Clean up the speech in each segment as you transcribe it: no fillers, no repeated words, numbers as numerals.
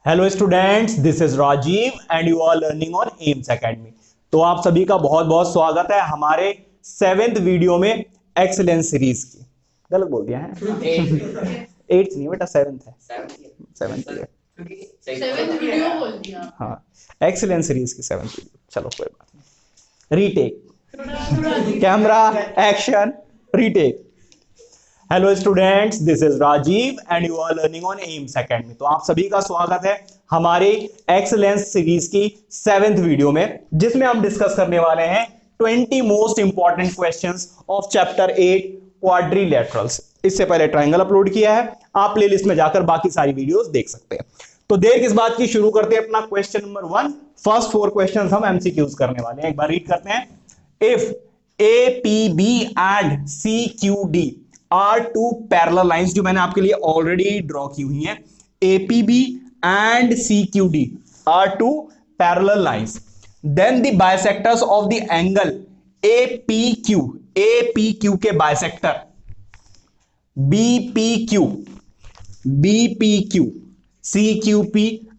Hello students, this is Rajiv and you are learning on Aims Academy. तो आप सभी का बहुत बहुत स्वागत है हमारे 7th वीडियो में एक्सीलेंस सीरीज की। गलत बोल दिया है 8th नहीं बेटा 7th है 7th वीडियो बोल दिया। हाँ, एक्सीलेंस सीरीज की 7th वीडियो। चलो कोई बात नहीं, retake, camera action, retake. Hello students, this is Rajiv and you are learning on Aims Academy. तो आप सभी का स्वागत है हमारे एक्सीलेंस सीरीज की 7th वीडियो में, जिसमें हम डिस्कस करने वाले हैं 20 most important questions of chapter 8 क्वाड्रिलैटरल्स। इससे पहले ट्रायंगल अपलोड किया है, आप प्लेलिस्ट में जाकर बाकी सारी वीडियोस देख सकते हैं। तो देर किस बात की, शुरू करते हैं अपना क्वेश्चन नंबर 1। फर्स्ट 4 क्वेश्चंस हम एमसीक्यूज करने वाले हैं। एक बार रीड करते हैं। If APB and CQD are two parallel lines, जो मैंने आपके लिए ऑलरेडी ड्रॉ की हुई हैं, APB and CQD are two parallel lines, then the bisectors of the angle APQ के bisector BPQ, CQP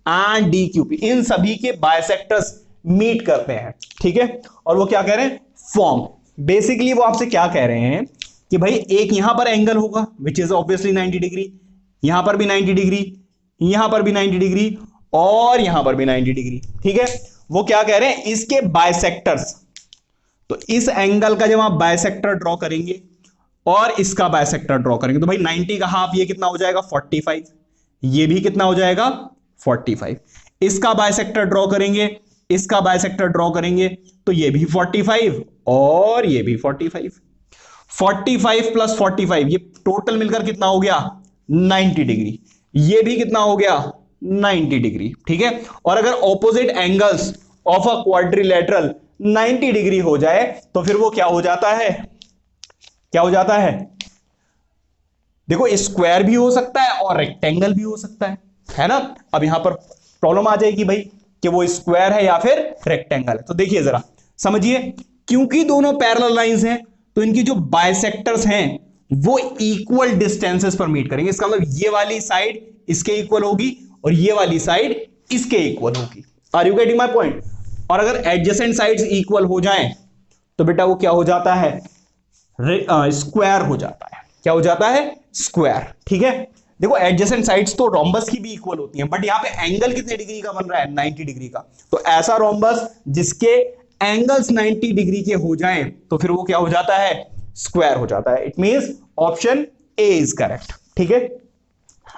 and DQP, इन सभी के बाइसेक्टर्स मीट करते हैं। ठीक है, और वो क्या कह रहे हैं, फॉर्म। बेसिकली वो आपसे क्या कह रहे हैं कि भाई एक यहां पर एंगल होगा विच इज ऑब्वियसली 90 डिग्री, यहां पर भी 90 डिग्री, यहां पर भी 90 डिग्री और यहां पर भी 90 डिग्री। ठीक है, वो क्या कह रहे हैं, इसके बाइसेक्टर्स। तो इस एंगल का जब आप बाइसेक्टर ड्रॉ करेंगे और इसका बाइसेक्टर ड्रॉ करेंगे तो भाई 90 का हाफ ये कितना हो जाएगा 45, ये भी कितना हो जाएगा 45। इसका बाइसेक्टर ड्रॉ करेंगे, इसका बाइसेक्टर ड्रॉ करेंगे तो ये भी 45 और ये भी 45। 45 प्लस 45 ये टोटल मिलकर कितना हो गया 90 डिग्री। ये भी कितना हो गया 90 डिग्री। ठीक है, और अगर opposite angles of a quadrilateral 90 degree हो जाए तो फिर वो क्या हो जाता है, क्या हो जाता है, देखो स्क्वायर भी हो सकता है और रेक्टेंगल भी हो सकता है ना। अब यहां पर प्रॉब्लम आ जाएगी भाई कि वो स्क्वायर है या फिर रेक्टेंगल है। तो देखिए जरा समझिए, क्योंकि दोनों पैरेलल लाइंस हैं तो इनकी जो बाइसेक्टर्स हैं वो इक्वल डिस्टेंसेस पर मीट करेंगे। इसका मतलब ये वाली साइड इसके इक्वल होगी और ये वाली साइड इसके इक्वल होगी। Are you getting my point? और अगर एडजेसेंट साइड्स इक्वल हो जाएं तो बेटा वो क्या हो जाता है, स्क्वायर हो जाता है। क्या हो जाता है, स्क्वायर। ठीक है, देखो एडजेसेंट साइड्स तो रोम्बस की भी इक्वल होती हैं, बट यहां पे एंगल कितने डिग्री का बन रहा है 90 डिग्री का। तो ऐसा रोम्बस जिसके एंगल्स 90 डिग्री के हो जाएं तो फिर वो क्या हो जाता है, स्क्वायर हो जाता है। It means option A is correct. ठीक है,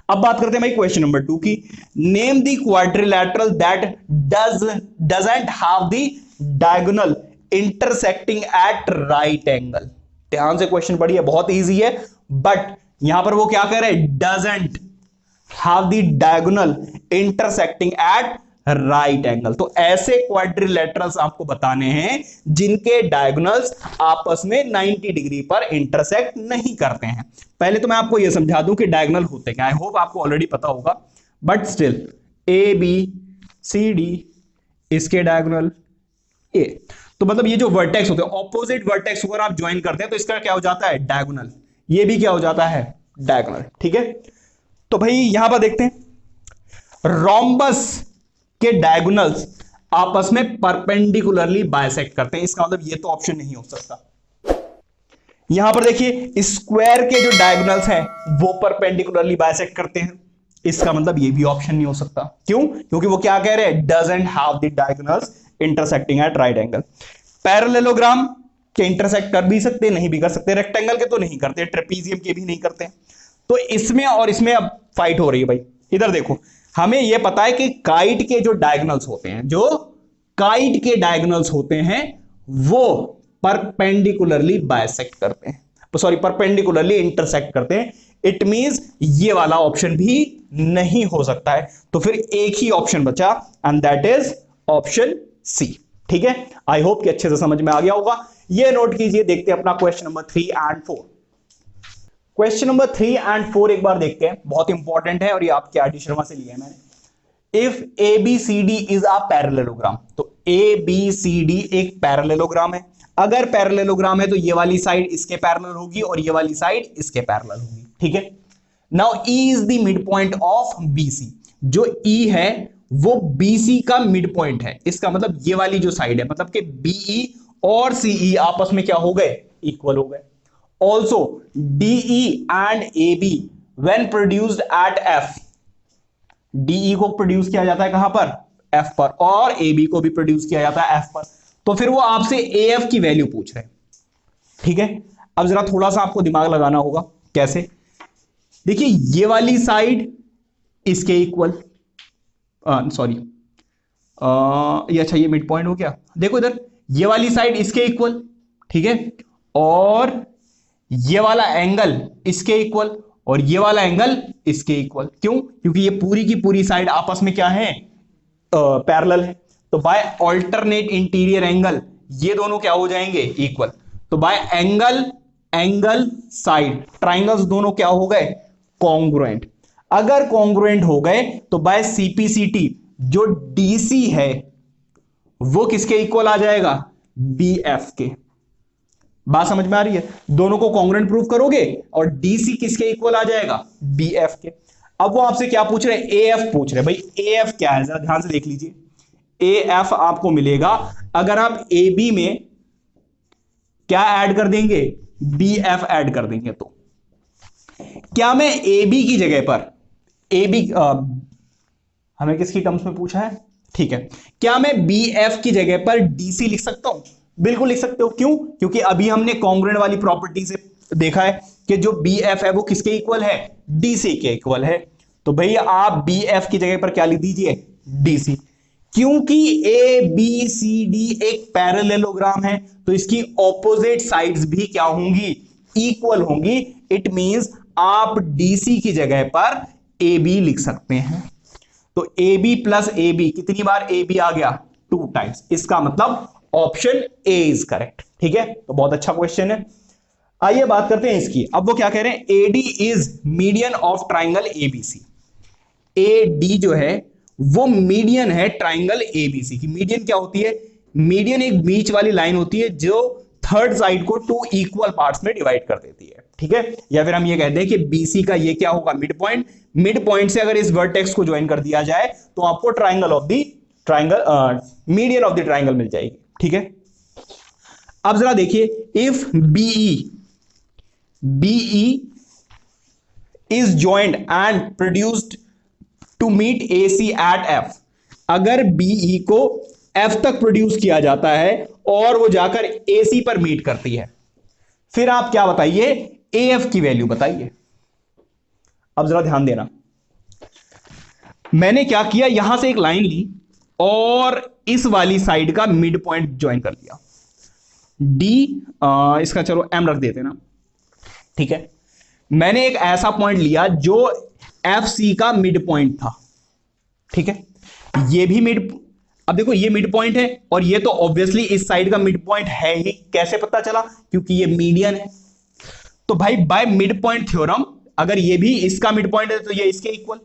अब बात करते हैं भाई क्वेश्चन नंबर 2 की। Name the quadrilateral that doesn't have the diagonal intersecting at right angle. ध्यान से क्वेश्चन पढ़िए, बहुत इजी है, बट यहां पर वो क्या कह रहे हैं, doesn't have the diagonal intersecting at right angle. तो ऐसे क्वाड्रिलेटरल्स आपको बताने हैं जिनके डायगोनल्स आपस में 90 डिग्री पर इंटरसेक्ट नहीं करते हैं। पहले तो मैं आपको यह समझा दूं कि डायगोनल होते क्या, आई होप आपको ऑलरेडी पता होगा, बट स्टिल ABCD इसके डायगोनल A, तो मतलब ये जो वर्टेक्स होते हैं, ऑपोजिट वर्टेक्स अगर आप ज्वाइन करते हैं तो इसका क्या हो जाता है, डायगोनल। ये भी क्या हो जाता है, डायगोनल। ठीक है, तो भाई यहां पर देखते हैं, रोम्बस के डायगोनल्स आपस में परपेंडिकुलरली बाइसेक्ट करते हैं। इसका मतलब ये तो ऑप्शन नहीं हो सकता। यहां पर देखिए स्क्वायर के जो डायगोनल्स हैं वो परपेंडिकुलरली बाइसेक्ट करते हैं, इसका मतलब ये भी ऑप्शन नहीं हो सकता। क्यों? क्योंकि वो क्या कह रहे हैं, doesn't have the diagonals intersecting at right angle. Parallelogram के इंटरसेक्ट कर भी सकते, नहीं भी कर सकते, रेक्टेंगल के तो नहीं करते, ट्रेपीजियम के भी नहीं करते। तो इसमें और इसमें अब फाइट हो रही है भाई। इधर देखो, हमें यह पता है कि काइट के जो डायगोनल्स होते हैं, जो काइट के डायगोनल्स होते हैं वो परपेंडिकुलरली बाइसेक्ट करते हैं, सॉरी परपेंडिकुलरली इंटरसेक्ट करते हैं। इट मींस ये वाला ऑप्शन भी नहीं हो सकता है। तो फिर एक ही ऑप्शन बचा and that is option C. ठीक है, आई होप कि अच्छे से समझ में आ गया होगा। ये नोट कीजिए। देखते हैं अपना question number 3 and 4। Question number 3 and 4 एक बार देखते हैं, बहुत इंपॉर्टेंट है और ये आपके आर डी शर्मा से लिया है मैंने। If ABCD is a parallelogram, तो ABCD एक पैरेललोग्राम है। अगर पैरेललोग्राम है तो ये वाली साइड इसके पैरेलल होगी और ये वाली साइड इसके पैरेलल होगी। ठीक है, now E is the mid point of BC। जो ई है वो बीसी का मिड पॉइंट है, इसका मतलब ये वाली जो साइड है, मतलब कि बीई और सीई आपस में क्या हो गए, इक्वल हो गए। Also DE and A B when produced at F, DE को प्रोड्यूस किया जाता है कहां पर, एफ पर, और ए बी को भी प्रोड्यूस किया जाता है एफ पर। तो फिर वो आपसे ए एफ की वैल्यू पूछ रहे हैं, ठीक है। अब जरा थोड़ा सा आपको दिमाग लगाना होगा, कैसे, देखिए ये वाली साइड इसके इक्वल, सॉरी ये अच्छा ये मिड पॉइंट हो गया, देखो इधर ये वाली साइड इसके इक्वल, ठीक है, और ये वाला एंगल इसके इक्वल, और ये वाला एंगल इसके इक्वल। क्यों, क्योंकि ये पूरी की पूरी साइड आपस में क्या है, पैरेलल है। तो बाय ऑल्टरनेट इंटीरियर एंगल ये दोनों क्या हो जाएंगे, इक्वल। तो by angle angle side triangles दोनों क्या हो गए, कॉन्ग्रुएंट। अगर कॉन्ग्रुएंट हो गए तो बाय सीपीसीटी जो डीसी है वो किसके इक्वल आ जाएगा, बीएफ के। बात समझ में आ रही है, दोनों को कॉन्ग्रुएंट प्रूव करोगे और डीसी किसके इक्वल आ जाएगा, बीएफ के। अब वो आपसे क्या पूछ रहे हैं, एएफ पूछ रहे हैं। भाई एएफ क्या है, जरा ध्यान से देख लीजिए। एएफ आपको मिलेगा अगर आप ए बी में क्या ऐड कर देंगे, बीएफ ऐड कर देंगे। तो क्या मैं ए बी की जगह पर, ए बी हमें किसकी टर्म्स में पूछा है, ठीक है, क्या मैं बीएफ की जगह पर डीसी लिख सकता हूं, बिल्कुल लिख सकते हो। क्यों, क्योंकि अभी हमने कॉन्ग्रुएंट वाली प्रॉपर्टी से देखा है कि जो बीएफ है वो किसके इक्वल है, डीसी के इक्वल है। तो भैया आप बीएफ की जगह पर क्या लिख दीजिए, डीसी। क्योंकि ए बी सी डी एक पैरेललोग्राम है तो इसकी ऑपोजिट साइड्स भी क्या होंगी, इक्वल होंगी। इट मींस आप डीसी की जगह पर ए बी लिख सकते हैं। तो A B plus A B, कितनी बार ए बी आ गया, 2 टाइम्स। इसका मतलब ऑप्शन ए इज करेक्ट, ठीक है। तो बहुत अच्छा क्वेश्चन है। आइए बात करते हैं इसकी। अब वो क्या कह रहे हैं, AD is median of triangle ABC. AD जो है वो मीडियन है ट्राइंगल एबीसी की। मीडियन क्या होती है, मीडियन एक बीच वाली लाइन होती है जो थर्ड साइड को 2 इक्वल पार्ट्स में डिवाइड कर देती है, ठीक है। या फिर हम ये कहते हैं कि बीसी का ये क्या होगा, मिड पॉइंट। मिड पॉइंट से अगर इस वर्टेक्स को ज्वाइन कर दिया जाए तो आपको triangle of the triangle, median of the triangle मिल जाएगी, ठीक है। अब जरा देखिए, if BE is joined and produced to meet AC at F, अगर BE को F तक प्रोड्यूस किया जाता है और वो जाकर AC पर मीट करती है, फिर आप क्या बताइए, AF की वैल्यू बताइए। अब जरा ध्यान देना, मैंने क्या किया, यहां से एक लाइन ली और इस वाली साइड का मिड पॉइंट ज्वाइन कर दिया। इसका चलो M रख देते ना, ठीक है। मैंने एक ऐसा पॉइंट लिया जो FC का मिड पॉइंट था, ठीक है। ये भी मिड, अब देखो ये मिड पॉइंट है और ये तो ऑब्वियसली इस साइड का मिड पॉइंट है ही। कैसे पता चला, क्योंकि ये मीडियन है। तो भाई बाय मिड पॉइंट थ्योरम अगर ये भी इसका मिड पॉइंट है तो ये इसके इक्वल,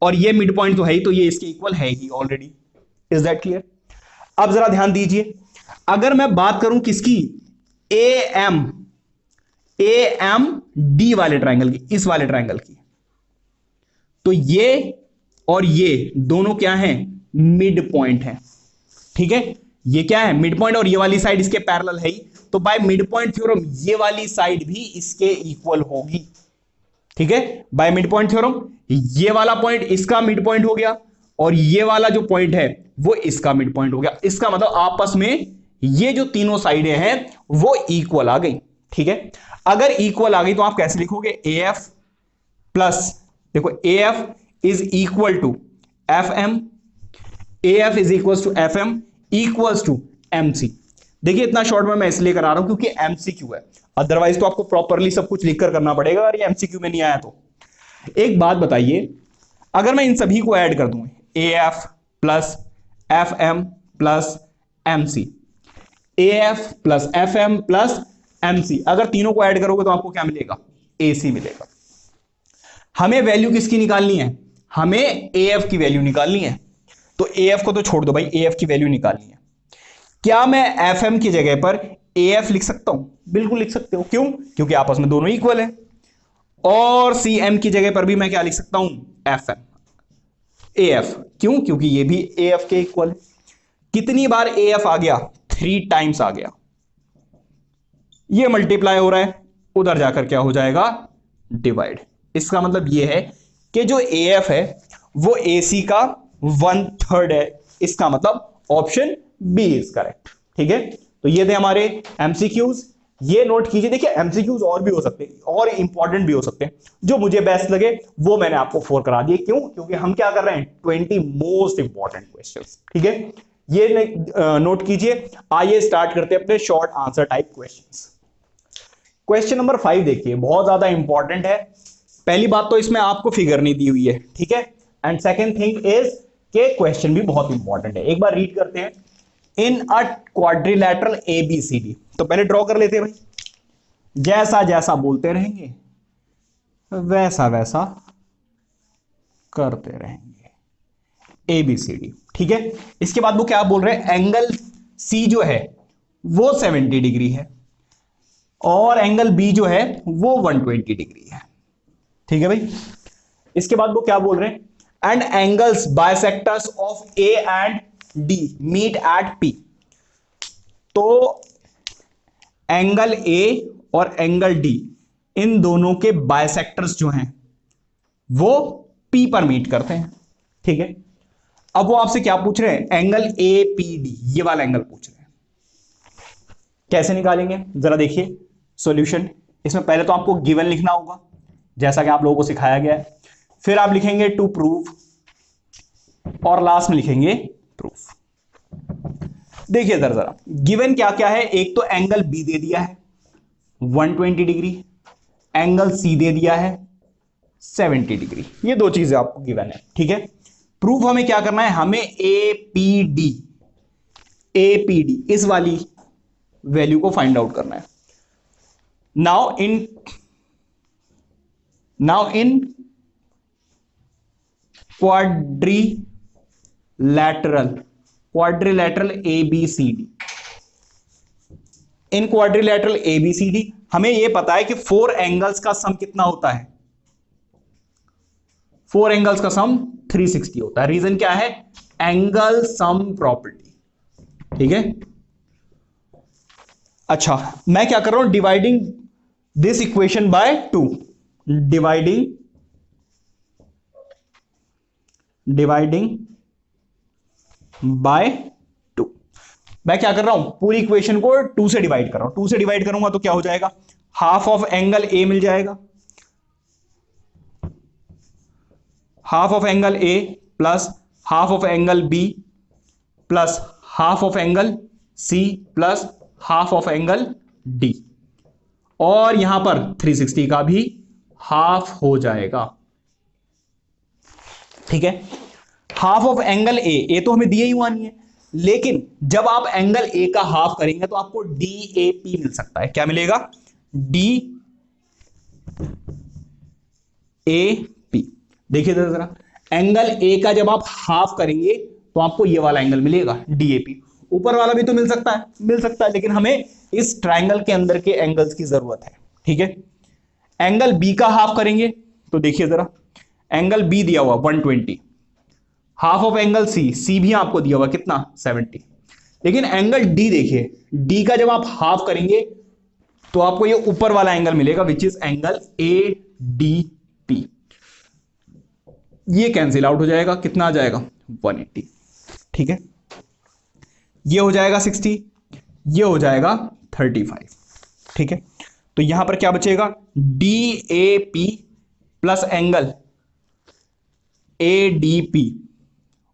और ये मिड पॉइंट तो है ही, तो ये इसके इक्वल है ही ऑलरेडी। Is that clear. अब जरा ध्यान दीजिए, अगर मैं बात करूं किसकी, AMD वाले ट्राइंगल की, इस वाले ट्राइंगल की, तो ये और ये दोनों क्या हैं, मिड पॉइंट है, ठीक है। ये क्या है, मिड पॉइंट, और ये वाली साइड इसके पैरेलल है ही। तो बाय मिड पॉइंट थ्योरम ये वाली साइड भी इसके इक्वल होगी, ठीक है। बाय मिड पॉइंट थ्योरम ये वाला पॉइंट इसका मिड पॉइंट हो गया और ये वाला जो पॉइंट है वो इसका मिड पॉइंट हो गया। इसका मतलब आपस में ये जो तीनों साइडें हैं वो इक्वल आ गई, ठीक है। अगर इक्वल आ गई तो आप कैसे लिखोगे, AF प्लस, देखो AF is equal to FM, AF is equal to FM equals to MC। देखिए इतना शॉर्ट में मैं इसलिए करा रहा हूं क्योंकि MCQ है, अदरवाइज तो आपको प्रॉपरली सब कुछ लिख कर करना पड़ेगा अगर ये MCQ में नहीं आया तो। एक बात बताइए, अगर मैं इन सभी को ऐड कर दूं, AF plus FM plus MC, AF plus FM plus MC, अगर तीनों को ऐड करोगे तो आपको क्या मिलेगा, AC मिलेगा। हमें वैल्यू किसकी निकालनी है, हमें AF की वैल्यू निकालनी है। तो AF को तो छोड़ दो भाई, AF की वैल्यू निकालनी है। क्या मैं FM की जगह पर AF लिख सकता हूं, बिल्कुल लिख सकते हो। क्यों, क्योंकि आपस में दोनों इक्वल है। और CM की जगह पर भी मैं क्या लिख सकता हूं, FM। AF। क्यों? क्योंकि ये भी AF के इक्वल है। कितनी बार AF आ गया? 3 टाइम्स आ गया। ये मल्टीप्लाई हो रहा है, उधर जाकर क्या हो जाएगा? डिवाइड। इसका मतलब ये है कि जो AF है वो AC का 1/3 है। इसका मतलब ऑप्शन बी इज करेक्ट। ठीक है, तो ये थे हमारे MCQs। ये नोट कीजिए। देखिए MCQs और भी हो सकते हैं और इंपॉर्टेंट भी हो सकते हैं, जो मुझे बेस्ट लगे वो मैंने आपको 4 करा दिए। क्यों? क्योंकि हम क्या कर रहे हैं? 20 मोस्ट इंपॉर्टेंट क्वेश्चंस। ठीक है, ये नोट कीजिए। आइए स्टार्ट करते हैं अपने short answer type questions. Question number 5 देखिए, बहुत ज्यादा इंपॉर्टेंट है। पहली बात तो इसमें आपको फिगर नहीं दी हुई है, ठीक है, एंड सेकेंड थिंग इज के क्वेश्चन भी बहुत इंपॉर्टेंट है। एक बार रीड करते हैं। इन अ क्वाड्रिलैटरल ABCD, तो पहले ड्रॉ कर लेते हैं भाई। जैसा जैसा बोलते रहेंगे वैसा वैसा करते रहेंगे, ABCD। ठीक है, इसके बाद वो क्या बोल रहे हैं? एंगल C जो है वो 70 डिग्री है और एंगल B जो है वो 120 डिग्री है। ठीक है भाई, इसके बाद वो क्या बोल रहे हैं? And angles bisectors of A and D meet at P। तो एंगल A और एंगल D, इन दोनों के बाइसेक्टर्स जो हैं वो P पर मीट करते हैं। ठीक है, अब वो आपसे क्या पूछ रहे हैं? एंगल APD, ये वाला एंगल पूछ रहे हैं। कैसे निकालेंगे जरा देखिए सॉल्यूशन। इसमें पहले तो आपको गिवन लिखना होगा, जैसा कि आप लोगों को सिखाया गया है। फिर आप लिखेंगे टू प्रूव और लास्ट में लिखेंगे प्रूफ। देखिए जरा जरा गिवन क्या क्या है। एक तो एंगल B दे दिया है 120 डिग्री, एंगल C दे दिया है 70 डिग्री। ये दो चीजें आपको गिवन है। ठीक है, प्रूफ हमें क्या करना है? हमें APD इस वाली वैल्यू को फाइंड आउट करना है। Now in quadrilateral ABCD, in quadrilateral ABCD हमें यह पता है कि 4 एंगल्स का सम कितना होता है? 4 एंगल्स का सम 360 होता है। रीजन क्या है? Angle sum property. ठीक है, अच्छा मैं क्या कर रहा हूं? Dividing this equation by 2, dividing by 2। मैं क्या कर रहा हूं? पूरी इक्वेशन को 2 से डिवाइड कर रहा हूं। 2 से डिवाइड करूंगा तो क्या हो जाएगा? हाफ ऑफ एंगल A मिल जाएगा, half of angle A plus half of angle B plus half of angle C plus half of angle D, और यहां पर 360 का भी हाफ हो जाएगा। ठीक है, हाफ ऑफ एंगल ए तो हमें दिया ही हुआ नहीं है, लेकिन जब आप एंगल ए का हाफ करेंगे तो आपको DAP मिल सकता है। क्या मिलेगा? DAP। देखिए जरा, एंगल ए का जब आप हाफ करेंगे तो आपको ये वाला एंगल मिलेगा DAP। ऊपर वाला भी तो मिल सकता है, लेकिन हमें इस ट्रायंगल के अंदर के एंगल्स की जरूरत है। ठीक है, एंगल बी का हाफ करेंगे तो देखिए जरा, एंगल बी दिया हुआ 120, हाफ ऑफ एंगल सी भी आपको दिया हुआ कितना? 70। लेकिन एंगल डी देखिए, डी का जब आप हाफ करेंगे तो आपको ये ऊपर वाला एंगल मिलेगा विच इज एंगल ADP। ये कैंसिल आउट हो जाएगा, कितना आ जाएगा? 180। ठीक है, ये हो जाएगा 60, ये हो जाएगा 35। ठीक है, तो यहां पर क्या बचेगा? DAP प्लस एंगल ADP,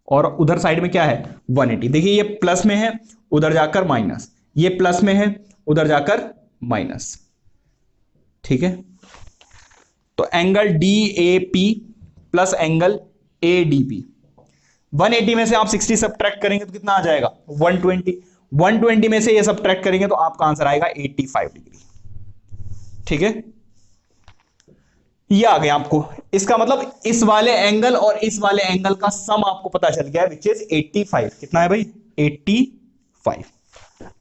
और उधर साइड में क्या है? 180। देखिए ये प्लस में है, उधर जाकर माइनस, ये प्लस में है, उधर जाकर माइनस। ठीक है, तो angle DAP plus angle ADP, 180 में से आप 60 सब्ट्रैक्ट करेंगे तो कितना आ जाएगा? 120। 120 में से ये सब्ट्रैक्ट करेंगे तो आपका आंसर आएगा 85 डिग्री। ठीक है, ये आ गया आपको। इसका मतलब इस वाले एंगल और इस वाले एंगल का सम आपको पता चल गया विच इज 85। कितना है भाई? 85।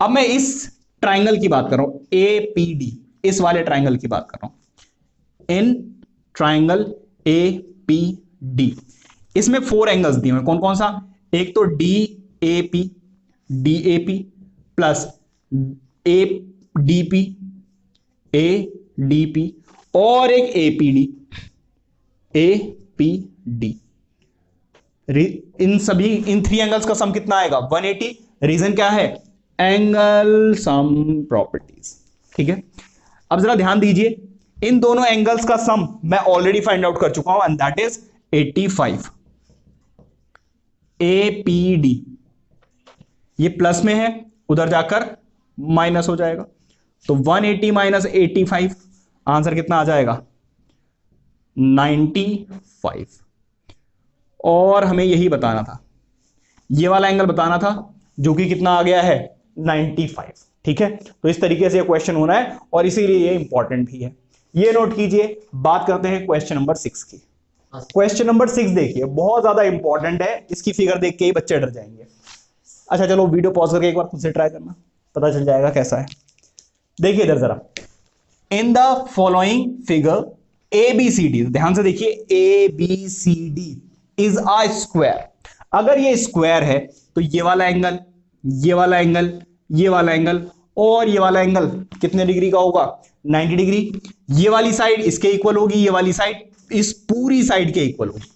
अब मैं इस ट्राइंगल की बात कर रहा हूं, APD, इस वाले ट्राइंगल की बात कर रहा हूं। इन ट्राइंगल APD, इसमें 4 एंगल्स दिए हुए, कौन कौन सा? एक तो D A P plus A D P और एक ए पी डी। इन 3 एंगल्स का सम कितना आएगा? 180। रीजन क्या है? Angle sum properties. ठीक है, अब जरा ध्यान दीजिए, इन दोनों एंगल्स का सम मैं ऑलरेडी फाइंड आउट कर चुका हूं एंड दैट इज 85। APD ये प्लस में है, उधर जाकर माइनस हो जाएगा, तो 180 माइनस 85 आंसर कितना आ जाएगा? 95। और हमें यही बताना था, ये वाला एंगल बताना था, जो कि कितना आ गया है? 95। ठीक है, तो इस तरीके से ये क्वेश्चन होना है और इसीलिए ये इंपॉर्टेंट भी है, ये नोट कीजिए। बात करते हैं क्वेश्चन नंबर 6 की। क्वेश्चन नंबर 6 देखिए, बहुत ज्यादा इंपॉर्टेंट है, इसकी फिगर देख के ही बच्चे डर जाएंगे। अच्छा चलो वीडियो पॉज करके एक बार खुद से ट्राई करना, पता चल जाएगा कैसा है। देखिए इधर जरा, in the following figure ABCD, ध्यान से देखिए, ABCD इज अ स्क्वायर। अगर ये स्क्वायर है तो ये वाला एंगल, ये वाला एंगल, ये वाला एंगल और ये वाला एंगल कितने डिग्री का होगा? 90 डिग्री। ये वाली साइड इसके इक्वल होगी, ये वाली साइड इस पूरी साइड के इक्वल होगी।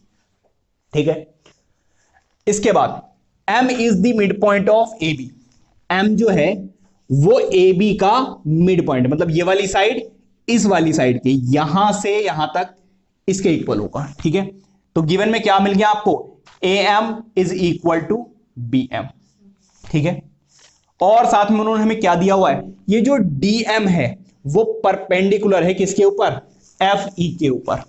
ठीक है, इसके बाद M is the mid point of AB। M जो है वो AB का मिड पॉइंट, मतलब ये वाली साइड इस वाली साइड के यहां से यहां तक इसके इक्वल होगा। ठीक है, तो गिवन में क्या मिल गया आपको? AM is equal to BM। ठीक है, और साथ में उन्होंने हमें क्या दिया हुआ है? ये जो DM है वो परपेंडिकुलर है किसके ऊपर? FE के ऊपर।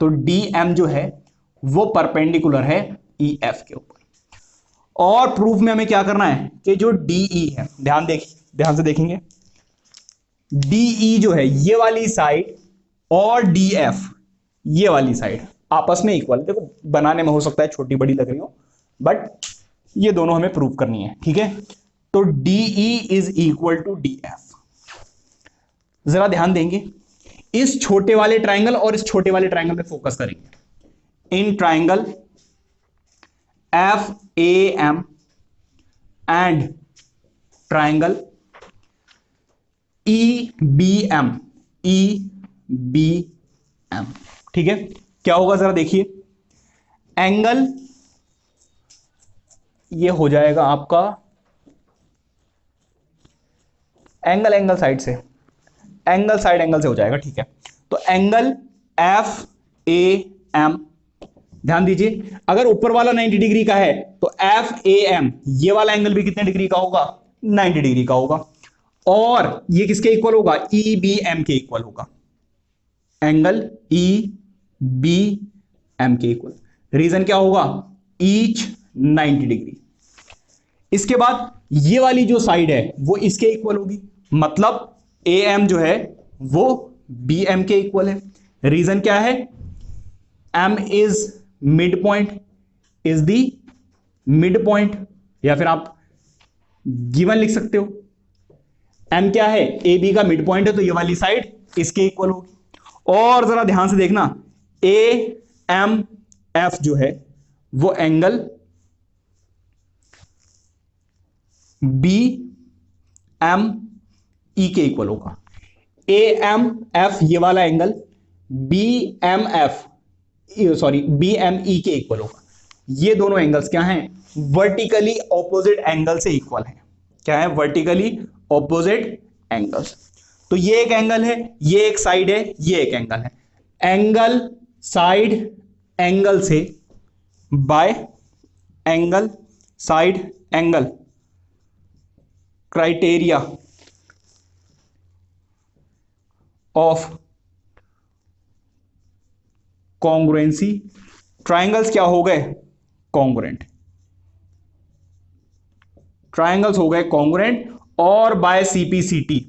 तो DM जो है वो परपेंडिकुलर है EF के ऊपर। और प्रूफ में हमें क्या करना है कि जो DE है, ध्यान से देखेंगे, DE जो है ये वाली साइड और DF ये वाली साइड आपस में इक्वल। देखो बनाने में हो सकता है छोटी बड़ी लग रही हो, बट ये दोनों हमें प्रूव करनी है। ठीक है, तो DE is equal to DF। जरा ध्यान देंगे, इस छोटे वाले ट्राइंगल और इस छोटे वाले ट्राइंगल पे फोकस करेंगे। In triangle FAM and triangle EBM। ठीक है, क्या होगा जरा देखिए, एंगल ये हो जाएगा आपका एंगल साइड से, एंगल से हो जाएगा। ठीक है, तो एंगल FAM, ध्यान दीजिए, अगर ऊपर वाला 90 डिग्री का है तो FAM ये वाला एंगल भी कितने डिग्री का होगा? 90 डिग्री का होगा। और ये किसके इक्वल होगा? EBM के इक्वल होगा, एंगल EBM के इक्वल। रीजन क्या होगा? Each 90 degree. इसके बाद ये वाली जो साइड है वो इसके इक्वल होगी, मतलब AM जो है वो BM के इक्वल है। रीजन क्या है? M is mid point, is the mid point, या फिर आप गिवन लिख सकते हो। M क्या है? AB का मिड पॉइंट है, तो ये वाली साइड इसके इक्वल होगी। और जरा ध्यान से देखना, AMF जो है वो एंगल BME के इक्वल होगा। AMF ये वाला एंगल BME के इक्वल होगा। ये दोनों एंगल्स क्या हैं? वर्टिकली ऑपोजिट एंगल से इक्वल हैं। क्या है? Vertically opposite angles. तो ये एक एंगल है, ये एक साइड है, ये एक एंगल है। एंगल साइड एंगल से bye angle side angle criteria of congruency, triangles क्या हो गए? कॉन्ग्रुएंट। ट्राइंगल्स हो गए कॉन्ग्रुएंट। और बाय CPCT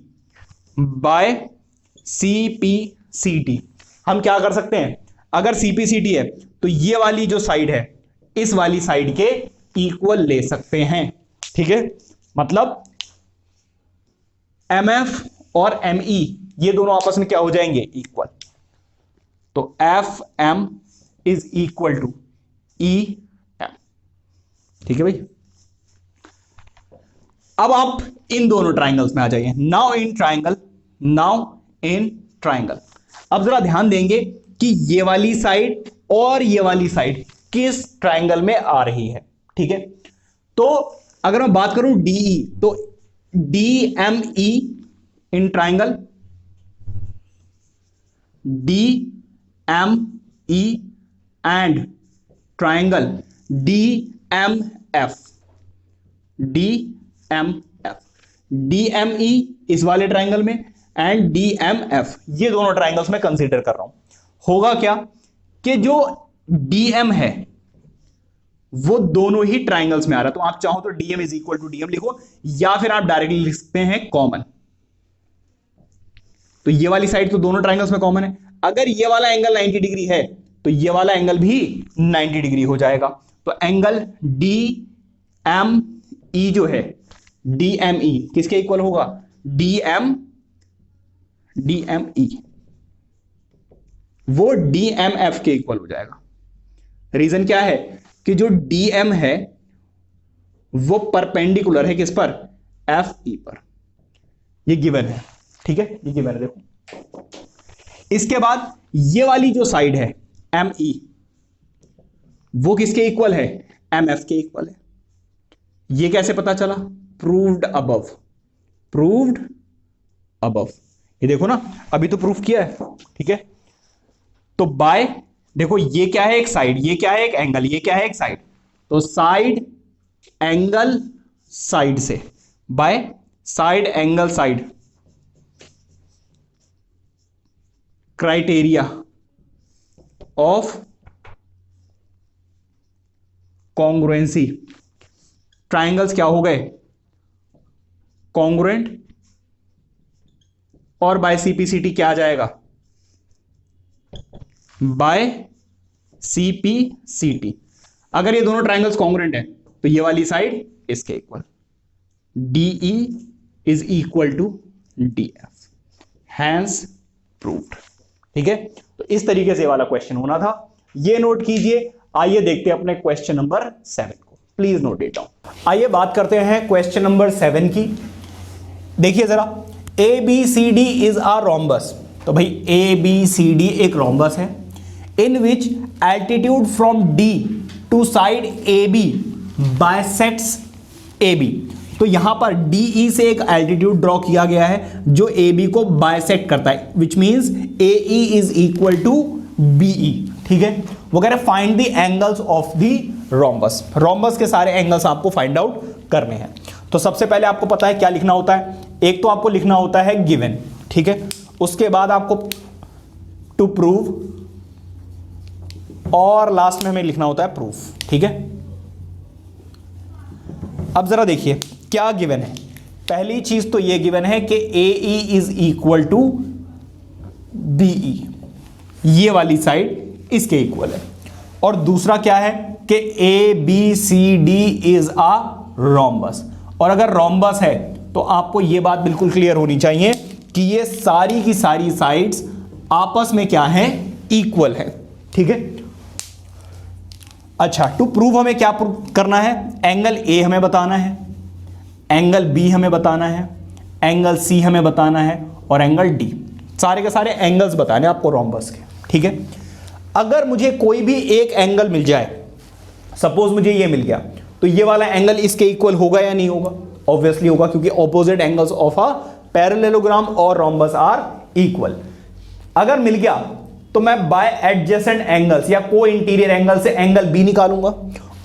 हम क्या कर सकते हैं? अगर CPCT है तो ये वाली जो साइड है इस वाली साइड के इक्वल ले सकते हैं। ठीक है, मतलब MF और ME ये दोनों आपस में क्या हो जाएंगे? इक्वल। तो FM is equal to E M. ठीक है भाई, अब आप इन दोनों ट्राइंगल्स में आ जाइए। Now in triangle, now in triangle. अब जरा ध्यान देंगे कि ये वाली साइड और ये वाली साइड किस ट्राइंगल में आ रही है। ठीक है, तो अगर मैं बात करूं डीई, तो D M E in triangle, D M E and triangle D M F, D M F, D M E इस वाले ट्राइंगल में एंड डी एम एफ, ये दोनों ट्राइंगल्स में कंसीडर कर रहा हूं। होगा क्या कि जो डी एम है वो दोनों ही ट्राइंगल्स में आ रहा है, तो आप चाहो तो DM is equal to DM लिखो, या फिर आप डायरेक्टली लिख सकते हैं कॉमन। तो ये वाली साइड तो दोनों ट्राइंगल्स में कॉमन है। अगर ये वाला एंगल 90 डिग्री है तो ये वाला एंगल भी 90 डिग्री हो जाएगा। तो एंगल डी एम ई जो है, डी एम ई किसके इक्वल होगा? डी एम ई, वो डी एम एफ के इक्वल हो जाएगा। रीजन क्या है कि जो डी एम है वो परपेंडिकुलर है किस पर? एफ ई पर। ये गिवन है, ठीक है, ये गिवन है। देखो इसके बाद ये वाली जो साइड है एम ई, वो किसके इक्वल है? एम एफ के इक्वल है। ये कैसे पता चला? Proved above, proved above. ये देखो ना, अभी तो प्रूफ किया है। ठीक है, तो बाय, देखो ये क्या है? एक साइड, ये क्या है? एक एंगल, ये क्या है? एक साइड। तो साइड एंगल साइड से, by side angle side, criteria of congruency, triangles क्या हो गए? कॉन्ग्रुएंट। और बाय सीपीसीटी क्या आ जाएगा? By CPCT. अगर ये दोनों ट्राइंगल्स कॉन्ग्रुएंट है तो ये वाली साइड इसके equal, DE is equal to DF, hence proved. ठीक है, तो इस तरीके से वाला क्वेश्चन होना था, ये नोट कीजिए। आइए देखते हैं अपने क्वेश्चन नंबर 7 को, प्लीज नोट इट डाउन। आइए बात करते हैं क्वेश्चन नंबर 7 की। देखिए जरा, A B C D is a rhombus. तो भाई ए बी सी डी एक रोम्बस है in which altitude from D to side A B bisects A B. तो यहां पर डीई से एक एल्टीट्यूड ड्रॉ किया गया है जो ए बी को बाइसेक्ट करता है, which means A E is equal to BE. ठीक है, वो कह रहे find the angles of the rhombus. Rhombus के सारे एंगल्स आपको फाइंड आउट करने हैं। तो सबसे पहले आपको पता है क्या लिखना होता है? एक तो आपको लिखना होता है गिवन, ठीक है, उसके बाद आपको टू प्रूव, और लास्ट में हमें लिखना होता है प्रूफ। ठीक है, अब जरा देखिए क्या गिवन है। पहली चीज तो ये गिवन है कि A E is equal to BE, ये वाली साइड इसके इक्वल है। और दूसरा क्या है कि A B C D is a rhombus. और अगर रोम्बस है तो आपको यह बात बिल्कुल क्लियर होनी चाहिए कि ये सारी की सारी साइड्स आपस में क्या है? इक्वल है। ठीक है, अच्छा, टू प्रूव हमें क्या प्रूव करना है? एंगल ए हमें बताना है, एंगल बी हमें बताना है, एंगल सी हमें बताना है, और एंगल डी। सारे के सारे एंगल्स बताने आपको रोम्बस के। ठीक है, अगर मुझे कोई भी एक एंगल मिल जाए, सपोज मुझे ये मिल गया, तो ये वाला एंगल इसके इक्वल होगा या नहीं होगा? ऑब्वियसली होगा, क्योंकि opposite angles of a parallelogram और रोम्बस आर इक्वल। अगर मिल गया तो मैं बाय एडजेसेंट एंगल्स या को इंटीरियर एंगल से एंगल बी निकालूंगा,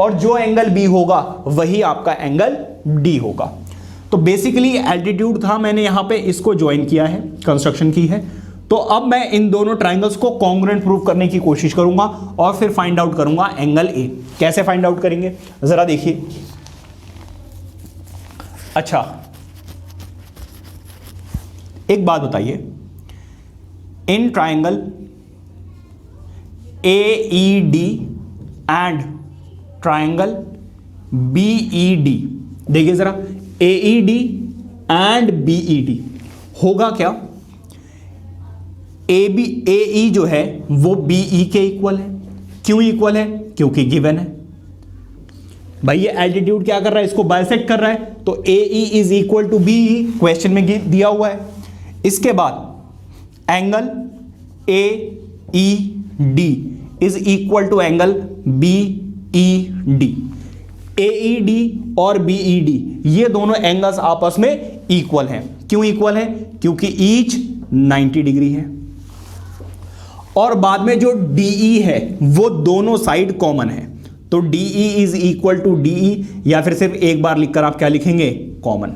और जो एंगल बी होगा वही आपका एंगल डी होगा। तो बेसिकली एल्टीट्यूड था, मैंने यहां पे इसको ज्वाइन किया है, कंस्ट्रक्शन की है। तो अब मैं इन दोनों ट्राइंगल्स को कॉन्ग्रुएंट प्रूव करने की कोशिश करूंगा और फिर फाइंड आउट करूंगा एंगल ए। कैसे फाइंड आउट करेंगे जरा देखिए। अच्छा, एक बात बताइए, in triangle AED and triangle BED, देखिए जरा, AED एंड BED होगा क्या? AE जो है वो BE के इक्वल है, क्यों इक्वल है? क्योंकि गिवन है भाई, ये एल्टीट्यूड क्या कर रहा है, इसको बाइसेक्ट कर रहा है, तो AE is equal to BE, question में दिया हुआ है। इसके बाद angle AED is equal to angle BED। AED और BED ये दोनों एंगल्स आपस में इक्वल हैं। क्यों इक्वल हैं? क्योंकि ईच 90 डिग्री है। और बाद में जो DE है वो दोनों साइड कॉमन है, तो DE is equal to DE, या फिर सिर्फ एक बार लिखकर आप क्या लिखेंगे, कॉमन।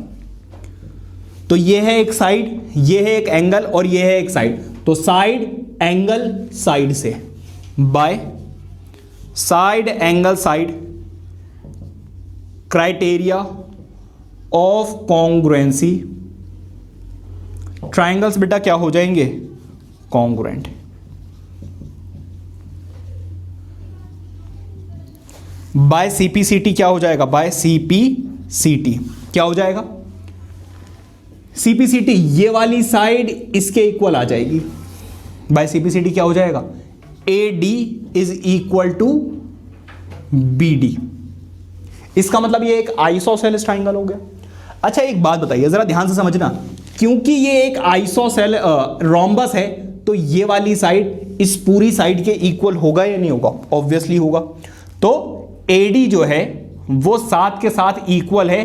तो ये है एक साइड, ये है एक एंगल, और ये है एक साइड, तो साइड एंगल साइड से by side angle side criteria of congruency, triangles बेटा क्या हो जाएंगे, कॉन्ग्रुएंट। बाय CPCT क्या हो जाएगा, बाय CPCT क्या हो जाएगा, CPCT ये वाली साइड इसके इक्वल आ जाएगी। बाय CPCT क्या हो जाएगा, AD is equal to BD। इसका मतलब ये एक आइसोसेलेस ट्राइंगल हो गया। अच्छा एक बात बताइए जरा ध्यान से समझना, क्योंकि ये एक आइसोसेल रोम्बस है, तो ये वाली साइड इस पूरी साइड के इक्वल होगा या नहीं होगा, ऑब्वियसली होगा। तो AD जो है वो साथ के साथ इक्वल है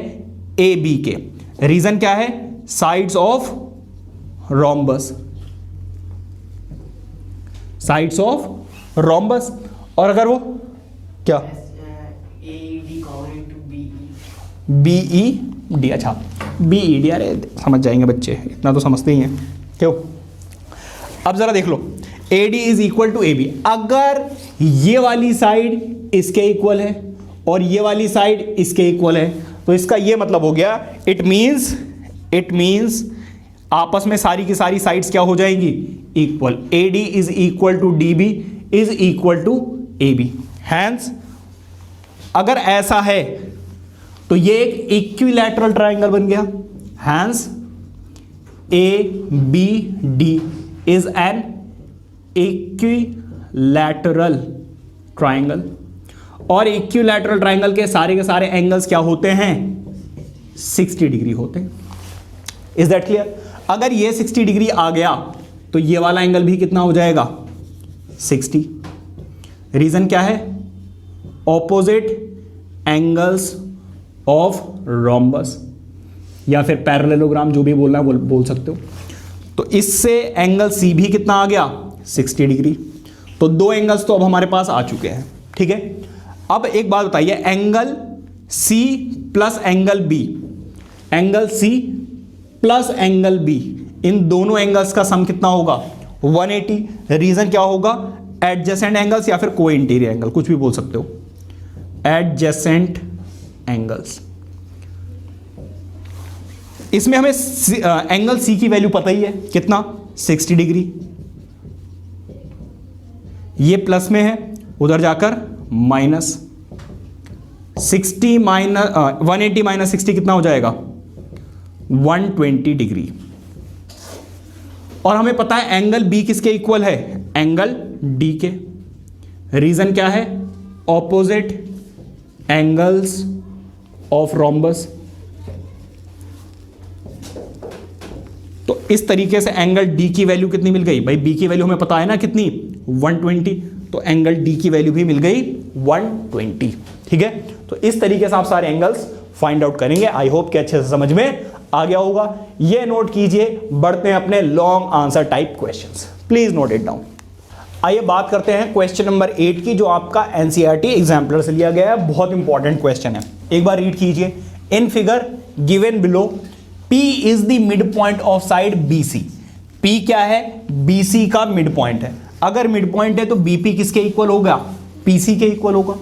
AB के। रीजन क्या है, sides of rhombus, sides of rhombus. और अगर वो क्या BED, अच्छा BED, अरे समझ जाएंगे बच्चे, इतना तो समझते ही हैं। क्यों, अब जरा देख लो, AD is equal to AB। अगर ये वाली साइड इसके इक्वल है और ये वाली साइड इसके इक्वल है, तो इसका ये मतलब हो गया, इट मींस आपस में सारी की सारी साइड्स क्या हो जाएंगी, equal. AD is equal to DB is equal to AB। Hence अगर ऐसा है तो ये एक इक्विलैटरल ट्राइंगल बन गया। Hence ABD is an equilateral triangle. और इक्विलैटरल ट्राइंगल के सारे एंगल्स क्या होते हैं, 60 डिग्री होते हैं। Is that clear? अगर ये 60 डिग्री आ गया तो ये वाला एंगल भी कितना हो जाएगा, 60। रीजन क्या है, ऑपोजिट एंगल्स ऑफ रोम्बस, या फिर पैरेललोग्राम, जो भी बोलना है बोल सकते हो। तो इससे एंगल C भी कितना आ गया, 60 डिग्री। तो दो एंगल्स तो अब हमारे पास आ चुके हैं, ठीक है। अब एक बात बताइए, angle C plus angle B, angle C plus angle B, इन दोनों एंगल्स का सम कितना होगा, 180। रीजन क्या होगा, एडजेसेंट एंगल्स या फिर को इंटीरियर एंगल, कुछ भी बोल सकते हो, एडजेसेंट एंगल्स। इसमें हमें एंगल C की वैल्यू पता ही है, कितना, 60 डिग्री। ये प्लस में है, उधर जाकर माइनस 60 माइनस 180 माइनस 60 कितना हो जाएगा, 120 डिग्री। और हमें पता है एंगल B किसके इक्वल है, एंगल D के। रीजन क्या है, ऑपोजिट एंगल्स ऑफ रोम्बस। तो इस तरीके से एंगल D की वैल्यू कितनी मिल गई, भाई B की वैल्यू हमें पता है ना कितनी, 120, तो एंगल D की वैल्यू भी मिल गई 120, ठीक है। तो इस तरीके से आप सारे एंगल्स फाइंड आउट करेंगे। आई होप कि अच्छे से समझ में आ गया होगा। ये नोट कीजिए, बढ़ते हैं अपने long answer type questions, please note it down. आइए बात करते हैं क्वेश्चन नंबर 8 की, जो आपका एनसीईआरटी एग्जाम्पलर से लिया गया है। बहुत इंपॉर्टेंट क्वेश्चन है, एक बार रीड कीजिए। In figure given below P is the mid point of side BC। P क्या है, BC का मिड पॉइंट है। अगर मिड पॉइंट है तो BP किसके इक्वल होगा, PC के इक्वल होगा।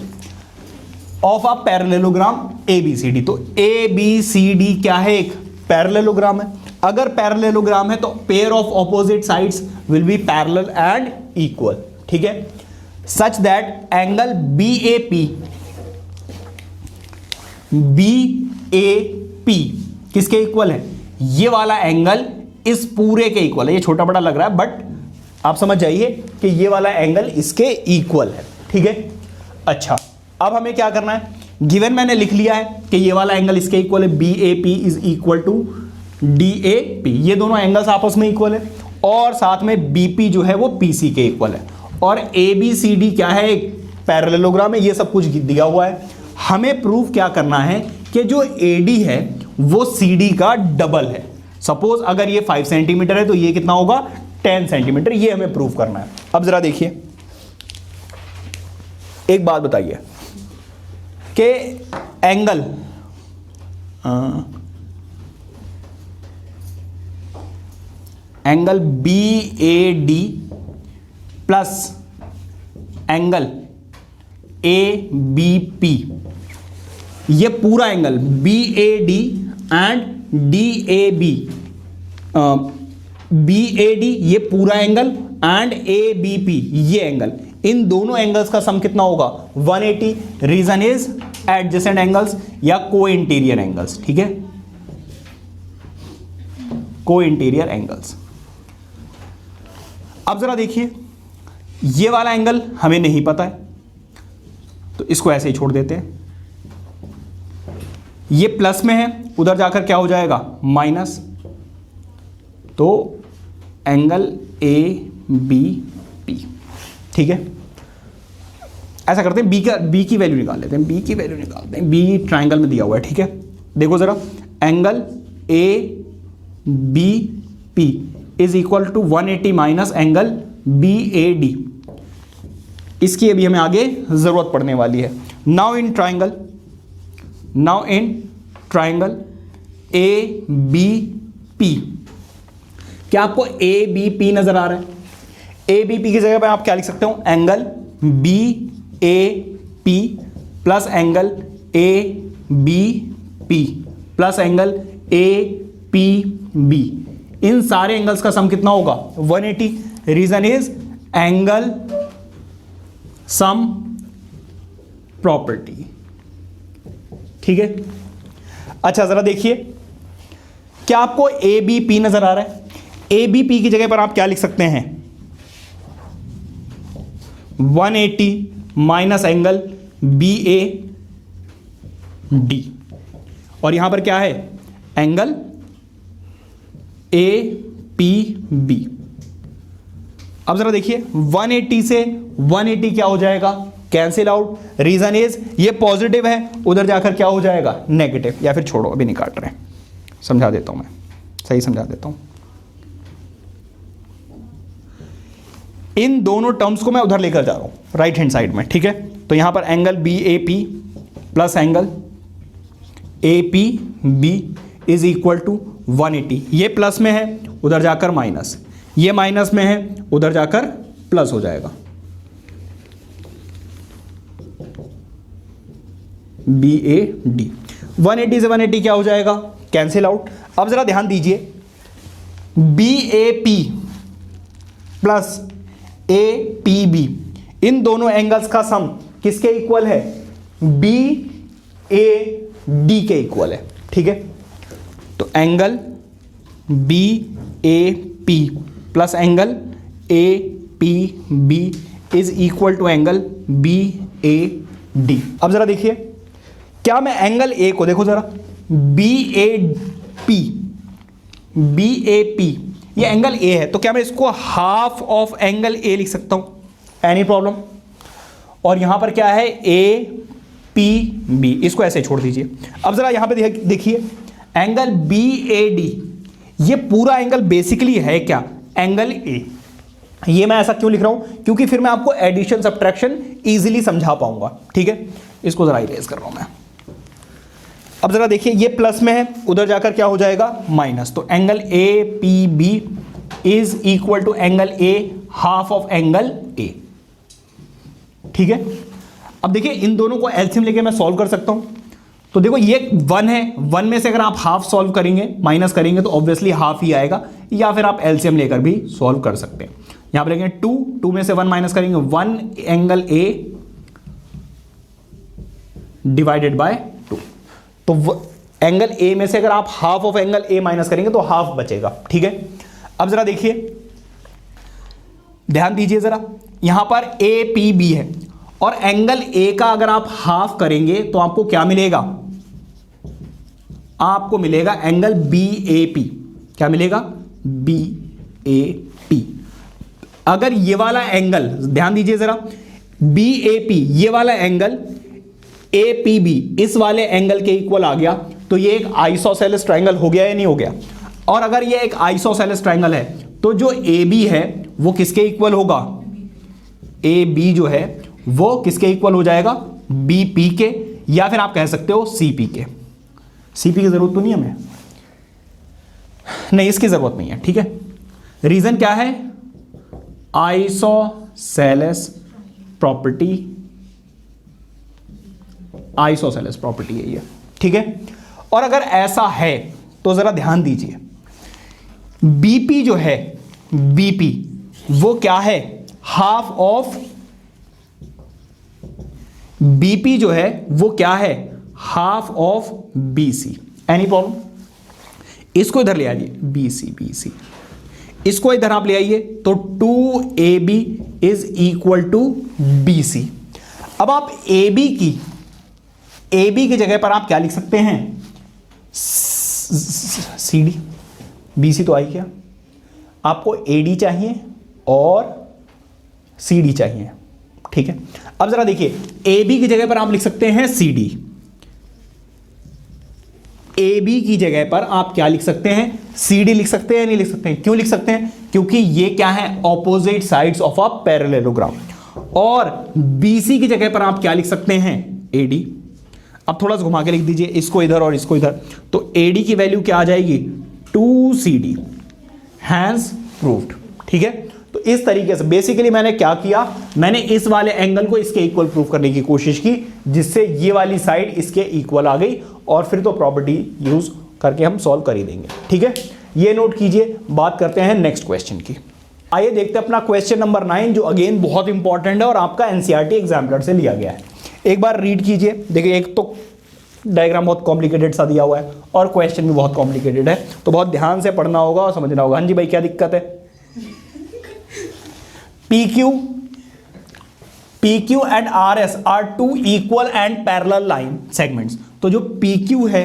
ऑफ अ पैरेललोग्राम ABCD, तो ABCD क्या है, एक पैरेललोग्राम है। अगर पैरेललोग्राम है तो pair of opposite sides will be parallel and equal, ठीक है। सच दैट एंगल BAP किसके इक्वल है, ये वाला एंगल इस पूरे के इक्वल है। ये छोटा बड़ा लग रहा है बट आप समझ जाइए कि ये वाला एंगल इसके इक्वल है, ठीक है। अच्छा, अब हमें क्या करना है, गिवन मैंने लिख लिया है कि ये वाला एंगल इसके इक्वल है, BAP is equal to DAP, ये दोनों एंगल्स आपस में इक्वल है, और साथ में BP जो है वो PC के इक्वल है, और ABCD क्या है, एक पैरेललोग्राम है, ये सब कुछ दिया हुआ है। हमें प्रूफ क्या करना है कि जो AD है वो CD का डबल है। सपोज अगर ये 5 सेंटीमीटर है तो ये कितना होगा, 10 सेंटीमीटर, ये हमें प्रूफ करना है। अब जरा देखिए, एक बात बताइए कि angle angle BAD plus angle ABP, ये पूरा angle BAD and DAB, BAD ये पूरा एंगल एंड ABP ये एंगल, इन दोनों एंगल्स का सम कितना होगा, 180। रीजन इज एडजेसेंट एंगल्स या को इंटीरियर एंगल्स, ठीक है, को इंटीरियर एंगल्स। अब जरा देखिए, ये वाला एंगल हमें नहीं पता है तो इसको ऐसे ही छोड़ देते हैं। ये प्लस में है, उधर जाकर क्या हो जाएगा, माइनस, तो एंगल ABP, ठीक है। ऐसा करते हैं, B की वैल्यू निकाल लेते हैं, B की वैल्यू निकालते हैं, B ट्राइंगल में दिया हुआ है, ठीक है। देखो जरा, angle ABP is equal to 180 minus angle BAD, इसकी अभी हमें आगे जरूरत पड़ने वाली है। नाउ इन ट्राइंगल ABP, क्या आपको ABP नजर आ रहा है? ABP की जगह पर आप क्या लिख सकते हो, angle BAP plus angle ABP plus angle APB, इन सारे एंगल्स का सम कितना होगा, 180। Reason is angle sum property, ठीक है। अच्छा जरा देखिए, क्या आपको ABP नजर आ रहा है? ABP की जगह पर आप क्या लिख सकते हैं, 180 माइनस एंगल BAD, और यहां पर क्या है, एंगल APB। अब जरा देखिए, 180 से 180 क्या हो जाएगा, कैंसिल आउट। रीजन इज ये पॉजिटिव है, उधर जाकर क्या हो जाएगा, नेगेटिव, या फिर छोड़ो अभी नहीं काट रहे, समझा देता हूं मैं, सही समझा देता हूं। इन दोनों टर्म्स को मैं उधर लेकर जा रहा हूं, राइट हैंड साइड में, ठीक है। तो यहां पर angle BAP plus angle APB is equal to 180, ये प्लस में है, उधर जाकर माइनस, ये माइनस में है, उधर जाकर प्लस हो जाएगा, BAD। 180 से 180 क्या हो जाएगा, कैंसिल आउट। अब जरा ध्यान दीजिए, BAP प्लस APB, इन दोनों एंगल्स का सम किसके इक्वल है, BAD के इक्वल है, ठीक है। तो angle BAP plus angle APB is equal to angle BAD। अब जरा देखिए, क्या मैं एंगल A को, देखो जरा, BAP ये एंगल A है, तो क्या मैं इसको हाफ ऑफ एंगल A लिख सकता हूं, एनी प्रॉब्लम। और यहां पर क्या है, APB, इसको ऐसे छोड़ दीजिए। अब जरा यहां पे देखिए, एंगल BAD ये पूरा एंगल बेसिकली है क्या, एंगल A। ये मैं ऐसा क्यों लिख रहा हूं, क्योंकि फिर मैं आपको एडिशन सब्ट्रैक्शन इजीली समझा पाऊंगा, ठीक है। इसको जरा इरेज कर रहा हूं मैं। अब जरा देखिए, ये प्लस में है, उधर जाकर क्या हो जाएगा, माइनस, तो angle APB is equal to angle A half of angle A, ठीक है। अब देखिए, इन दोनों को एलसीएम लेके मैं सॉल्व कर सकता हूं। तो देखो, ये 1 है, 1 में से अगर आप हाफ सॉल्व करेंगे, माइनस करेंगे, तो ऑब्वियसली हाफ ही आएगा, या फिर आप एलसीएम लेकर भी सॉल्व कर सकते हैं। यहां पर लेंगे 2 में से 1 माइनस करेंगे, 1 एंगल A डिवाइडेड बाय 2, तो एंगल A में से अगर आप half of angle A minus करेंगे तो हाफ बचेगा, ठीक है। अब जरा देखिए, ध्यान दीजिए जरा, यहां पर APB है और एंगल ए का अगर आप हाफ करेंगे तो आपको क्या मिलेगा? आपको मिलेगा एंगल बी ए पी। क्या मिलेगा? B A P. अगर ये वाला एंगल, ध्यान दीजिए जरा, बी ए पी ये वाला एंगल ए पी बी इस वाले एंगल के इक्वल आ गया तो ये एक आइसोसेलेस ट्रायंगल हो गया या नहीं हो गया? और अगर ये एक आइसोसेलेस ट्रायंगल है तो जो ए बी है वो किसके इक्वल होगा? ए बी जो है वो किसके इक्वल हो जाएगा? बी पी के, या फिर आप कह सकते हो सी पी के। सी पी की जरूरत तो नहीं हमें, नहीं इसकी जरूरत नहीं है, ठीक है। रीजन क्या है? आइसोसेलेस प्रॉपर्टी, आइसोसेलेस प्रॉपर्टी है ये, ठीक है। और अगर ऐसा है तो जरा ध्यान दीजिए, बीपी जो है, बीपी वो क्या है? हाफ ऑफ, बीपी जो है वो क्या है? Half of BC. Any problem? इसको इधर ले आइए, बीसी बीसी, इसको इधर आप ले आइए तो 2AB is equal to BC। अब आप AB की जगह पर आप क्या लिख सकते हैं? CD। BC तो आई क्या? आपको AD चाहिए और CD चाहिए, ठीक है। अब जरा देखिए, AB की जगह पर आप लिख सकते हैं CD, AB की जगह पर आप क्या लिख सकते हैं? CD लिख सकते हैं, नहीं लिख सकते हैं? क्यों लिख सकते हैं? क्योंकि ये क्या है? Opposite sides of a parallelogram. और BC की जगह पर आप क्या लिख सकते हैं? AD। अब थोड़ा सा घुमा के लिख दीजिए, इसको इधर और इसको इधर, तो AD की वैल्यू क्या आ जाएगी? 2CD। हैंस प्रूव्ड, ठीक है। तो इस तरीके से बेसिकली मैंने क्या किया? मैंने इस वाले एंगल को इसके इक्वल प्रूव करने की कोशिश की, जिससे ये वाली साइड इसके इक्वल आ गई, और फिर तो प्रॉपर्टी यूज करके हम सॉल्व कर ही देंगे, ठीक है। ये नोट कीजिए। बात करते हैं नेक्स्ट क्वेश्चन की। आइए देखते हैं अपना क्वेश्चन नंबर 9, जो अगेन बहुत इंपॉर्टेंट है और आपका एनसीईआरटी एग्जाम्पलर से लिया गया है। एक बार रीड कीजिए। देखिए, एक तो डायग्राम बहुत कॉम्प्लिकेटेड सा दिया हुआ है और क्वेश्चन भी बहुत कॉम्प्लिकेटेड है, तो बहुत ध्यान से पढ़ना होगा और समझना होगा। हाँ जी भाई, क्या दिक्कत है? PQ and RS are two equal and parallel line segments। तो जो PQ है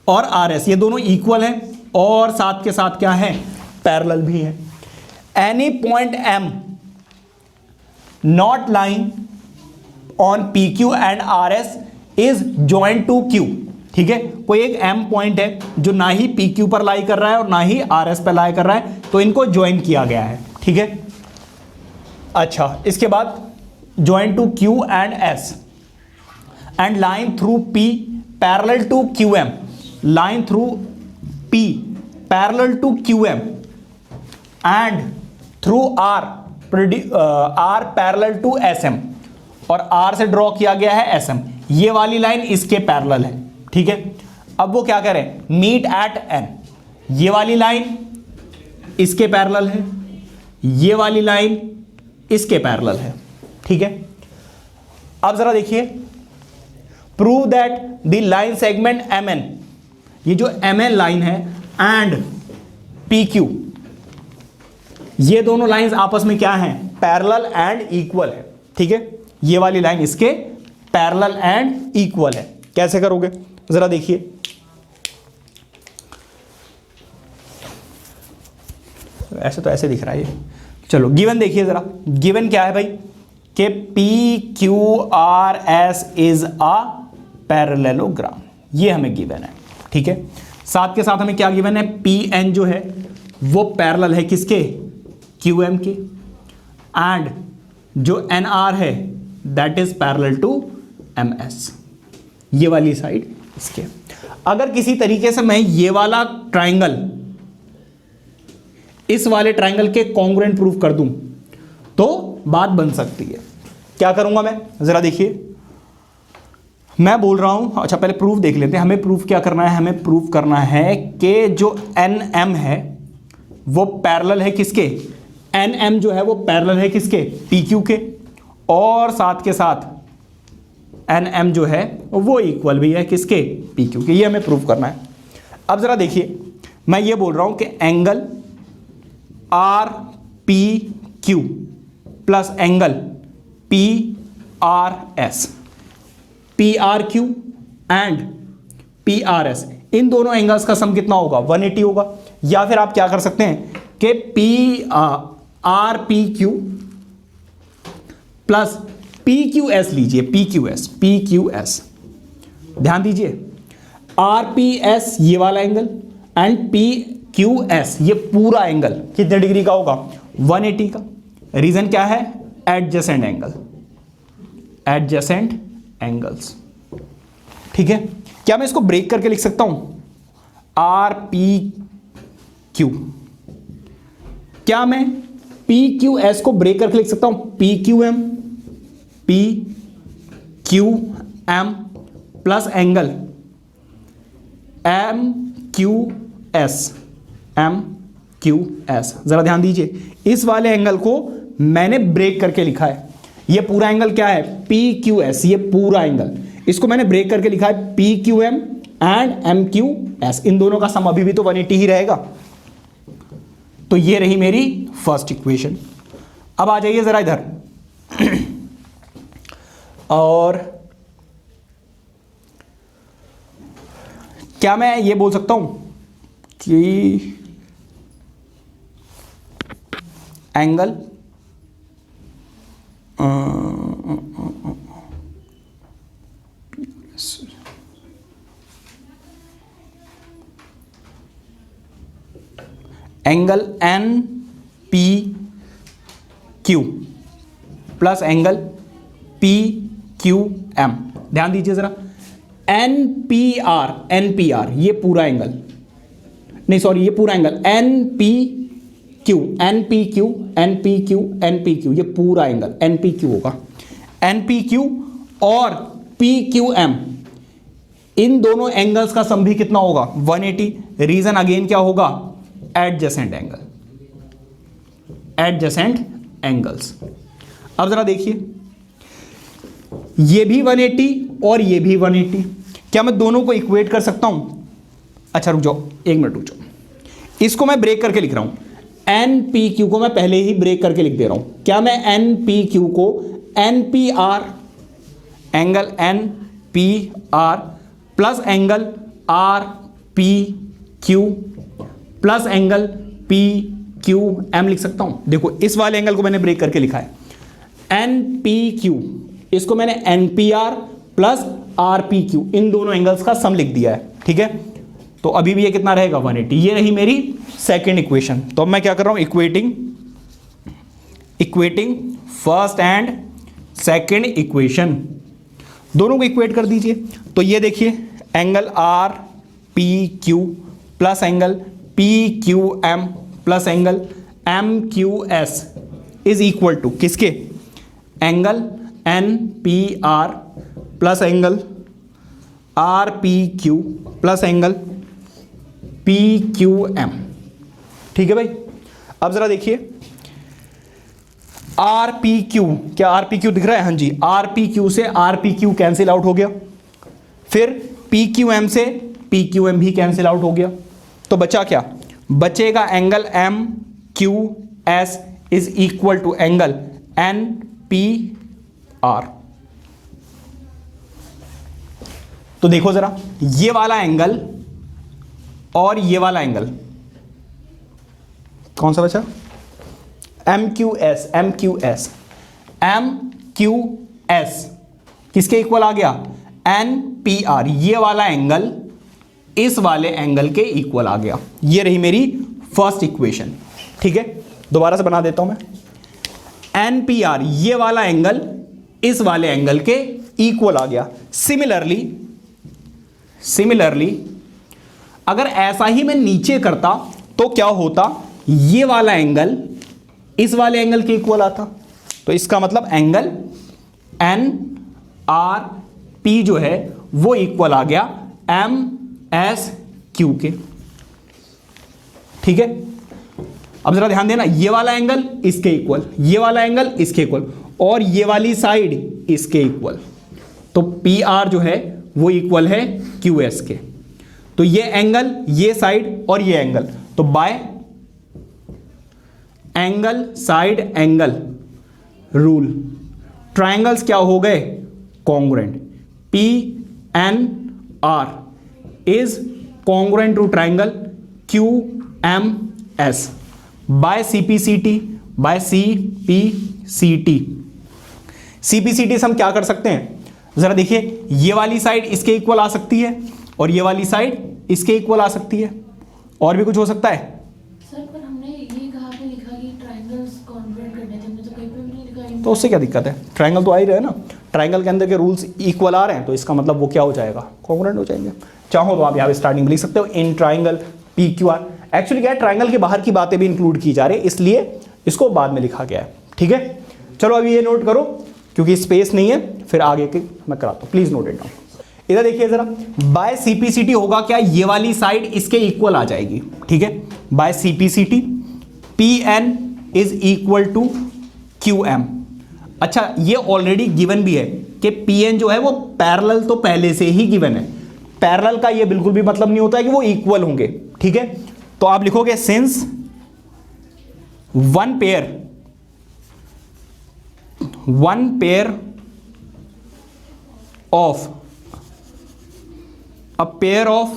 और RS ये दोनों इक्वल है और साथ के साथ क्या है? पैरेलल भी है। Any point M not lying on PQ and RS is joined to Q। ठीक है, कोई एक M पॉइंट है जो ना ही PQ पर लाई कर रहा है और ना ही RS पर लाई कर रहा है, तो इनको ज्वाइन किया गया है, ठीक है। अच्छा, इसके बाद join to Q and S and line through P parallel to QM, line through P parallel to QM and through R parallel to SM, और R से ड्रॉ किया गया है SM। ये वाली लाइन इसके पैरेलल है, ठीक है। अब वो क्या करें? Meet at N। ये वाली लाइन इसके पैरेलल है, ये वाली लाइन इसके पैरेलल है, ठीक है। अब जरा देखिए, prove that the line segment MN, ये जो MN लाइन है, एंड PQ, ये दोनों लाइंस आपस में क्या हैं? पैरेलल एंड इक्वल है, ठीक है। ये वाली लाइन इसके पैरेलल एंड इक्वल है। कैसे करोगे? जरा देखिए, ऐसे तो ऐसे दिख रहा है ये। चलो गिवन देखिए जरा, गिवन क्या है भाई? कि PQRS इज अ पैरेललोग्राम, ये हमें गिवन है, ठीक है। साथ के साथ हमें क्या गिवन है? PN जो है वो पैरेलल है किसके? QM के, एंड जो NR है that is parallel to MS, ये वाली साइड इसके। अगर किसी तरीके से मैं ये वाला ट्राइंगल इस वाले ट्राइंगल के कॉन्ग्रुएंट प्रूफ कर दूं तो बात बन सकती है। क्या करूंगा मैं? जरा देखिए, मैं बोल रहा हूं, अच्छा पहले प्रूफ देख लेते हैं। हमें प्रूफ क्या करना है? हमें प्रूफ करना है कि जो NM है वो पैरेलल है किसके? NM जो है वो पैरेलल है किसके? PQ के, और साथ के साथ NM जो है वो इक्वल भी है किसके? PQ के। ये हमें प्रूफ करना है। अब जरा देखिए, मैं ये बोल रहा हूं कि angle RPQ plus angle P R S, P R Q and P R S, इन दोनों एंगल्स का सम कितना होगा? 180 होगा। या फिर आप क्या कर सकते हैं कि P R P Q plus P Q S लीजिए, पी क्यू एस, ध्यान दीजिए, आर पी एस ये वाला angle and P Q S ये पूरा एंगल कितने डिग्री का होगा? 180 का। रीजन क्या है? Adjacent angle, adjacent angles. ठीक है, क्या मैं इसको ब्रेक करके लिख सकता हूं? आर पी क्यू, क्या मैं पी क्यू एस को ब्रेक करके लिख सकता हूं? P Q M plus angle M Q S, जरा ध्यान दीजिए, इस वाले एंगल को मैंने ब्रेक करके लिखा है। ये पूरा एंगल क्या है? पी क्यू एस, ये पूरा एंगल, इसको मैंने ब्रेक करके लिखा है P Q M and M Q S, इन दोनों का सम अभी भी तो 180 ही रहेगा। तो ये रही मेरी फर्स्ट इक्वेशन। अब आ जाइए जरा इधर और क्या मैं ये बोल सकता हूं कि angle angle N P Q plus angle P Q M, ध्यान दीजिए जरा, एन पी आर ये पूरा एंगल, नहीं सॉरी ये पूरा एंगल एन पी क्यू ये पूरा एंगल एन पी क्यू होगा, एन पी क्यू और पी क्यू एम, इन दोनों एंगल्स का सम भी कितना होगा? 180। रीजन अगेन क्या होगा? Adjacent angle, adjacent angles. अब जरा देखिए, ये भी 180 और ये भी 180, क्या मैं दोनों को इक्वेट कर सकता हूं? अच्छा रुक जाओ, एक मिनट रुक जाओ, इसको मैं ब्रेक करके लिख रहा हूं, एन पी क्यू को मैं पहले ही ब्रेक करके लिख दे रहा हूं। क्या मैं एन पी क्यू को N P R, angle N P R plus angle R P Q plus angle P Q M लिख सकता हूं? देखो इस वाले एंगल को मैंने ब्रेक करके लिखा है एन पी क्यू, इसको मैंने N P R plus R P Q, इन दोनों एंगल्स का सम लिख दिया है। ठीक है, तो अभी भी ये कितना रहेगा? 180। ये रही मेरी सेकेंड इक्वेशन। तो अब मैं क्या कर रहा हूं? Equating first and second equation, दोनों को इक्वेट कर दीजिए। तो ये देखिए, angle R P Q plus angle P Q M plus angle M Q S is equal to किसके? Angle N P R plus angle R P Q plus angle P Q M. ठीक है भाई, अब जरा देखिए, R P Q, क्या R P Q दिख रहा है? हाँ जी, आर पी क्यू से R P Q cancel out हो गया, फिर पी क्यू एम से पी क्यू एम भी कैंसिल आउट हो गया, तो बचा क्या? बचेगा angle M Q S is equal to angle N P R. तो देखो जरा, ये वाला एंगल और ये वाला एंगल कौन सा बचा? M Q S, M Q S, M Q S किसके इक्वल आ गया? एन पी आर, ये वाला एंगल इस वाले एंगल के इक्वल आ गया। ये रही मेरी फर्स्ट इक्वेशन। ठीक है, दोबारा से बना देता हूं मैं, एन पी आर ये वाला एंगल इस वाले एंगल के इक्वल आ गया। सिमिलरली अगर ऐसा ही मैं नीचे करता तो क्या होता? ये वाला एंगल इस वाले एंगल के इक्वल आता, तो इसका मतलब एंगल एन आर पी जो है वो इक्वल आ गया एम एस क्यू के। ठीक है, अब जरा ध्यान देना, ये वाला एंगल इसके इक्वल, ये वाला एंगल इसके इक्वल और ये वाली साइड इसके इक्वल, तो पी आर जो है वो इक्वल है क्यू एस के। तो ये एंगल, ये साइड और ये एंगल, तो by angle side angle rule, triangles क्या हो गए, congruent, PNR is congruent to triangle QMS by CPCT, by CPCT। CPCT से हम क्या कर सकते हैं, जरा देखिए, ये वाली साइड इसके इक्वल आ सकती है और ये वाली साइड इसके इक्वल आ सकती है, और भी कुछ हो सकता है। सर पर हमने ये कहाँ पे लिखा कि ट्रायंगल्स कॉन्ग्रुएंट करने थे, हमने तो कहीं पे भी नहीं लिखा। तो उससे क्या दिक्कत है, ट्राइंगल तो आ ही रहे हैं ना, ट्राइंगल के अंदर के रूल्स इक्वल आ रहे हैं, तो इसका मतलब वो क्या हो जाएगा, कॉन्ग्रुएंट हो जाएंगे। चाहो तो आप यहाँ पे स्टार्टिंग में लिख सकते हो इन ट्राइंगल PQR। एक्चुअली क्या है, ट्राइंगल के बाहर की बातें भी इंक्लूड की जा रही है, इसलिए इसको बाद में लिखा गया है। ठीक है, चलो अभी ये नोट करो क्योंकि स्पेस नहीं है, फिर आगे के मैं कराता हूँ, प्लीज नोट इट डाउन। इधर देखिए जरा, बाय CPCT होगा क्या, ये वाली साइड इसके इक्वल आ जाएगी। ठीक है, by CPCT PN is equal to QM। अच्छा, ये ऑलरेडी गिवन भी है कि PN जो है वो पैरेलल तो पहले से ही गिवन है, पैरेलल का ये बिल्कुल भी मतलब नहीं होता है कि वो इक्वल होंगे। ठीक है, तो आप लिखोगे since one pair of a pair of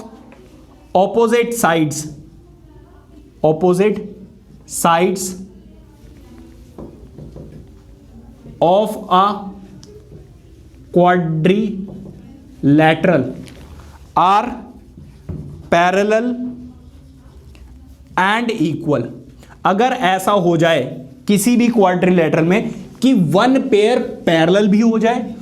opposite sides of a quadrilateral are parallel and equal। अगर ऐसा हो जाए किसी भी क्वाड्रिलेटरल में कि वन पेयर पैरेलल भी हो जाए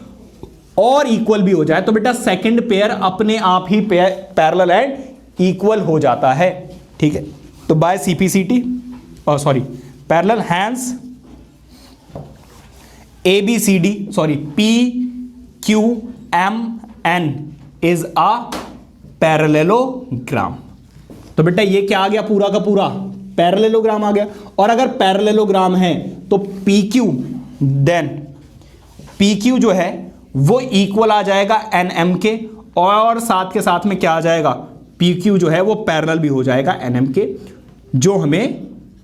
और इक्वल भी हो जाए, तो बेटा सेकंड पेयर अपने आप ही पैरेलल एंड इक्वल हो जाता है। ठीक है, तो by CPCT parallel hence PQMN is a parallelogram. तो बेटा ये क्या आ गया, पूरा का पूरा पैरेललोग्राम आ गया। और अगर पैरेललोग्राम है तो PQ जो है वो इक्वल आ जाएगा NM के, और साथ के साथ में क्या आ जाएगा, PQ जो है वो पैरेलल भी हो जाएगा NM के, जो हमें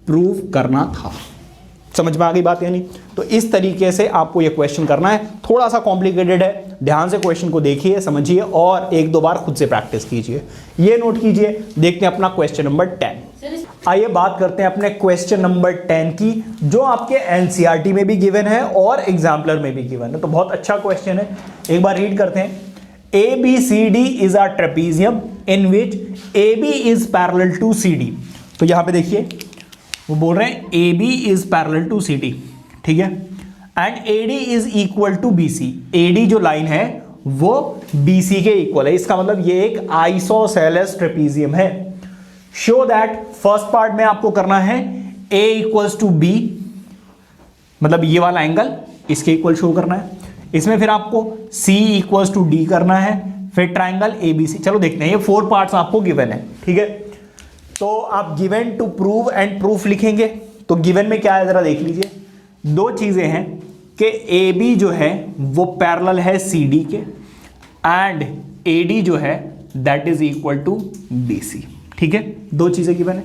प्रूव करना था। समझ में आ गई बात यानी। तो इस तरीके से आपको ये क्वेश्चन करना है, थोड़ा सा कॉम्प्लिकेटेड है, ध्यान से क्वेश्चन को देखिए, समझिए और एक दो बार खुद से प्रैक्टिस कीजिए। ये नोट कीजिए। देखते हैं अपना क्वेश्चन नंबर 10। आइए बात करते हैं अपने क्वेश्चन नंबर 10 की, जो आपके एनसीईआरटी में भी गिवन है और एग्जाम्पलर में भी गिवन है। तो बहुत अच्छा क्वेश्चन है, एक बार रीड करते हैं। ABCD is a trapezium in which AB is parallel to CD। तो यहां पे देखिए वो बोल रहे हैं AB is parallel to CD, ठीक है, and AD is equal to BC। AD जो लाइन है वो BC के इक्वल है, इसका मतलब ये एक आइसोसेलेस ट्रेपीजियम है। शो दैट, फर्स्ट पार्ट में आपको करना है A इक्वल्स टू B, मतलब ये वाला एंगल इसके इक्वल शो करना है। इसमें फिर आपको C इक्वल्स टू D करना है, फिर ट्राइंगल ABC। चलो देखते हैं, ये 4 पार्ट्स आपको गिवन है, ठीक है। तो आप given to prove and proof लिखेंगे। तो गिवन में क्या है जरा देख लीजिए, दो चीजें हैं कि AB जो है वो पैरेलल है CD के, एंड AD जो है that is equal to BC, ठीक है। दो चीजें गिवन है।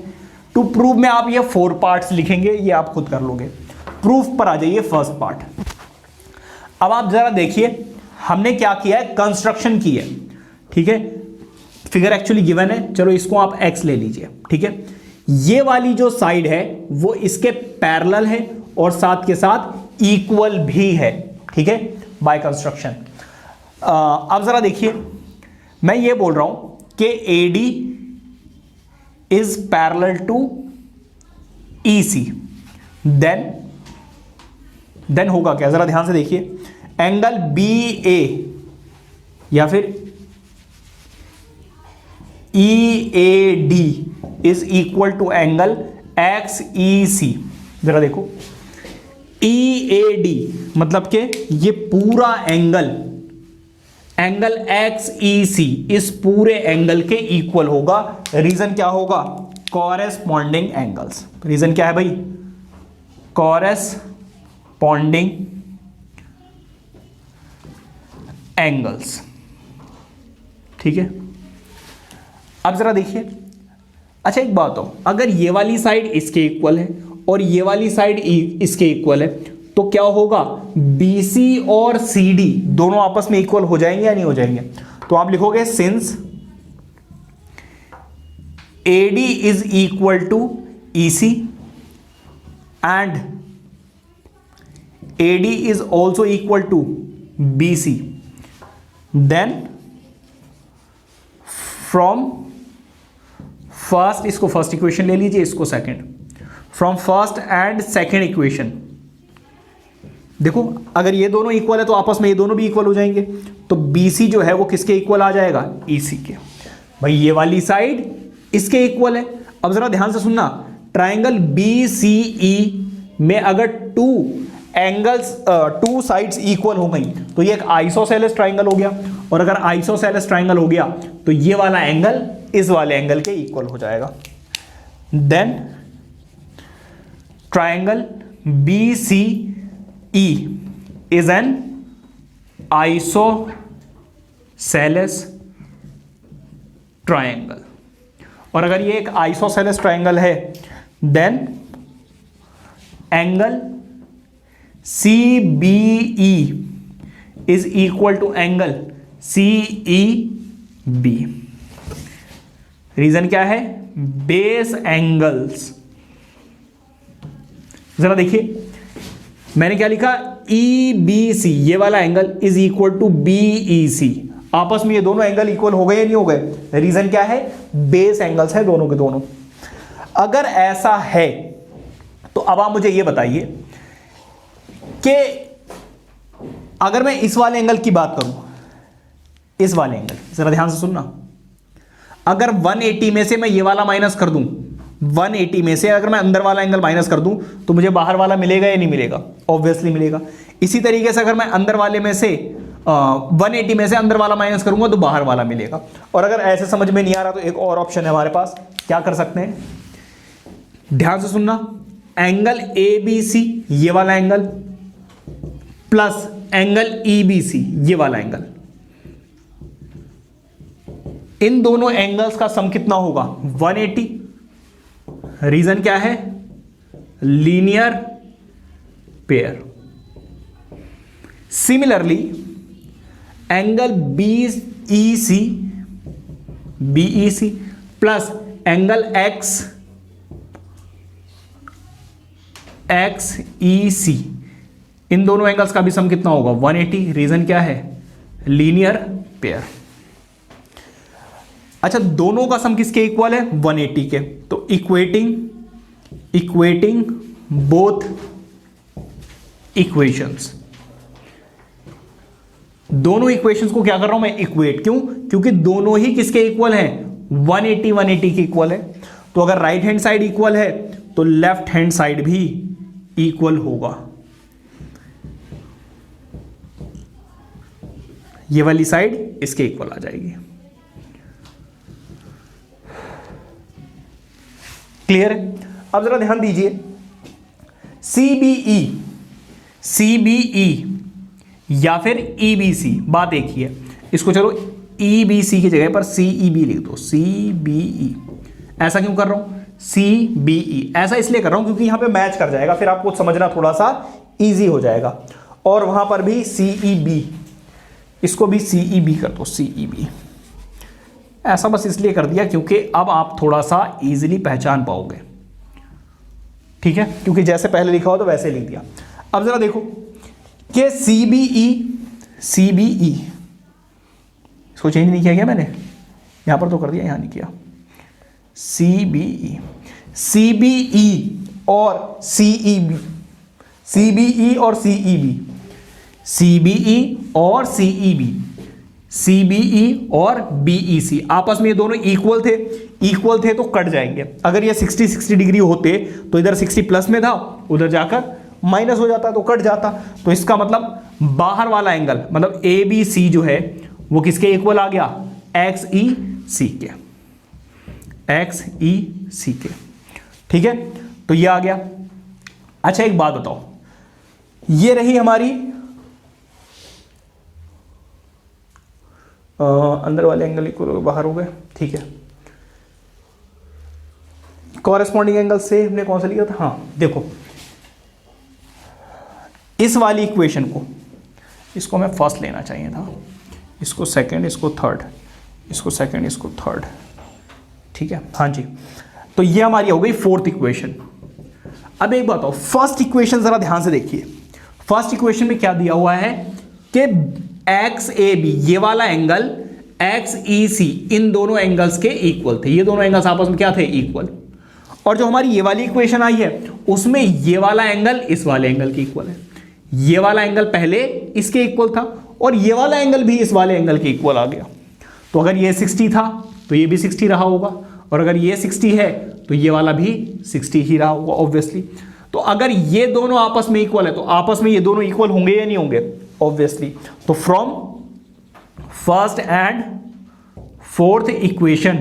टू प्रूव में आप ये 4 पार्ट्स लिखेंगे, ये आप खुद कर लोगे। प्रूफ पर आ जाइए, फर्स्ट पार्ट। अब आप जरा देखिए हमने क्या किया है, कंस्ट्रक्शन की है, ठीक है। फिगर एक्चुअली गिवन है, चलो इसको आप x ले लीजिए, ठीक है। ये वाली जो साइड है वो इसके पैरेलल है और साथ के साथ इक्वल भी है, ठीक है, बाय कंस्ट्रक्शन। अब जरा देखिए, मैं ये बोल रहा हूं कि AD is parallel to EC, then होगा क्या, जरा ध्यान से देखिए। एंगल BA या फिर EAD is equal to angle XEC। जरा देखो, EAD मतलब कि ये पूरा एंगल XEC इस पूरे एंगल के इक्वल होगा। रीजन क्या होगा, कॉरेस्पॉन्डिंग एंगल्स। रीजन क्या है भाई, कॉरेस्पॉन्डिंग एंगल्स, ठीक है। अब जरा देखिए, अच्छा एक बात हो, अगर ये वाली साइड इसके इक्वल है और ये वाली साइड इसके इक्वल है, तो क्या होगा, BC और CD दोनों आपस में इक्वल हो जाएंगे या नहीं हो जाएंगे? तो आप लिखोगे since AD is equal to EC and AD is also equal to BC, then from first, इसको फर्स्ट इक्वेशन ले लीजिए, इसको second, from first and second equation, देखो अगर ये दोनों इक्वल है तो आपस में ये दोनों भी इक्वल हो जाएंगे, तो BC जो है वो किसके इक्वल आ जाएगा, EC के। भाई ये वाली साइड इसके इक्वल है। अब जरा ध्यान से सुनना, ट्राइंगल BCE में अगर टू साइड्स इक्वल हो गई तो ये एक आइसोसेलेस ट्राइंगल हो गया, और अगर आइसोसेलेस ट्राइंगल हो गया तो ये वाला एंगल इस वाले एंगल के इक्वल हो जाएगा। Then triangle BCE is an isosceles triangle, और अगर ये एक आइसोसेलेस ट्राइंगल है then angle CBE is equal to angle CEB। Reason क्या है, बेस एंगल्स। जरा देखिए मैंने क्या लिखा, EBC ये वाला angle is equal to BEC, आपस में ये दोनों एंगल इक्वल हो गए या नहीं हो गए? रीजन क्या है, बेस एंगल्स है दोनों के दोनों। अगर ऐसा है तो अब आप मुझे ये बताइए कि अगर मैं इस वाले एंगल की बात करूं, इस वाले एंगल, जरा ध्यान से सुनना, अगर 180 में से मैं ये वाला माइनस कर दूं, 180 में से अगर मैं अंदर वाला एंगल माइनस कर दूं तो मुझे बाहर वाला मिलेगा या नहीं मिलेगा? ऑब्वियसली मिलेगा। इसी तरीके से अगर मैं अंदर वाले में से 180 में से अंदर वाला माइनस करूंगा तो बाहर वाला मिलेगा। और अगर ऐसे समझ में नहीं आ रहा तो एक और ऑप्शन है हमारे पास, क्या कर सकते हैं, ध्यान से सुनना, एंगल ABC ये वाला एंगल प्लस एंगल EBC ये वाला एंगल, इन दोनों एंगल्स का सम कितना होगा, 180। रीजन क्या है, linear pair. Similarly angle BEC plus angle XEC, इन दोनों एंगल्स का भी सम कितना होगा, 180। रीजन क्या है, लीनियर पेयर। अच्छा, दोनों का सम किसके इक्वल है, 180 के। तो इक्वेटिंग बोथ इक्वेशंस, दोनों इक्वेशंस को क्या कर रहा हूं मैं, इक्वेट। क्यों? क्योंकि दोनों ही किसके इक्वल हैं, 180 के इक्वल है। तो अगर राइट हैंड साइड इक्वल है तो लेफ्ट हैंड साइड भी इक्वल होगा। ये वाली साइड इसके इक्वल आ जाएगी। क्लियर है? अब जरा ध्यान दीजिए, CBE या फिर EBC, बात एक ही है। इसको चलो EBC की जगह पर CEB लिख दो, CBE। ऐसा क्यों कर रहा हूं, CBE ऐसा इसलिए कर रहा हूं क्योंकि यहां पे मैच कर जाएगा, फिर आपको समझना थोड़ा सा इजी हो जाएगा। और वहां पर भी CEB, इसको भी CEB कर दो, CEB। ऐसा बस इसलिए कर दिया क्योंकि अब आप थोड़ा सा इजीली पहचान पाओगे, ठीक है, क्योंकि जैसे पहले लिखा हो तो वैसे लिख दिया। अब जरा देखो कि CBE इसको चेंज नहीं किया गया मैंने, यहां पर तो कर दिया, यहां नहीं किया। CBE और CEB, CBE और CEB, CBE और CEB, CBE और BEC, आपस में ये दोनों इक्वल थे तो कट जाएंगे। अगर ये 60 डिग्री होते तो इधर 60 प्लस में था, उधर जाकर माइनस हो जाता तो कट जाता। तो इसका मतलब बाहर वाला एंगल, मतलब ABC जो है वो किसके इक्वल आ गया, XEC के, XEC के, ठीक है। तो ये आ गया। अच्छा एक बात बताओ, ये रही हमारी अंदर वाले एंगल इक्वल बाहर हो गए, ठीक है। कॉरेस्पॉन्डिंग एंगल से हमने कौन सा लिया था, हाँ देखो इस वाली इक्वेशन को, इसको मैं फर्स्ट लेना चाहिए था, इसको सेकंड, इसको थर्ड, इसको सेकंड, इसको थर्ड, ठीक है, हाँ जी। तो ये हमारी हो गई फोर्थ इक्वेशन। अब एक बात हो, फर्स्ट इक्वेशन जरा ध्यान से देखिए। फर्स्ट इक्वेशन में क्या दिया हुआ है कि एक्स ए बी, ये वाला एंगल एक्स ई सी, इन दोनों एंगल्स के इक्वल थे। ये दोनों एंगल्स आपस में क्या थे? इक्वल। और जो हमारी ये वाली इक्वेशन आई है उसमें ये वाला एंगल इस वाले एंगल के इक्वल है। ये वाला एंगल पहले इसके इक्वल था और ये वाला एंगल भी इस वाले एंगल के इक्वल आ गया। तो अगर ये 60 था तो ये भी 60 रहा होगा, और अगर ये 60 है तो ये वाला भी 60 ही रहा होगा ऑब्वियसली। तो अगर ये दोनों आपस में इक्वल है तो आपस में ये दोनों इक्वल होंगे या नहीं होंगे? ऑब्वियसली। तो from first and fourth equation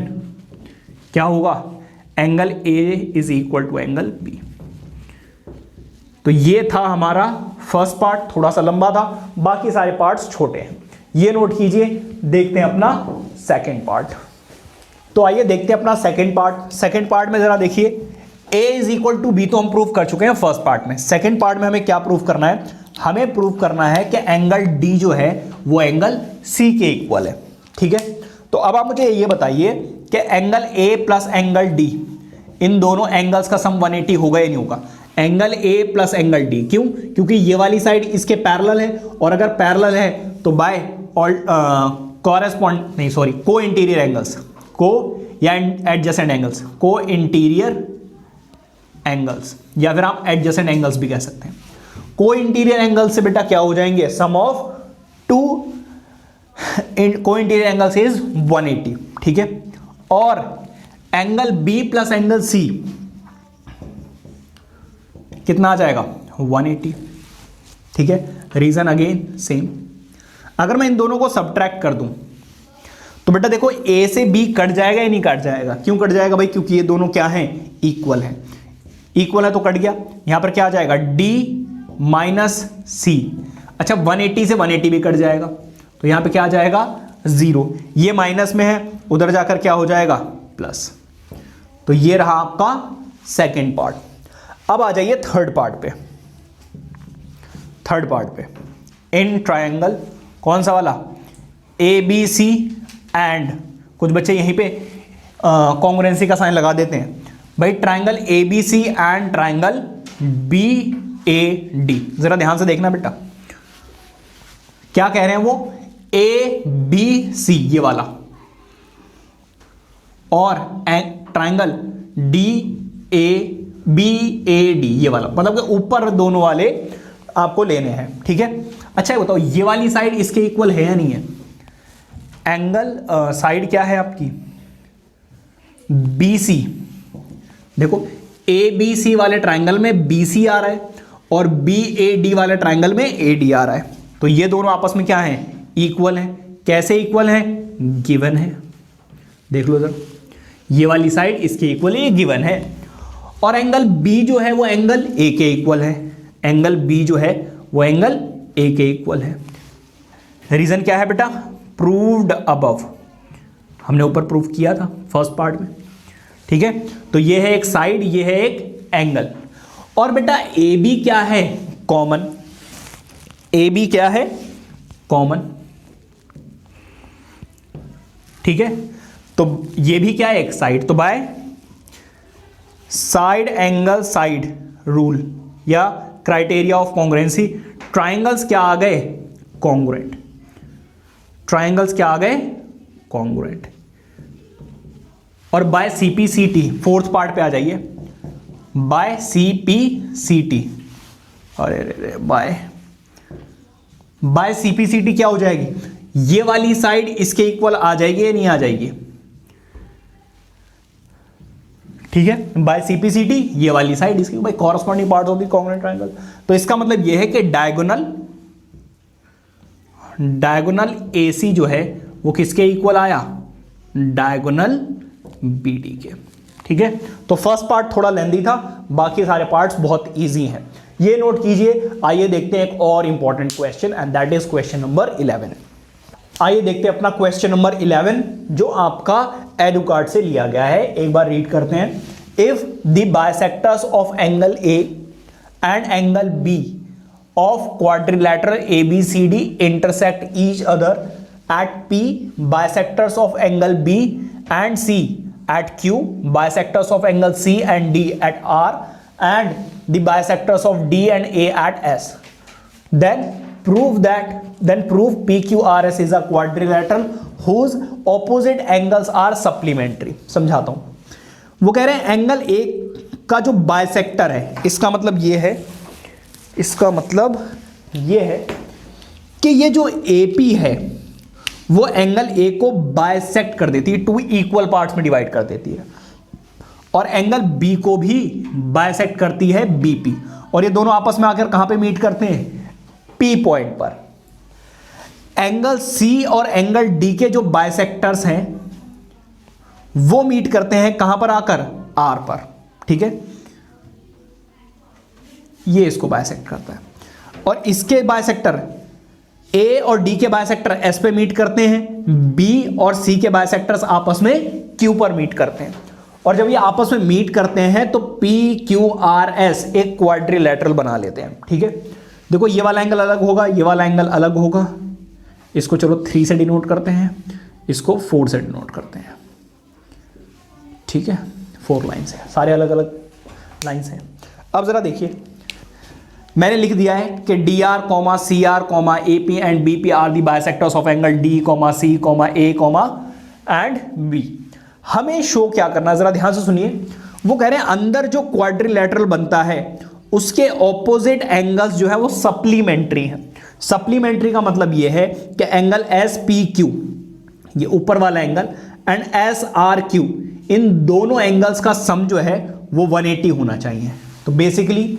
क्या होगा? Angle A is equal to angle B. तो ये था हमारा फर्स्ट पार्ट, थोड़ा सा लंबा था, बाकी सारे पार्ट्स छोटे हैं, ये नोट कीजिए। देखते हैं अपना सेकंड पार्ट। तो आइए देखते हैं अपना सेकंड पार्ट। सेकंड पार्ट में जरा देखिए, a is equal to B तो हम प्रूव कर चुके हैं फर्स्ट पार्ट में। सेकंड पार्ट में हमें क्या प्रूव करना है? हमें प्रूव करना है कि एंगल d जो है वो एंगल c के इक्वल है, ठीक है। तो अब आप मुझे ये बताइए कि angle a plus angle d, इन दोनों एंगल्स का सम 180 होगा या नहीं होगा? Angle a plus angle d, क्यों? क्योंकि ये वाली साइड इसके पैरेलल है, और अगर पैरेलल है तो बाय कॉरेस्पॉन्ड नहीं सॉरी को इंटीरियर एंगल्स, को या एडजेसेंट एंगल्स, को इंटीरियर एंगल्स, या फिर आप एडजेसेंट एंगल्स भी कह सकते हैं। को इंटीरियर एंगल से बेटा क्या हो जाएंगे? सम ऑफ टू को इंटीरियर एंगल्स इज 180, ठीक है। और angle B plus angle C कितना आ जाएगा? 180, ठीक है। Reason again same. अगर मैं इन दोनों को सब्ट्रैक्ट कर दूं तो बेटा देखो ए से बी कट जाएगा या नहीं कट जाएगा? क्यों कट जाएगा भाई? क्योंकि ये दोनों क्या हैं? इक्वल हैं। इक्वल है तो कट गया। यहां पर क्या आ जाएगा? डी माइनस सी। अच्छा 180 से 180 भी कट जाएगा, तो यहां पे क्या आ जाएगा? 0। ये माइनस में है, उधर जाकर क्या हो जाएगा? प्लस। तो ये रहा आपका सेकेंड पार्ट। अब आ जाइए थर्ड पार्ट पे। थर्ड पार्ट पे इन ट्रायंगल, कौन सा वाला? ए बी सी एंड, कुछ बच्चे यहीं पे कॉन्ग्रुएंसी का साइन लगा देते हैं भाई, triangle A B C and triangle B A D. जरा ध्यान से देखना बेटा, क्या कह रहे हैं वो? ए बी सी ये वाला, और triangle D A B A D ये वाला, मतलब कि ऊपर दोनों वाले आपको लेने हैं, ठीक है। अच्छा ये बताओ, ये वाली साइड इसके इक्वल है या नहीं है? एंगल साइड क्या है आपकी? B C. देखो ए बी सी वाले ट्रायंगल में बी सी आ रहा है और बी ए डी वाले ट्रायंगल में ए डी आ रहा है, तो ये दोनों आपस में क्या है? इक्वल है। कैसे इक्वल है? गिवन है। देख लो जरा, ये वाली साइड इसके इक्वल है, ये गिवन है। और एंगल बी जो है वो एंगल ए के इक्वल है। एंगल बी जो है वो एंगल ए के इक्वल है। रीजन क्या है बेटा? प्रूव्ड अबव, हमने ऊपर प्रूव किया था फर्स्ट पार्ट में, ठीक है। तो ये है एक साइड, ये है एक एंगल। और बेटा ए बी क्या है? कॉमन। ए बी क्या है? कॉमन, ठीक है। तो ये भी क्या है? एक साइड। तो by side angle side rule या क्राइटेरिया ऑफ कॉन्ग्रुएंसी, ट्रायंगल्स क्या आ गए? कॉन्ग्रुएंट। ट्रायंगल्स क्या आ गए? कॉन्ग्रुएंट। और बाय सीपीसीटी, फोर्थ पार्ट पे आ जाइए। बाय सीपीसीटी, अरे बाय सीपीसीटी क्या हो जाएगी? ये वाली साइड इसके इक्वल आ जाएगी या नहीं आ जाएगी? ठीक है, बाय सीपीसीटी ये वाली साइड इसकी, by corresponding part of the congruent triangle. तो इसका मतलब ये है कि डायगोनल एसी जो है वो किसके इक्वल आया? डायगोनल बीडी के, ठीक है। तो फर्स्ट पार्ट थोड़ा लेंदी था, बाकी सारे पार्ट्स बहुत इजी हैं, ये नोट कीजिए। आइए देखते हैं एक और important question, and that is question number 11। आइए देखते हैं अपना क्वेश्चन नंबर 11 जो आपका एडुकार्ड से लिया गया है। एक बार रीड करते हैं। If the bisectors of angle A and angle B of quadrilateral ABCD intersect each other at P, bisectors of angle B and C at Q, bisectors of angle C and D at R, and the bisectors of D and A at S. Then prove PQRS is a quadrilateral whose opposite angles are supplementary. समझाता हूं. वो कह रहे हैं angle A का जो bisector है, इसका मतलब ये है, इसका मतलब ये है कि ये जो AP है वो एंगल ए को बाइसेक्ट कर देती है, 2 इक्वल पार्ट्स में डिवाइड कर देती है, और एंगल बी को भी बाइसेक्ट करती है BP, और ये दोनों आपस में आकर कहां पे मीट करते हैं? P पॉइंट पर. एंगल C और एंगल D के जो बाइसेक्टर्स हैं वो मीट करते हैं कहां पर आकर? R पर. ठीक है, ये इसको बाइसेक्ट करता है, और इसके बाइसेक्टर A और D के बाइसेक्टर S पे मीट करते हैं, B और C के बाइसेक्टर्स आपस में Q पर मीट करते हैं, और जब ये आपस में मीट करते हैं तो PQRS एक क्वाड्रिलेटरल बना लेते हैं. ठीक है, देखो ये वाला एंगल अलग होगा, ये वाला एंगल अलग होगा, इसको चलो 3 से डिनोट करते हैं, इसको 4 से डिनोट करते हैं. ठीक है, 4 लाइन्स है, सारे अलग अलग लाइन्स हैं. अब जरा देखिए, मैंने लिख दिया है कि DR, CR, AP and BP are the bisectors of angle D, C, A and B. हमें शो क्या करना है, जरा ध्यान से सुनिए. वो कह रहे हैं अंदर जो क्वाड्रिलेटरल बनता है उसके ऑपोजिट एंगल्स जो है वो सप्लीमेंट्री है. सप्लीमेंट्री का मतलब ये है कि एंगल SPQ, ये ऊपर वाला एंगल, एंड SRQ, इन दोनों एंगल्स का सम जो है वो 180 होना चाहिए. तो बेसिकली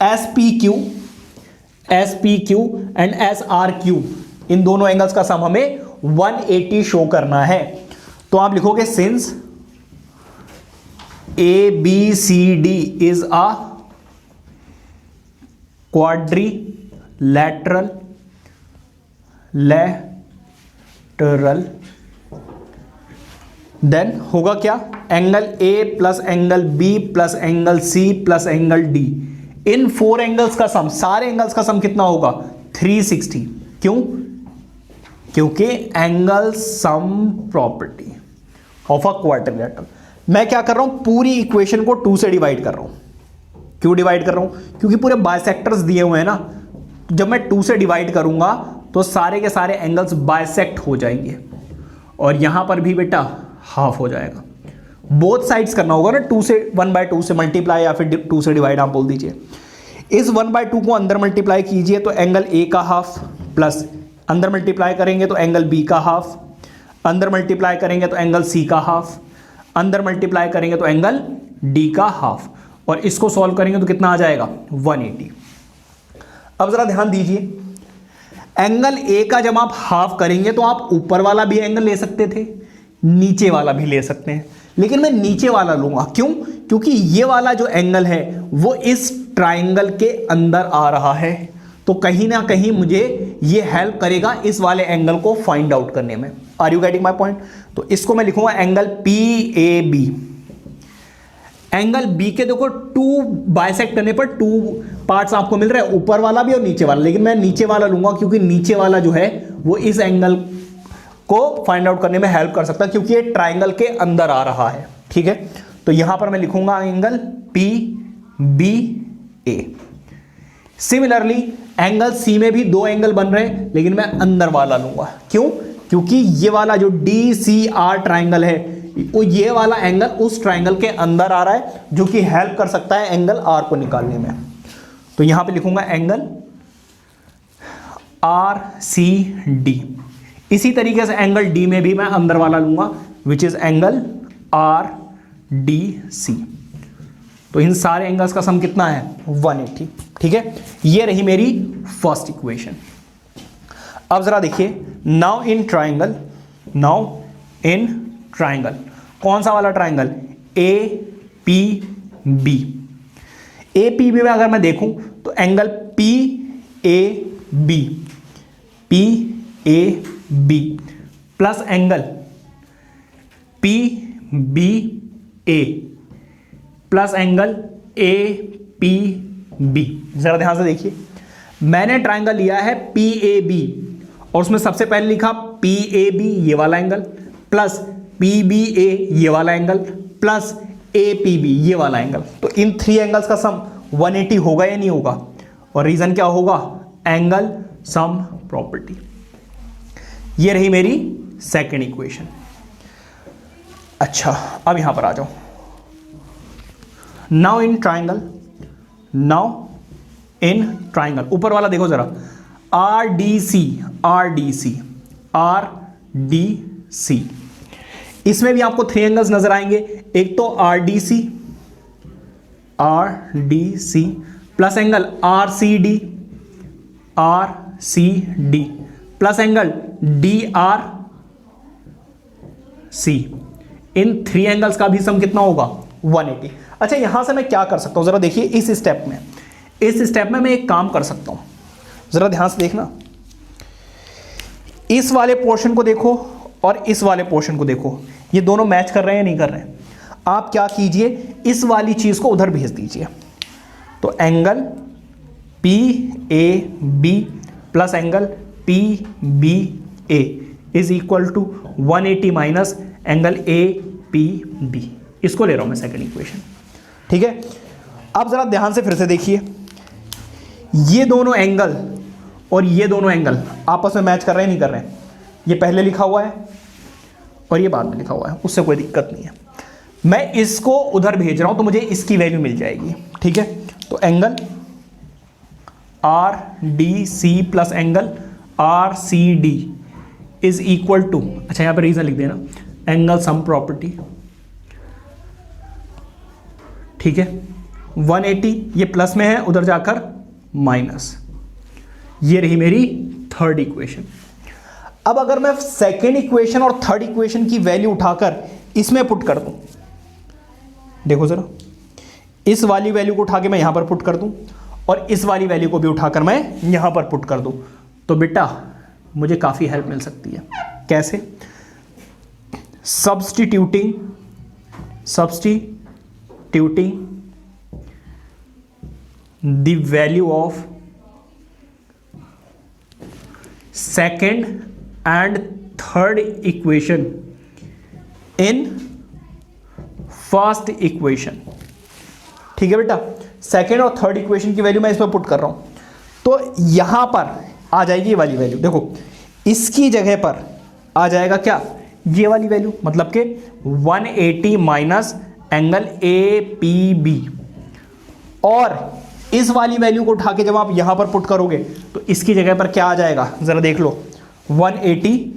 SPQ एंड SRQ, इन दोनों एंगल्स का सम हमें 180 शो करना है. तो आप लिखोगे since ABCD is a quadrilateral then होगा क्या? Angle A plus angle B plus angle C plus angle D, इन 4 एंगल्स का सम, सारे एंगल्स का सम कितना होगा? 360. क्यों? क्योंकि angle sum property of a quadrilateral. मैं क्या कर रहा हूं? पूरी इक्वेशन को 2 से डिवाइड कर रहा हूं. क्यों डिवाइड कर रहा हूं? क्योंकि पूरे बाइसेक्टर्स दिए हुए हैं ना. जब मैं 2 से डिवाइड करूंगा तो सारे के सारे एंगल्स बाइसेक्ट हो जाएंगे, और यहां पर भी बेटा हाफ हो जाएगा. बोथ साइड्स करना होगा ना, 2 से 1/2 से मल्टीप्लाई या फिर 2 से डिवाइड आप बोल दीजिए. इस 1/2 को अंदर मल्टीप्लाई कीजिए तो एंगल A का हाफ, प्लस अंदर मल्टीप्लाई करेंगे तो एंगल B का हाफ, अंदर मल्टीप्लाई करेंगे तो एंगल C का हाफ, अंदर मल्टीप्लाई करेंगे तो एंगल D का हाफ, और इसको सॉल्व करेंगे तो कितना आ जाएगा? 180. अब जरा ध्यान दीजिए, एंगल A का जब आप हाफ करेंगे तो आप ऊपर वाला भी एंगल ले सकते थे, नीचे वाला भी ले सकते हैं, लेकिन मैं नीचे वाला लूंगा. क्यों? क्योंकि ये वाला जो एंगल है वो इस ट्राइंगल के अंदर आ रहा है, तो कहीं ना कहीं मुझे ये हेल्प करेगा इस वाले एंगल को फाइंड आउट करने में. Are you getting my point? तो इसको मैं लिखूंगा एंगल PAB. एंगल B के देखो 2 बाइसेक्ट करने पर 2 पार्ट्स आपको मिल रहे हैं, ऊपर वाला भी और नीचे वाला, लेकिन मैं नीचे वाला लूंगा क्योंकि नीचे वाला जो है वो इस एंगल को फाइंड आउट करने में हेल्प कर सकता है, क्योंकि ये ट्राइंगल के अंदर आ रहा है. ठीक है, तो यहां पर मैं लिखूंगा angle PBA. Similarly angle C में भी 2 एंगल बन रहे हैं, लेकिन मैं अंदर वाला लूंगा. क्यों? क्योंकि ये वाला जो DCR ट्राइंगल है, वो ये वाला एंगल उस ट्राइंगल के अंदर आ रहा है, जो कि हेल्प कर सकता है एंगल R को निकालने में. तो यहां पे लिखूंगा एंगल RCD. इसी तरीके से एंगल D में भी मैं अंदर वाला लूंगा, विच इज एंगल RDC. तो इन सारे एंगल्स का सम कितना है? 180. ठीक है, ये रही मेरी फर्स्ट इक्वेशन. अब जरा देखिए, नाउ इन ट्राइंगल, कौन सा वाला ट्राइंगल? APB. APB में अगर मैं देखूं तो angle PAB plus angle PBA plus angle APB. जरा ध्यान से देखिए, मैंने ट्राइंगल लिया है PAB और उसमें सबसे पहले लिखा PAB ये वाला एंगल प्लस PBA ये वाला एंगल प्लस APB ये वाला एंगल, तो इन 3 एंगल्स का सम 180 होगा या नहीं होगा? और रीजन क्या होगा? Angle sum property. ये रही मेरी सेकेंड इक्वेशन। अच्छा, अब यहां पर आ जाओ। नाउ इन ट्राइंगल, ऊपर वाला देखो जरा, RDC, इसमें भी आपको 3 एंगल्स नजर आएंगे। एक तो RDC plus angle RCD plus angle DRC। इन 3 एंगल्स का भी सम कितना होगा? 180। अच्छा, यहां से मैं क्या कर सकता हूं जरा देखिए। इस स्टेप में मैं एक काम कर सकता हूं, जरा ध्यान से देखना। इस वाले पोर्शन को देखो और इस वाले पोर्शन को देखो, ये दोनों मैच कर रहे हैं या नहीं कर रहे हैं? आप क्या कीजिए, इस वाली चीज को उधर भेज दीजिए। तो angle PAB plus angle PBA is equal to 180 minus angle APB। इसको ले रहा हूं मैं सेकंड इक्वेशन, ठीक है। अब जरा ध्यान से फिर से देखिए, ये दोनों एंगल और ये दोनों एंगल आपस में मैच कर रहे हैं नहीं कर रहे हैं? ये पहले लिखा हुआ है और ये बाद में लिखा हुआ है, उससे कोई दिक्कत नहीं है। मैं इसको उधर भेज रहा हूं तो मुझे इसकी वैल्यू मिल जाएगी, ठीक है। तो angle RDC plus angle RCD is equal to, अच्छा यहां पर रीजन लिख देना, एंगल सम प्रॉपर्टी, ठीक है। 180 ये प्लस में है, उधर जाकर माइनस। ये रही मेरी थर्ड इक्वेशन। अब अगर मैं सेकेंड इक्वेशन और थर्ड इक्वेशन की वैल्यू उठाकर इसमें पुट कर दूं, देखो जरा, इस वाली वैल्यू को उठा के मैं यहां पर पुट कर दूं और इस वाली वैल्यू को भी उठाकर मैं यहां पर पुट कर दूं, तो बेटा मुझे काफी हेल्प मिल सकती है। कैसे? Substituting the value of second and third equation in first equation, ठीक है बेटा। सेकेंड और थर्ड इक्वेशन की वैल्यू मैं इसमें पुट कर रहा हूं, तो यहां पर आ जाएगी ये वाली वैल्यू। देखो, इसकी जगह पर आ जाएगा क्या? ये वाली वैल्यू, मतलब कि 180 माइनस एंगल APB। और इस वाली वैल्यू को उठा के जब आप यहां पर पुट करोगे तो इसकी जगह पर क्या आ जाएगा, जरा देख लो, 180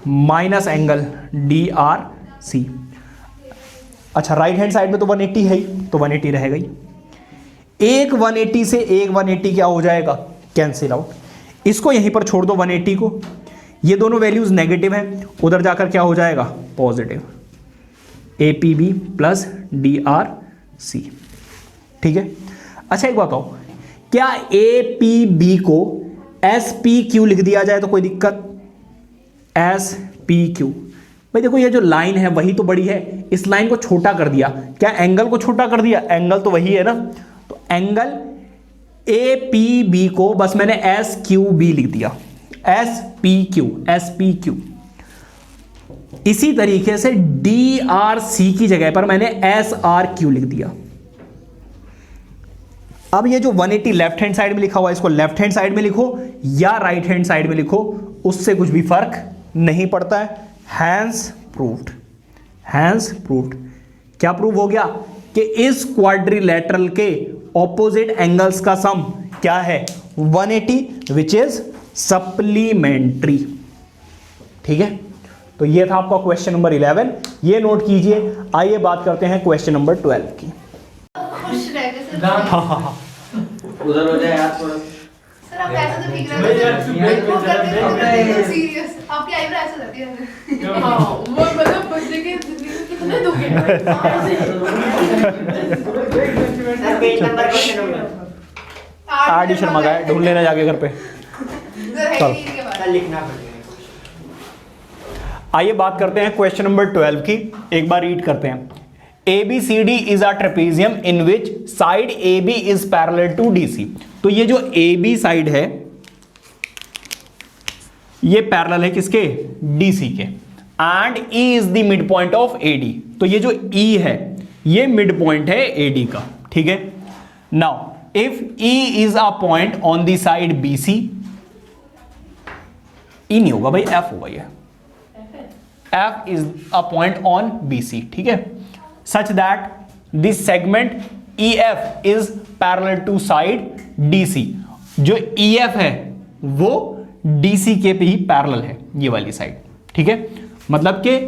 माइनस एंगल DRC। अच्छा, राइट हैंड साइड में तो 180 है ही, तो 180 रहेगा ही। एक 180 से एक 180 क्या हो जाएगा? Cancel out. इसको यहीं पर छोड़ दो 180 को, ये दोनों वैल्यूज नेगेटिव हैं, उधर जाकर क्या हो जाएगा? पॉजिटिव। APB प्लस DRC, ठीक है। अच्छा एक बात बताओ, क्या APB को SPQ लिख दिया जाए तो कोई दिक्कत? SPQ, भाई देखो ये जो लाइन है वही तो बड़ी है, इस लाइन को छोटा कर दिया, क्या एंगल को छोटा कर दिया? एंगल तो वही है ना। तो एंगल APB को बस मैंने SQB लिख दिया, SPQ। इसी तरीके से DRC की जगह पर मैंने SRQ लिख दिया। अब ये जो 180 लेफ्ट हैंड साइड में लिखा हुआ है, इसको लेफ्ट हैंड साइड में लिखो या राइट हैंड साइड में लिखो, उससे कुछ भी फर्क नहीं पड़ता है। Hence proved. क्या प्रूव हो गया? कि इस क्वाड्रिलेटरल के ऑपोजिट एंगल्स का सम क्या है? 180, विच इज सप्लीमेंट्री, ठीक है। तो ये था आपका क्वेश्चन नंबर 11, ये नोट कीजिए। आइए बात करते हैं क्वेश्चन नंबर 12 की। खुश रह गए सर। हाँ, उधर हो जाए यार थोड़ा। सर आप ऐसे तो ठीक रहे वो करते सीरियस, आपकी आईब्रो ऐसे रहती है। हां, वो मतलब बच्चे के कितने दुख है। Sir page number question number RD Sharma का है, ढूंढ लेना जाके घर पे। चल लिखना पड़ेगा। आइए बात करते हैं क्वेश्चन नंबर 12 की, एक बार रीड करते हैं। ABCD is a trapezium in which side AB is parallel to DC। तो ये जो AB साइड है ये पैरेलल है किसके? DC के। And E is the midpoint of AD। तो ये जो E है ये मिड पॉइंट है AD का, ठीक है। Now if E is a point on the side BC, E नहीं होगा भाई, F होगा ये। F is a point on BC, ठीक है। Such that this segment EF is parallel to side DC। जो EF है वो DC के पे ही पैरेलल है, ये वाली साइड, ठीक है। मतलब कि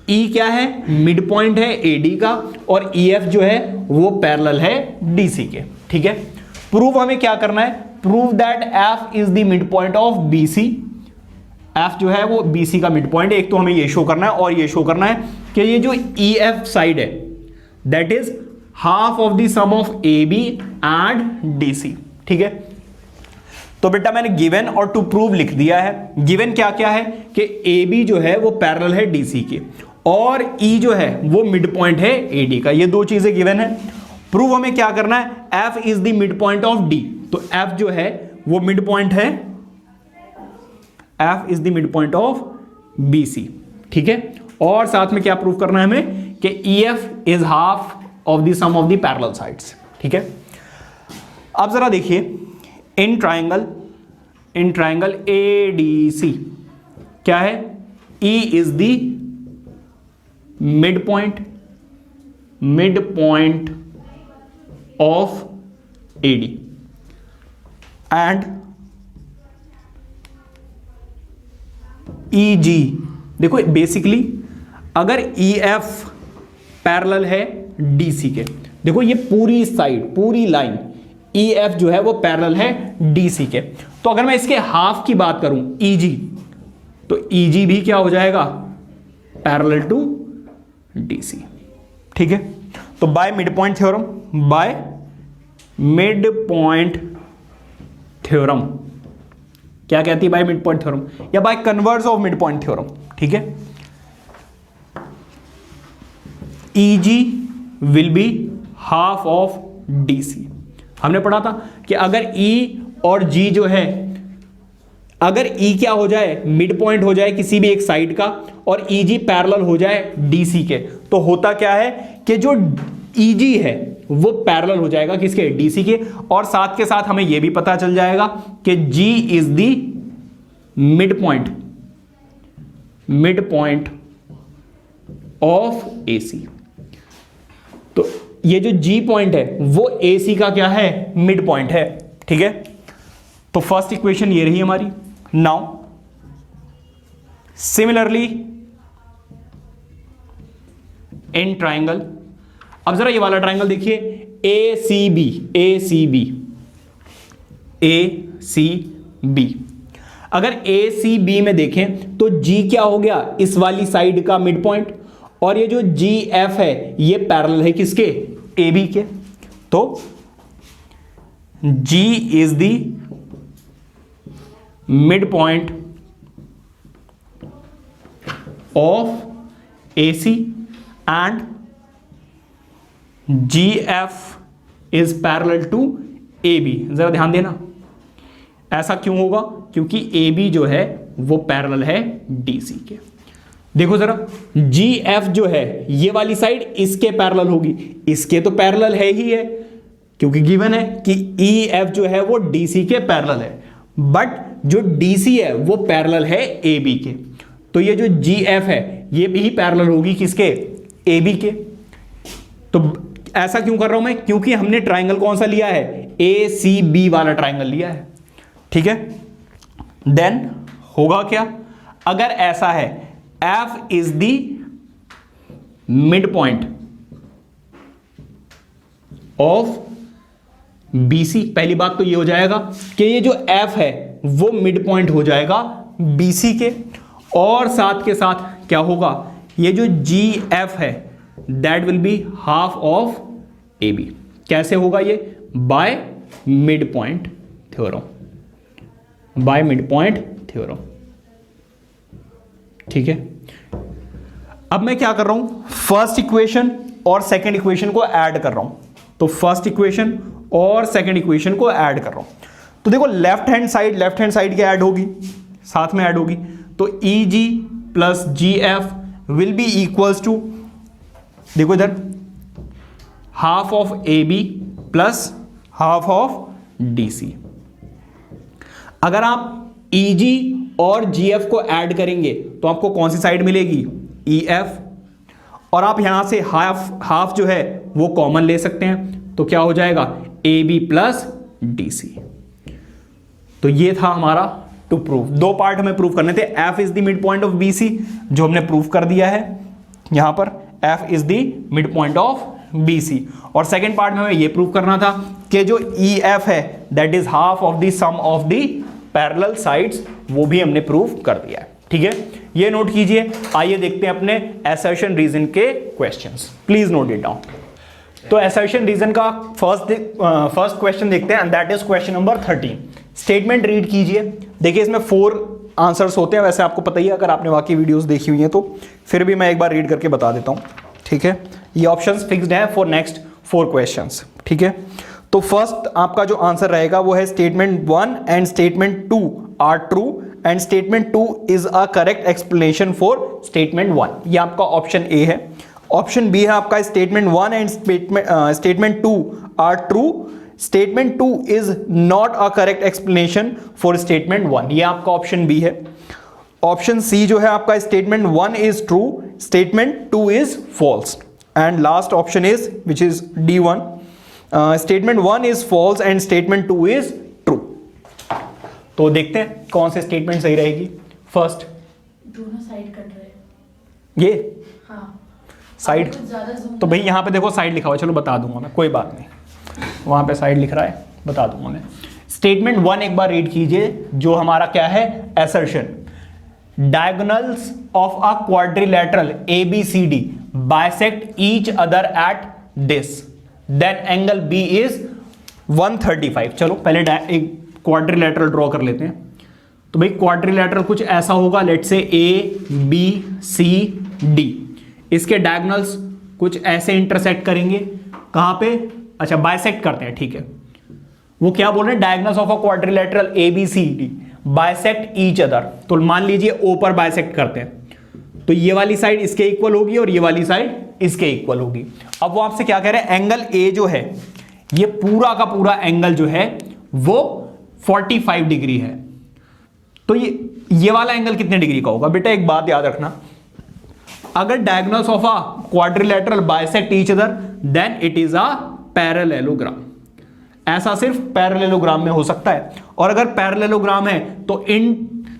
E क्या है? मिड पॉइंट है AD का, और EF जो है वो पैरेलल है DC के, ठीक है। प्रूव हमें क्या करना है? Prove that F is the midpoint of BC। F जो है वो BC का मिड पॉइंट है। एक तो हमें ये शो करना है और ये शो करना है कि ये जो EF साइड है that is half of the sum of AB and DC, ठीक है। तो बेटा मैंने गिवन और टू प्रूव लिख दिया है। गिवन क्या क्या है कि AB जो है वो पैरेलल है DC के, और E जो है वो मिड पॉइंट है AD का। ये दो चीजें गिवन है। प्रूव हमें क्या करना है? F is the mid point of D। तो F जो है वो मिड पॉइंट है, F is the mid point of BC, ठीक है। और साथ में क्या प्रूव करना है हमें कि EF is half of the sum of the parallel sides, ठीक है। अब जरा देखिए इन ट्राइंगल ADC क्या है? E is the mid point of AD and EG। देखो बेसिकली अगर EF पैरेलल है DC के, देखो ये पूरी साइड पूरी लाइन EF जो है वो पैरेलल है DC के, तो अगर मैं इसके हाफ की बात करूं EG, तो EG भी क्या हो जाएगा? पैरेलल टू DC, ठीक है। तो बाय मिड पॉइंट थ्योरम क्या कहती है? बाय मिड पॉइंट थ्योरम या by converse of mid point theorem, ठीक है। EG will be half of DC। हमने पढ़ा था कि अगर E और G जो है, अगर E क्या हो जाए? मिड पॉइंट हो जाए किसी भी एक साइड का, और EG पैरेलल हो जाए DC के, तो होता क्या है कि जो EG है वो पैरेलल हो जाएगा किसके? DC के। और साथ के साथ हमें यह भी पता चल जाएगा कि G is the mid point of AC। तो ये जो G पॉइंट है वो AC का क्या है? मिड पॉइंट है, ठीक है। तो फर्स्ट इक्वेशन ये रही हमारी। नाउ सिमिलरली इन ट्राइंगल, अब जरा ये वाला ट्राइंगल देखिए ACB। अगर ACB में देखें तो G क्या हो गया? इस वाली साइड का मिड पॉइंट, और ये जो GF है ये पैरेलल है किसके? AB के। तो G is the mid point of AC and GF is parallel to AB। जरा ध्यान देना, ऐसा क्यों होगा? क्योंकि AB जो है वो पैरेलल है DC के। देखो जरा GF जो है ये वाली साइड इसके पैरेलल होगी, इसके तो पैरेलल है ही है, क्योंकि गिवन है कि EF जो है वो DC के पैरेलल है, बट जो DC है वो पैरेलल है AB के। तो ये जो GF है ये भी पैरेलल होगी किसके? AB के। तो ऐसा क्यों कर रहा हूं मैं? क्योंकि हमने ट्राइंगल कौन सा लिया है? ACB वाला ट्राइंगल लिया है, ठीक है। देन होगा क्या? अगर ऐसा है F is the mid point of BC, पहली बात तो ये हो जाएगा कि ये जो F है वो मिड पॉइंट हो जाएगा BC के, और साथ के साथ क्या होगा? ये जो GF है that will be half of AB। कैसे होगा ये? बाय मिड पॉइंट थ्योरम, ठीक है। अब मैं क्या कर रहा हूं? फर्स्ट इक्वेशन और सेकंड इक्वेशन को ऐड कर रहा हूं, तो फर्स्ट इक्वेशन और सेकंड इक्वेशन को ऐड कर रहा हूं, तो देखो लेफ्ट हैंड साइड क्या ऐड होगी, साथ में ऐड होगी, तो EG plus GF will be equals to, देखो इधर half of AB plus half of DC। अगर आप EG और GF को ऐड करेंगे तो आपको कौन सी साइड मिलेगी, EF, और आप यहां से हाफ जो है वो कॉमन ले सकते हैं, तो क्या हो जाएगा AB प्लस DC। तो ये था हमारा टू प्रूव, दो पार्ट हमें प्रूव करने थे। F is the mid point of BC जो हमने प्रूव कर दिया है, यहां पर F is the mid point of BC, और सेकेंड पार्ट में हमें यह प्रूव करना था कि जो EF है that is half of the sum of the parallel sides, वो भी हमने प्रूव कर दिया है। ठीक है, ये नोट कीजिए। आइए देखते हैं अपने असर्शन रीजन के questions, please note it down. तो असर्शन रीजन का फर्स्ट क्वेश्चन देखते हैं, and that is question number 13। Statement read कीजिए। देखिए इसमें 4 आंसर्स होते हैं, वैसे आपको पता ही है अगर आपने बाकी वीडियोस देखी हुई हैं तो, फिर भी मैं एक बार रीड करके बता देता हूं। ठीक है, ये ऑप्शंस फिक्स्ड हैं फॉर नेक्स्ट 4 क्वेश्चंस। ठीक है, तो फर्स्ट आपका जो आंसर रहेगा वो है statement 1 and statement 2 are true and statement 2 is a correct explanation for statement 1। ये आपका ऑप्शन ए है। ऑप्शन बी है आपका statement 1 and statement 2 are true, statement 2 is not a correct explanation for statement 1। ये आपका ऑप्शन बी है। Option C जो है आपका statement 1 is true, statement 2 is false, and last option is which is D1, statement 1 is false and statement 2 is true. तो देखते हैं कौन से स्टेटमेंट सही रहेगी। फर्स्ट, दोनों साइड कट रहे हैं, ये हाँ साइड, तो भाई यहां पे देखो साइड लिखा हुआ है, चलो बता दूंगा मैं, कोई बात नहीं, वहां पे साइड लिख रहा है, बता दूंगा मैं। स्टेटमेंट 1 एक बार रीड कीजिए, जो हमारा क्या है, assertion. Diagonals of a quadrilateral ABCD bisect each other at this, then angle B is 135। चलो पहले एक क्वाड्रिलेटरल ड्रॉ कर लेते हैं। तो भाई क्वाड्रिलेटरल कुछ ऐसा होगा, लेट से ABCD, इसके डायगोनल्स कुछ ऐसे इंटरसेक्ट करेंगे, कहां पे, अच्छा बाइसेक्ट करते हैं। ठीक है, वो क्या बोल रहे हैं, diagonals of a quadrilateral ABCD bisect each other, तो मान लीजिए O पर बाइसेक्ट करते हैं, तो ये वाली साइड इसके इक्वल होगी और ये वाली साइड इसके इक्वल होगी। अब वो आपसे क्या कह रहे हैं, एंगल A जो है, ये पूरा का पूरा एंगल जो है वो 45 डिग्री है, तो ये वाला एंगल कितने डिग्री का होगा। बेटा एक बात याद रखना, अगर diagonals of a quadrilateral bisect each other then it is a parallelogram. ऐसा सिर्फ पैरेललोग्राम में हो सकता है, और अगर पैरेललोग्राम है तो इन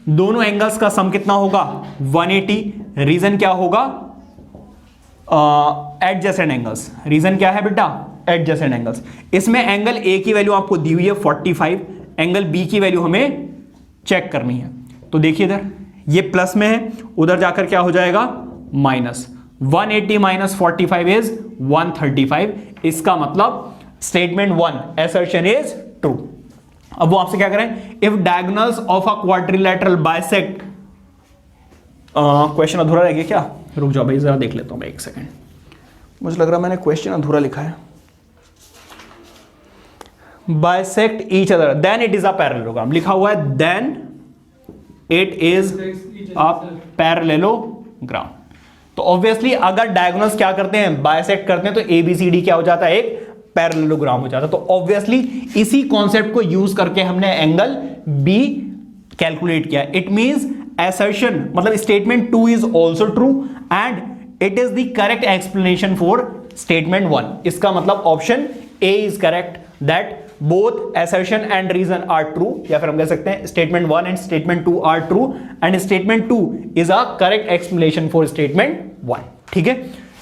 दोनों एंगल्स का सम कितना होगा, 180। रीजन क्या होगा, एडजेसेंट एंगल्स। रीजन क्या है बेटा, एडजेसेंट एंगल्स। इसमें एंगल A की वैल्यू आपको दी हुई है 45, एंगल B की वैल्यू हमें चेक करनी है। तो देखिए इधर ये प्लस में है, उधर जाकर क्या हो जाएगा माइनस। 180 minus 45 is 135। इसका मतलब स्टेटमेंट 1 असर्शन इज ट्रू। अब वो आपसे क्या करें, if diagonals of a quadrilateral bisect, question अधूरा रह गया क्या, रुक जाओ भाई जरा देख लेता हूं मैं, एक सेकेंड, मुझे लग रहा है मैंने क्वेश्चन अधूरा लिखा है। Bisect each other then it is a parallelogram, लिखा हुआ है then it is a parallelogram. तो ऑब्वियसली अगर डायगोनल्स क्या करते हैं, बाइसेक्ट करते हैं, तो ABCD क्या हो जाता है, एक पैरेललोग्राम हो जाता है। तो ऑब्वियसली इसी कॉन्सेप्ट को यूज करके हमने एंगल B कैलकुलेट किया। इट मींस assertion मतलब statement 2 is also true and it is the correct explanation for statement 1। इसका मतलब option A is correct, that both assertion and reason are true, या फिर हम कह सकते हैं statement 1 and statement 2 are true and statement 2 is a correct explanation for statement 1। ठीक है,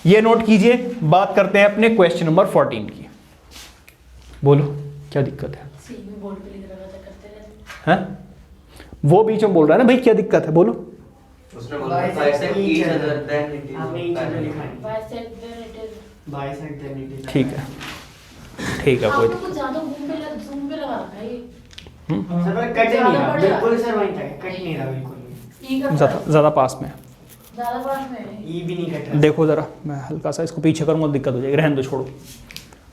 ये नोट कीजिए। बात करते हैं अपने क्वेश्चन नंबर 14 की। बोलो क्या दिक्कत है, बोर्ड पे लिख रहा था करते रहते हैं? वो बीच में बोल रहा है ना भाई, क्या दिक्कत है बोलो। उसने बोला bisect each other then it is, bisect then it is, bisect then it is. ठीक है, ठीक है, कोई आपको कुछ ज्यादा जूम पे लगा रखा है ये। सर कट नहीं रहा बिल्कुल, सर वहीं तक कट नहीं रहा बिल्कुल। ज्यादा पास में। ज्यादा पास में ई भी नहीं कट रहा। देखो जरा, मैं हल्का सा इसको पीछे करूंगा, दिक्कत हो जाएगी, रहने दो, छोड़ो।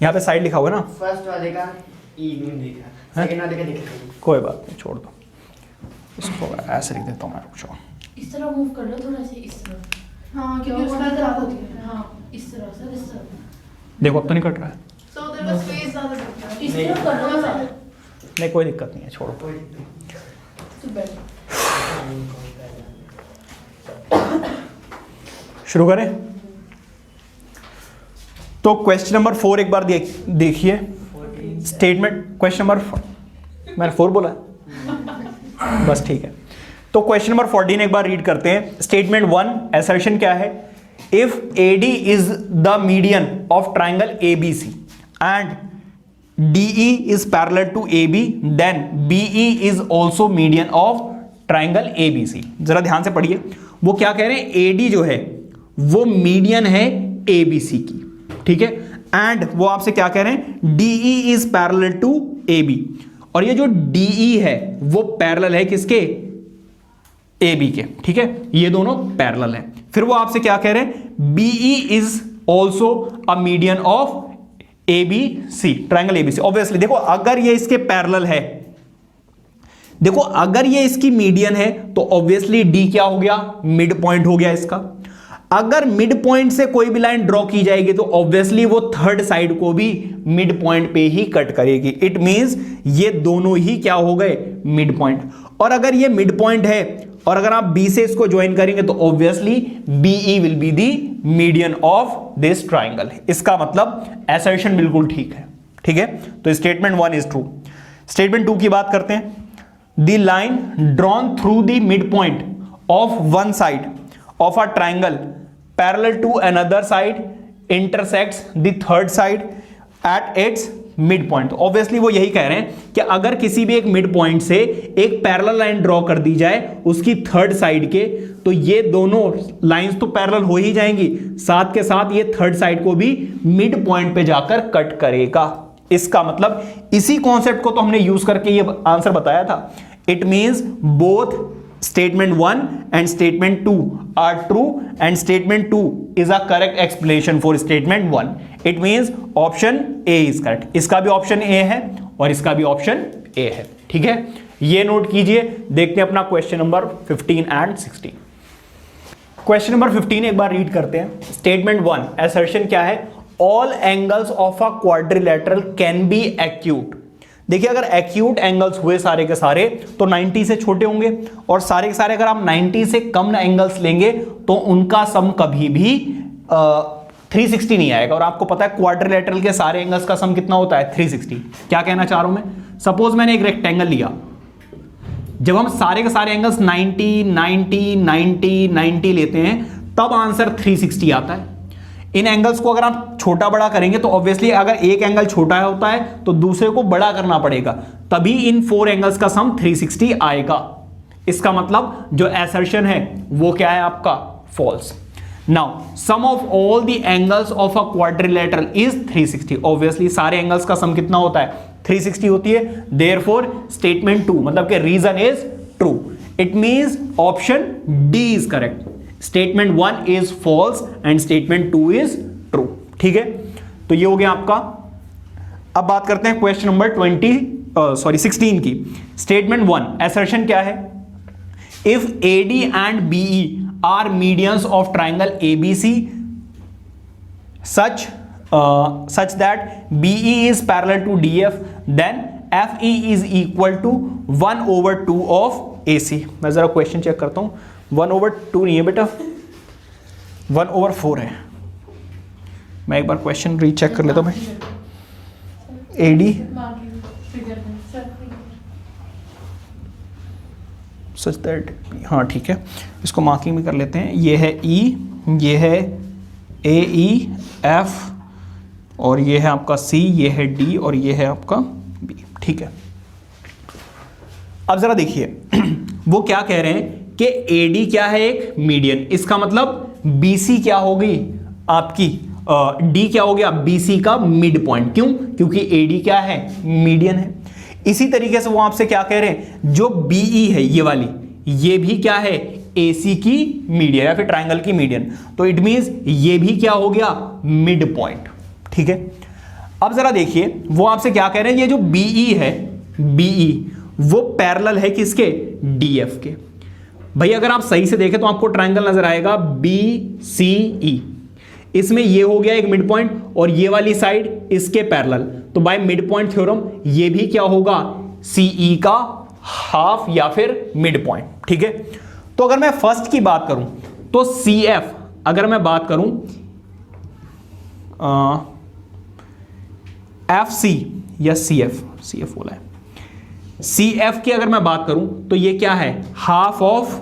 यहाँ पे साइड लिखा हुआ है ना, फर्स्ट वाले का ई भी नहीं दिखा, सेकंड वाले का दिखा। कोई बात नहीं, छोड़ दो इसको, ऐसे लिख देता हूँ मैं, रुक जाओ। इस तरह मूव कर लो थोड़ा सा, इस तरह। हाँ, क्योंकि उसका ज्यादा होती है। हाँ, इस तरह से, इस तरह। देखो अब तो नहीं कट रहा है। तो उधर का स्पेस ज्यादा लगता है। इस तरह कर लो ना। नहीं कोई दिक्कत नहीं है, छोड़ो। तो बैठ। शुरू करें। तो क्वेश्चन नंबर 4 एक बार देखिए। स्टेटमेंट क्वेश्चन नंबर, मैंने 4 बोला है? बस ठीक है। तो क्वेश्चन नंबर 14 एक बार रीड करते हैं। स्टेटमेंट 1 असर्शन क्या है? If AD is the median of triangle ABC and DE is parallel to AB, then BE is also median of triangle ABC। जरा ध्यान से पढ़िए, वो क्या कह रहे हैं? AD जो है वो मीडियन है ABC की, ठीक है। एंड वो आपसे क्या कह रहे हैं? DE is parallel to AB, और ये जो DE है वो पैरेलल है किसके? AB के, ठीक है। ये दोनों पैरेलल है। फिर वो आपसे क्या कह रहे हैं? BE is also a median of ABC, triangle ABC। Obviously देखो, अगर ये इसके पैरेलल है, देखो अगर ये इसकी मीडियन है तो ऑब्वियसली D क्या हो गया? मिड पॉइंट हो गया इसका। अगर मिड पॉइंट से कोई भी लाइन ड्रॉ की जाएगी तो ऑब्वियसली वो थर्ड साइड को भी मिड पॉइंट पे ही कट करेगी। इट मींस ये दोनों ही क्या हो गए? Mid point. और अगर ये मिड पॉइंट है और अगर आप B से इसको ज्वाइन करेंगे तो obviously BE will be the median of this triangle. इसका मतलब असर्शन बिल्कुल ठीक है, ठीक है। तो स्टेटमेंट 1 इज ट्रू। स्टेटमेंट 2 की बात करते हैं। The line drawn through the mid point of one side of a triangle parallel to another side intersects the third side at its midpoint। Obviously वो यही कह रहे हैं कि अगर किसी भी एक मिड पॉइंट से एक पैरेलल लाइन ड्रॉ कर दी जाए उसकी थर्ड साइड के, तो ये दोनों लाइंस तो पैरेलल हो ही जाएंगी, साथ के साथ ये थर्ड साइड को भी मिड पॉइंट पे जाकर कट करेगा। इसका मतलब इसी कॉन्सेप्ट को तो हमने यूज करके ये आंसर बताया था। It means both statement 1 and statement 2 are true and statement 2 is a correct explanation for statement 1. It means option A is correct. इसका भी option A है और इसका भी option A है, ठीक है। ये नोट कीजिए। देखते हैं अपना question number 15 and 16। Question number 15 एक बार रीड करते हैं। स्टेटमेंट 1 असर्शन क्या है? All angles of a quadrilateral can be acute. देखिए, अगर एक्यूट एंगल्स हुए सारे के सारे तो 90 से छोटे होंगे, और सारे के सारे अगर आप 90 से कम एंगल्स लेंगे तो उनका सम कभी भी 360 नहीं आएगा। और आपको पता है क्वाड्रिलेटरल के सारे एंगल्स का सम कितना होता है? 360। क्या कहना चाह रहा हूं मैं? सपोज मैंने एक रेक्टेंगल लिया, जब हम सारे के सारे एंगल्स 90, 90, 90, 90 लेते हैं तब आंसर 360 आता है। इन एंगल्स को अगर आप छोटा बड़ा करेंगे तो ऑब्वियसली अगर एक एंगल छोटा होता है तो दूसरे को बड़ा करना पड़ेगा, तभी इन 4 एंगल्स का सम 360 आएगा। इसका मतलब जो असर्शन है वो क्या है आपका? False. Now sum of all the angles of a quadrilateral is 360। Obviously सारे एंगल्स का सम कितना होता है? 360 होती है। देयरफॉर स्टेटमेंट 2 मतलब कि reason is true. It means option D is correct. Statement 1 is false and statement 2 is true, ठीक है। तो ये हो गया आपका। अब बात करते हैं क्वेश्चन नंबर 16 की। स्टेटमेंट 1 असर्शन क्या है? If AD and BE are medians of triangle ABC such that BE is parallel to DF, then FE is equal to 1/2 of AC। मैं जरा क्वेश्चन चेक करता हूं। 1/2 नहीं है बेटा, 1/4 है। मैं एक बार क्वेश्चन रीचेक कर लेता हूं। मैं AD सच दैट, हाँ ठीक है, इसको मार्किंग भी कर लेते हैं। ये है E, ये है AE F, और ये है आपका C, ये है D और ये है आपका B, ठीक है। अब जरा देखिए वो क्या कह रहे हैं कि AD क्या है? एक मीडियन। इसका मतलब BC क्या होगी आपकी? D क्या हो गया? BC का मिड पॉइंट। क्यों? क्योंकि AD क्या है? मीडियन है। इसी तरीके से वो आपसे क्या कह रहे हैं? जो BE है ये वाली, ये भी क्या है? AC की मीडियन या फिर ट्राइंगल की मीडियन। तो इट मींस ये भी क्या हो गया, मिड पॉइंट। ठीक है, अब जरा देखिए वो आपसे क्या कह रहे हैं, ये जो BE है, BE वो पैरेलल है किसके, DF के। भाई अगर आप सही से देखें तो आपको ट्राइंगल नजर आएगा BCE, इसमें ये हो गया एक मिड पॉइंट और ये वाली साइड इसके पैरेलल, तो बाय मिड पॉइंट थ्योरम ये भी क्या होगा, CE का हाफ या फिर मिड पॉइंट। ठीक है, तो अगर मैं फर्स्ट की बात करूं तो CF, अगर मैं बात करूं FC या CF बोला है, CF की अगर मैं बात करूं तो ये क्या है, हाफ ऑफ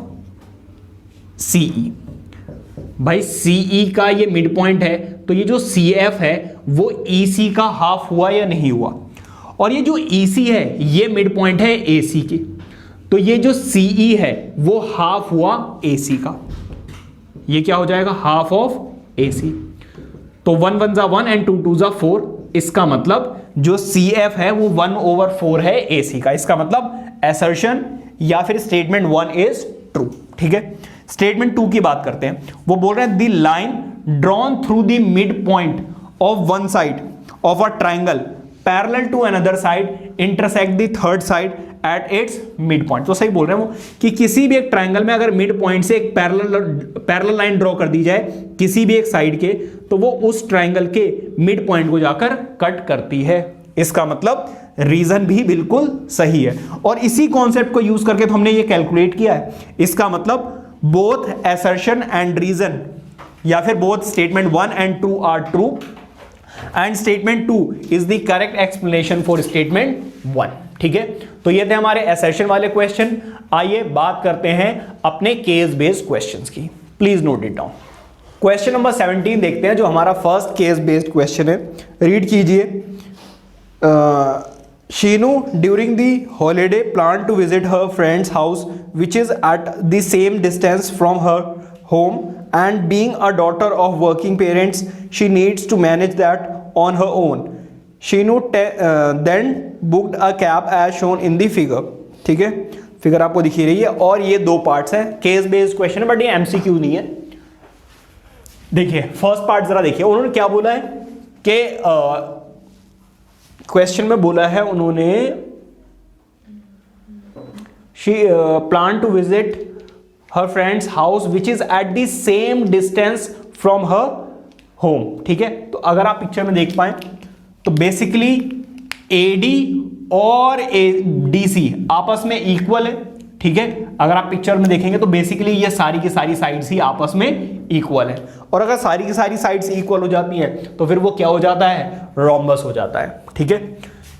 CE। भाई CE का ये मिड पॉइंट है, तो ये जो CF है वो EC का हाफ हुआ या नहीं हुआ, और ये जो EC है ये मिड पॉइंट है AC की, तो ये जो CE है वो हाफ हुआ AC का, ये क्या हो जाएगा, हाफ ऑफ AC। तो 1 1 जा 1 एंड 2 2 जा 4, इसका मतलब जो CF है वो 1/4 है AC का। इसका मतलब असर्शन या फिर स्टेटमेंट 1 इज ट्रू। ठीक है, स्टेटमेंट 2 की बात करते हैं। वो बोल रहे हैं the line drawn through the mid point of one side of a triangle parallel to another side intersect the third side at its mid point. तो सही बोल रहे हैं वो कि किसी भी एक ट्राइंगल में अगर मिड पॉइंट से एक पैरेलल लाइन ड्रॉ कर दी जाए किसी भी एक साइड के, तो वो उस ट्राइंगल के मिड पॉइंट को जाकर कट करती है। इसका मतलब रीजन भी बिल्कुल सही है, और इसी कॉन्सेप्ट को यूज करके तो हमने ये कैलकुलेट किया है। इसका मतलब बोथ assertion एंड रीजन या फिर both statement 1 and 2 are true and statement 2 is the correct explanation for statement 1। ठीक है, तो ये थे हमारे assertion वाले क्वेश्चन। आइए बात करते हैं अपने केस बेस्ड क्वेश्चंस की। Please note it down. Question number 17 देखते हैं, जो हमारा फर्स्ट केस बेस्ड क्वेश्चन है। रीड कीजिए। Sheenu during the holiday planned to visit her friend's house which is at the same distance from her home, and being a daughter of working parents she needs to manage that on her own. Sheenu then booked a cab as shown in the figure. ठीक है, figure आपको दिखी रही है और ये दो parts हैं। केस बेस्ड क्वेश्चन है बट ये MCQ नहीं है। देखिए फर्स्ट पार्ट जरा देखिए, उन्होंने क्या बोला है कि क्वेश्चन में बोला है उन्होंने she plan to visit her friends house which is at the same distance from her home. ठीक है, तो अगर आप पिक्चर में देख पाए तो बेसिकली AD और DC आपस में इक्वल है। ठीक है, अगर आप पिक्चर में देखेंगे तो बेसिकली ये सारी की सारी साइड्स ही आपस में इक्वल है, और अगर सारी की सारी साइड्स इक्वल हो जाती हैं तो फिर वो क्या हो जाता है, रोम्बस हो जाता है। ठीक है,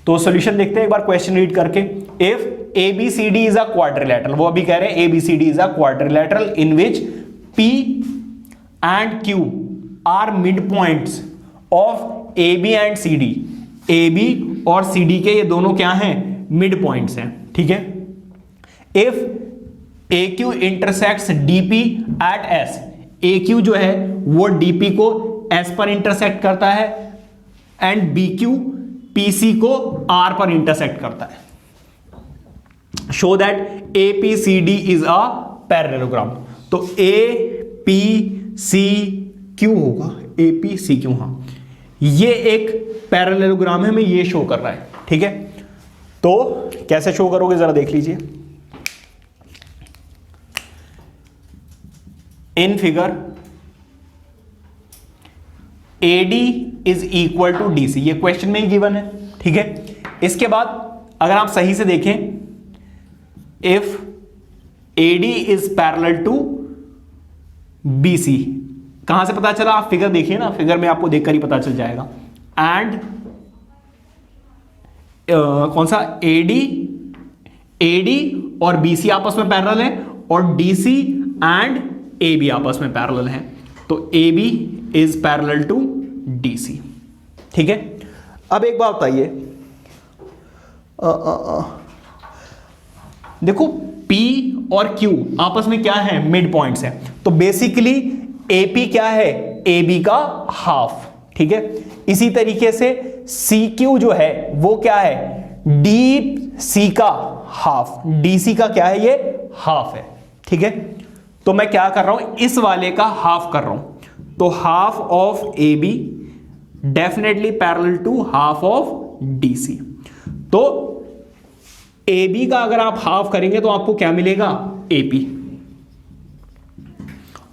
तो सॉल्यूशन देखते हैं एक बार क्वेश्चन रीड करके। If ABCD is a quadrilateral, वो अभी कह रहे हैं ABCD is a quadrilateral in which P and Q are mid points of AB and CD। AB और CD के ये दोनों क्या हैं, मिड पॉइंट्स हैं। ठीक है, if AQ intersects DP at S, AQ जो है वो DP को S पर इंटरसेक्ट करता है एंड BQ PC को R पर इंटरसेक्ट करता है। Show that APCD is a parallelogram. तो APCQ होगा, APCQ, हाँ ये एक पैरेललोग्राम है, मैं ये शो कर रहा है। ठीक है, तो कैसे शो करोगे जरा देख लीजिए। In figure AD is equal to DC, ये क्वेश्चन में ही गिवन है। ठीक है, इसके बाद अगर आप सही से देखें, if AD is parallel to BC, कहां से पता चला, आप फिगर देखिए ना, फिगर में आपको देखकर ही पता चल जाएगा। एंड कौन सा, AD और BC आपस में पैरेलल है, और DC एंड AB आपस में पैरेलल है, तो AB is parallel to DC। ठीक है, अब एक बात बताइए, देखो P और Q आपस में क्या है, मिड पॉइंट्स है, तो बेसिकली AP क्या है, AB का हाफ। ठीक है, इसी तरीके से CQ जो है वो क्या है, DC का हाफ, DC का क्या है, ये हाफ है। ठीक है, तो मैं क्या कर रहा हूं, इस वाले का हाफ कर रहा हूं, तो half of A B definitely parallel to half of D C. तो ए बी का अगर आप हाफ करेंगे तो आपको क्या मिलेगा, ए पी,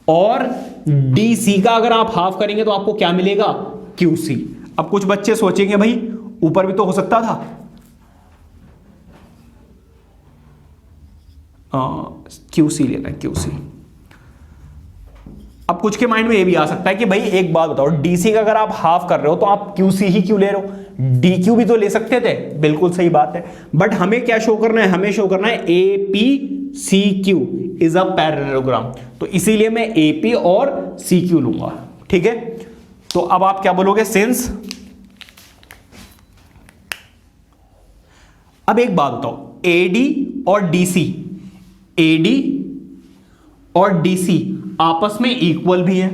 और डी सी का अगर आप हाफ करेंगे तो आपको क्या मिलेगा, क्यू सी। अब कुछ बच्चे सोचेंगे भाई ऊपर भी तो हो सकता था, क्यू सी लेना है, क्यू सी। अब कुछ के माइंड में ये भी आ सकता है कि भाई एक बात बताओ, डीसी का अगर आप हाफ कर रहे हो तो आप क्यूसी ही क्यों ले रहे हो, डी क्यू भी तो ले सकते थे। बिल्कुल सही बात है, बट हमें क्या शो करना है, हमें शो करना है A P C Q is a parallelogram, तो इसीलिए मैं ए पी और सी क्यू लूंगा। ठीक है, तो अब आप क्या बोलोगे, सिंस। अब एक बात बताओ, एडी और डीसी, एडी और डीसी आपस में इक्वल भी है,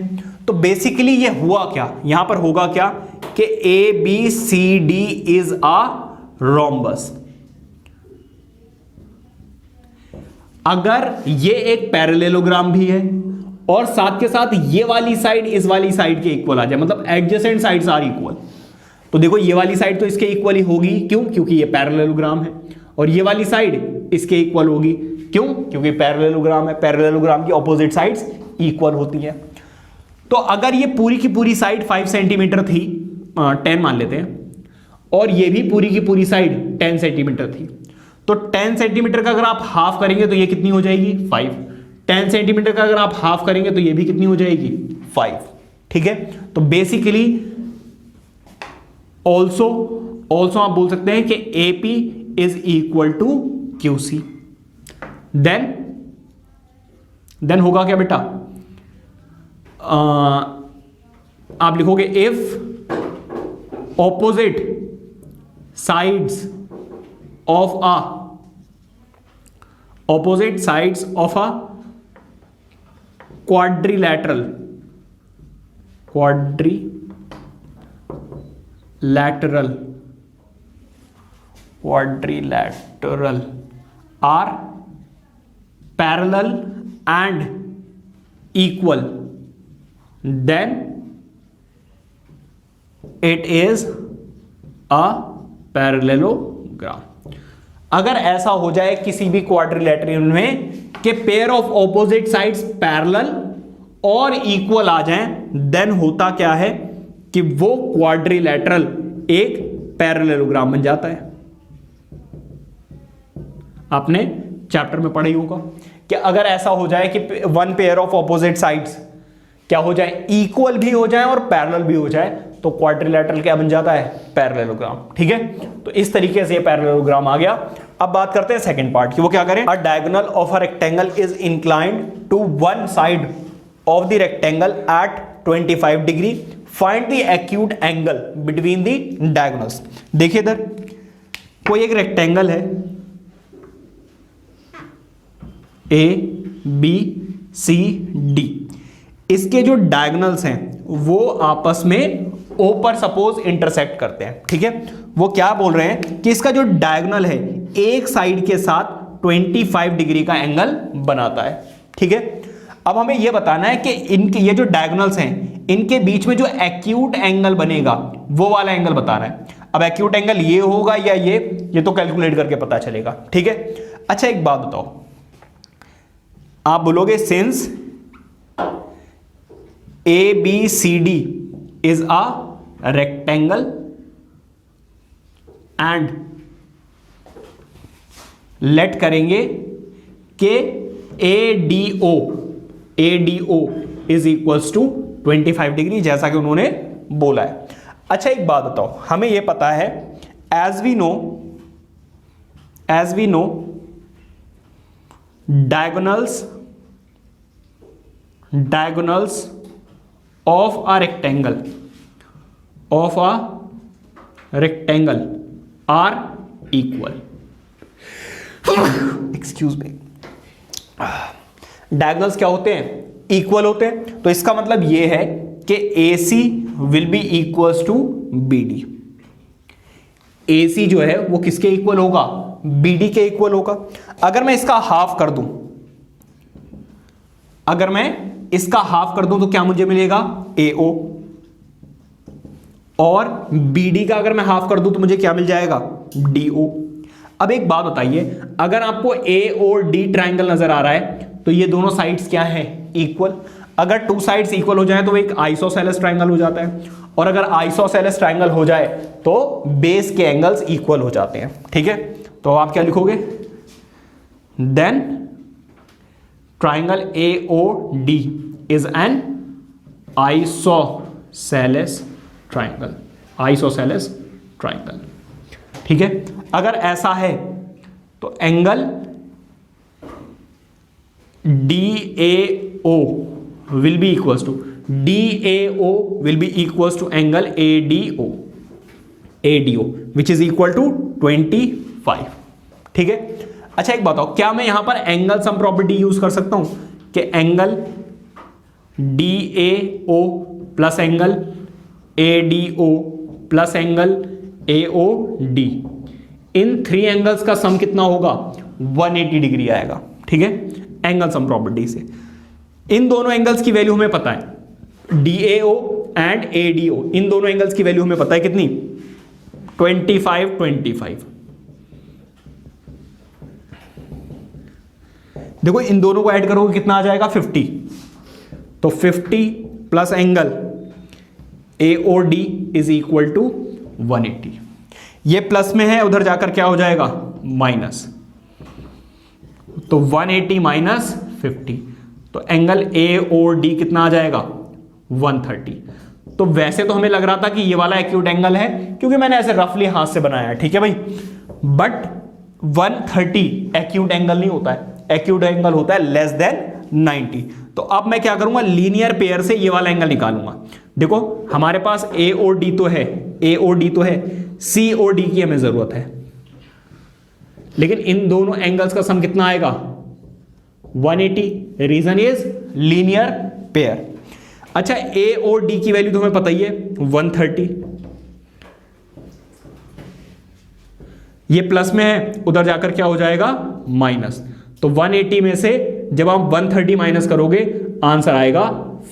तो बेसिकली ये हुआ क्या, यहां पर होगा क्या कि A B C D is a rhombus. अगर ये एक पैरेललोग्राम भी है और साथ के साथ ये वाली साइड इस वाली साइड के इक्वल आ जाए, मतलब एडजेसेंट साइड्स आर इक्वल, तो देखो ये वाली साइड तो इसके इक्वल ही होगी, क्यों, क्योंकि ये पैरेललोग्राम है, और ये वाली साइड इसके इक्वल होगी, क्यों, क्योंकि पैरेललोग्राम है, पैरेललोग्राम की ऑपोजिट साइड्स इक्वल होती है। तो अगर ये पूरी की पूरी साइड 5 सेंटीमीटर थी, 10 मान लेते हैं, और ये भी पूरी की पूरी साइड 10 सेंटीमीटर थी, तो 10 सेंटीमीटर का अगर आप हाफ करेंगे तो ये कितनी हो जाएगी, 5। 10 सेंटीमीटर का अगर आप हाफ करेंगे तो ये भी कितनी हो जाएगी, 5। ठीक है, तो बेसिकली ऑल्सो आप बोल सकते हैं कि A P is equal to Q C. Then होगा क्या बेटा, आप लिखोगे if opposite sides of a quadrilateral are parallel and equal, then it is a parallelogram। अगर ऐसा हो जाए किसी भी क्वाड्रिलैटरल में कि pair of opposite sides parallel और इक्वल आ जाएं, देन होता क्या है कि वो क्वाड्रिलैटरल एक पैरेललोग्राम बन जाता है। आपने चैप्टर में पढ़ा ही होगा कि अगर ऐसा हो जाए कि one pair of opposite sides क्या हो जाए, इक्वल भी हो जाए और पैरेलल भी हो जाए, तो क्वाड्रिलैटरल क्या बन जाता है, पैरेललोग्राम। ठीक है, तो इस तरीके से ये पैरेललोग्राम आ गया। अब बात करते हैं सेकंड पार्ट की, वो क्या करें, a diagonal of a rectangle is inclined to one side of the rectangle at 25 degree, find the acute angle between the diagonals. देखिए इधर कोई एक रेक्टेंगल है, ए बी सी डी, इसके जो डायगोनल्स हैं वो आपस में ओ पर सपोज इंटरसेक्ट करते हैं। ठीक है, वो क्या बोल रहे हैं कि इसका जो डायगोनल है एक साइड के साथ 25 डिग्री का एंगल बनाता है। ठीक है, अब हमें यह बताना है कि इनके ये जो डायगोनल्स हैं इनके बीच में जो एक्यूट एंगल बनेगा वो वाला एंगल बताना है। अब एक्यूट एंगल ये होगा या ये तो कैलकुलेट करके पता चलेगा। ठीक है, अच्छा एक बात बताओ, आप बोलोगे since A B C D is a rectangle and let करेंगे कि A D O is equals to 25 degree, जैसा कि उन्होंने बोला है। अच्छा एक बात बताओ, हमें यह पता है as we know diagonals of a rectangle are equal। Excuse me, diagonals क्या होते हैं, इक्वल होते हैं, तो इसका मतलब यह है कि AC will be equals to BD। AC जो है वो किसके इक्वल होगा, BD के इक्वल होगा। अगर मैं इसका हाफ कर दूं, अगर मैं इसका हाफ कर दूं तो क्या मुझे मिलेगा, AO, और BD का अगर मैं हाफ कर दूं तो मुझे क्या मिल जाएगा, DO। अब एक बात बताइए, अगर आपको A और D ट्राइंगल नजर आ रहा है तो ये दोनों साइड्स क्या है, इक्वल। अगर टू साइड्स इक्वल हो जाए तो एक आइसोसेलेस ट्राइंगल हो जाता है, और अगर आइसोसेलेस ट्राइंगल हो जाए तो बेस के एंगल्स इक्वल हो जाते हैं। ठीक है, तो आप क्या लिखोगे, देन triangle AOD is an isosceles triangle, isosceles triangle. ठीक है, अगर ऐसा है तो angle DAO will be equals to DAO will be equals to angle ADO which is equal to 25। ठीक है, अच्छा एक बताओ, क्या मैं यहां पर एंगल सम प्रॉपर्टी यूज कर सकता हूं कि angle DAO plus angle ADO plus angle AOD, in three angles का सम कितना होगा, 180 डिग्री आएगा। ठीक है, एंगल सम प्रॉपर्टी से इन दोनों एंगल्स की वैल्यू हमें पता है, DAO एंड ADO, इन दोनों एंगल्स की वैल्यू हमें पता है कितनी, 25। देखो इन दोनों को ऐड करोगे कितना आ जाएगा, 50। तो 50 plus angle AOD is equal to 180। ये प्लस में है, उधर जाकर क्या हो जाएगा, माइनस। तो 180 माइनस 50, तो एंगल AOD कितना आ जाएगा, 130। तो वैसे तो हमें लग रहा था कि ये वाला एक्यूट एंगल है, क्योंकि मैंने ऐसे रफली हाथ से बनाया है। ठीक है भाई, बट 130 एक्यूट एंगल नहीं होता है, एक्यूट एंगल होता है लेस देन 90। तो अब मैं क्या करूंगा, लीनियर पेयर से ये वाला एंगल निकालूंगा। देखो हमारे पास AOD तो है, COD की हमें जरूरत है, लेकिन इन दोनों एंगल्स का सम कितना आएगा, 180। Reason is linear pair. अच्छा, AOD की वैल्यू तो हमें पता ही है, 130। ये प्लस में है, उधर जाकर क्या हो जाएगा, माइनस। तो 180 में से जब आप 130 माइनस करोगे, आंसर आएगा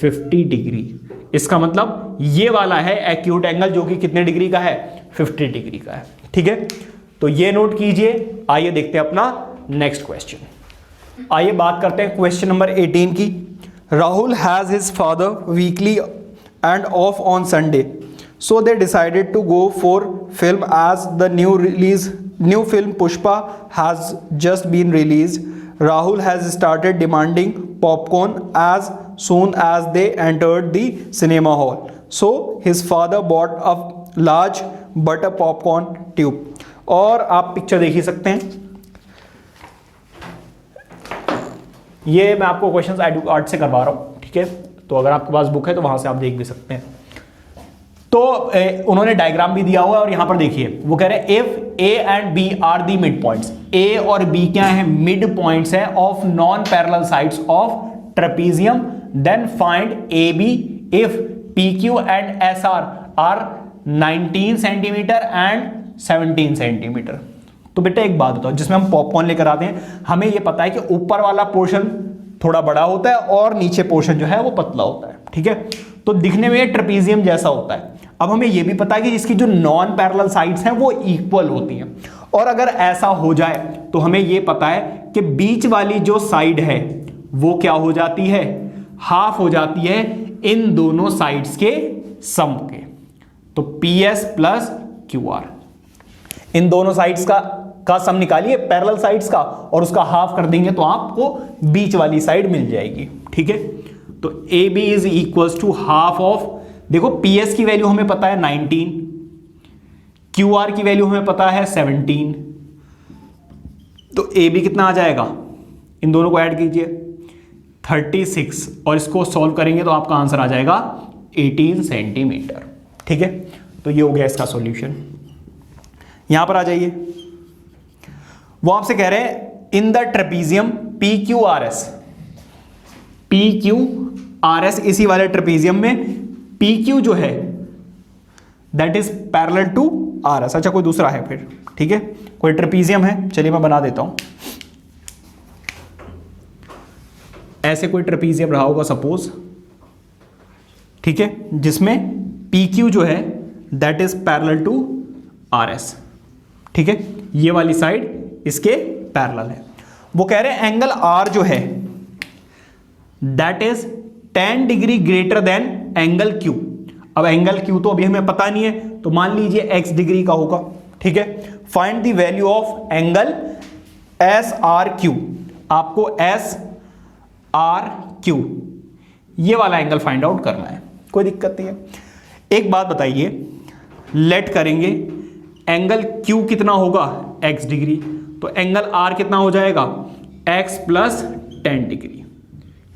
50 डिग्री। इसका मतलब ये वाला है एक्यूट एंगल, जो कि कितने डिग्री का है, 50 डिग्री का है। ठीक है, तो ये नोट कीजिए। आइए देखते हैं अपना नेक्स्ट क्वेश्चन। आइए बात करते हैं क्वेश्चन नंबर 18 की। Rahul has his father weekly and off on Sunday, so they decided to go for film as the new film Pushpa has just been release. Rahul has started demanding popcorn as soon as they entered the cinema hall. So his father bought a large butter popcorn tube. और आप picture देख ही सकते हैं, ये मैं आपको questions एडुआर्ट से करवा रहा हूँ। ठीक है, तो अगर आपके पास बुक है तो वहां से आप देख भी सकते हैं। तो उन्होंने डायग्राम भी दिया हुआ है, और यहां पर देखिए वो कह रहे हैं if A and B are the mid points, A और B क्या है, मिड पॉइंट्स है of non parallel sides of trapezium, then find AB if PQ and SR are 19 centimetre and 17 centimetre. तो बेटा एक बात बताओ, जिसमें हम पॉपकॉर्न लेकर आते हैं, हमें यह पता है कि ऊपर वाला पोर्शन थोड़ा बड़ा होता है और नीचे पोर्शन जो है वो पतला होता है। ठीक है, तो दिखने में ट्रेपीजियम जैसा होता है। अब हमें यह भी पता है कि इसकी जो नॉन पैरेलल साइड्स हैं वो इक्वल होती हैं, और अगर ऐसा हो जाए तो हमें यह पता है कि बीच वाली जो साइड है वो क्या हो जाती है, हाफ हो जाती है इन दोनों साइड्स के सम के। तो PS प्लस QR, इन दोनों साइड्स का सम निकालिए पैरेलल साइड्स का, और उसका हाफ कर देंगे तो आपको बीच वाली साइड मिल जाएगी। ठीक है, तो AB is equals to half of, देखो PS की वैल्यू हमें पता है 19, QR की वैल्यू हमें पता है 17, तो AB कितना आ जाएगा, इन दोनों को ऐड कीजिए 36, और इसको सॉल्व करेंगे तो आपका आंसर आ जाएगा 18 सेंटीमीटर। ठीक है, तो ये हो गया इसका सॉल्यूशन। यहां पर आ जाइए, वो आपसे कह रहे हैं इन द ट्रेपीजियम PQRS, इसी वाले ट्रेपीजियम में PQ जो है that is parallel to RS। अच्छा, कोई दूसरा है फिर, ठीक है, कोई ट्रेपीजियम है, चलिए मैं बना देता हूं। ऐसे कोई ट्रेपीजियम रहा होगा सपोज, ठीक है, जिसमें पी क्यू जो है that is parallel to R S, ठीक है, ये वाली साइड इसके पैरेलल है। वो कह रहे हैं एंगल आर जो है that is 10 degree greater than angle Q. अब एंगल क्यू तो अभी हमें पता नहीं है, तो मान लीजिए एक्स डिग्री का होगा, ठीक है। Find the value of angle S R Q, आपको एस आर क्यू ये वाला एंगल फाइंड आउट करना है, कोई दिक्कत नहीं है। एक बात बताइए, लेट करेंगे एंगल क्यू कितना होगा x डिग्री, तो एंगल r कितना हो जाएगा x प्लस 10 डिग्री,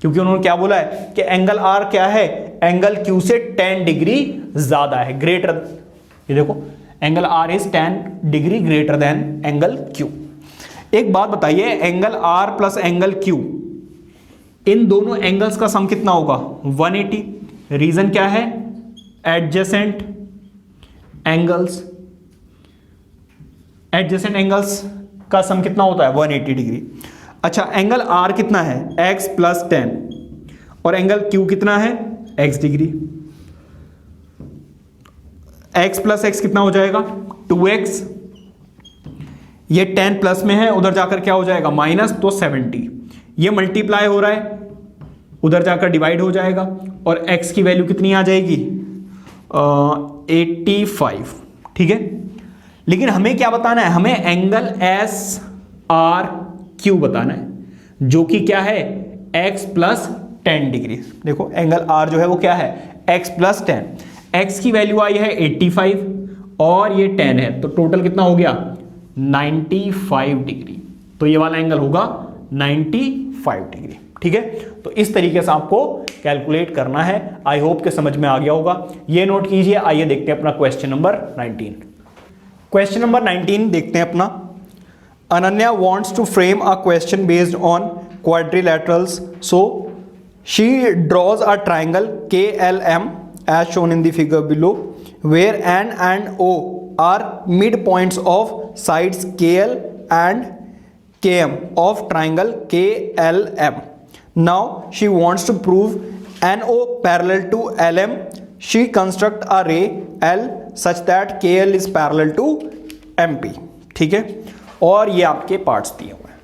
क्योंकि उन्होंने क्या बोला है कि एंगल r क्या है, एंगल q से 10 डिग्री ज्यादा है, ग्रेटर। ये देखो angle r is 10 degree greater than angle q। एक बात बताइए, angle r plus angle q, इन दोनों एंगल्स का सम कितना होगा 180। रीजन क्या है, एडजेसेंट एंगल्स, एडजेसेंट एंगल्स का सम कितना होता है 180 डिग्री। अच्छा, एंगल R कितना है x प्लस 10 और एंगल Q कितना है x degree. x plus x कितना हो जाएगा 2x, ये 10 प्लस में है, उधर जाकर क्या हो जाएगा माइनस, तो 70। ये मल्टीप्लाई हो रहा है, उधर जाकर डिवाइड हो जाएगा और x की वैल्यू कितनी आ जाएगी 85, ठीक है। लेकिन हमें क्या बताना है, हमें एंगल एस आर क्यू बताना है, जो कि क्या है x प्लस 10 डिग्री। देखो एंगल r जो है वो क्या है x प्लस 10, x की वैल्यू आई है 85 और ये 10 है, तो टोटल कितना हो गया 95 डिग्री। तो ये वाला एंगल होगा 95 डिग्री, ठीक है। तो इस तरीके से आपको कैलकुलेट करना है। आई होप के समझ में आ गया होगा, ये नोट कीजिए। आइए देखते हैं अपना क्वेश्चन नंबर 19। क्वेश्चन नंबर 19 देखते हैं अपना। Ananya wants to frame a question based on quadrilaterals, so she draws a triangle KLM as shown in the figure below, where N and O are midpoints of sides KL and KM of triangle KLM. Now she wants to prove NO parallel to LM. She construct a ray L such that KL is parallel to MP, ठीक है। और ये आपके parts दिए हुए हैं।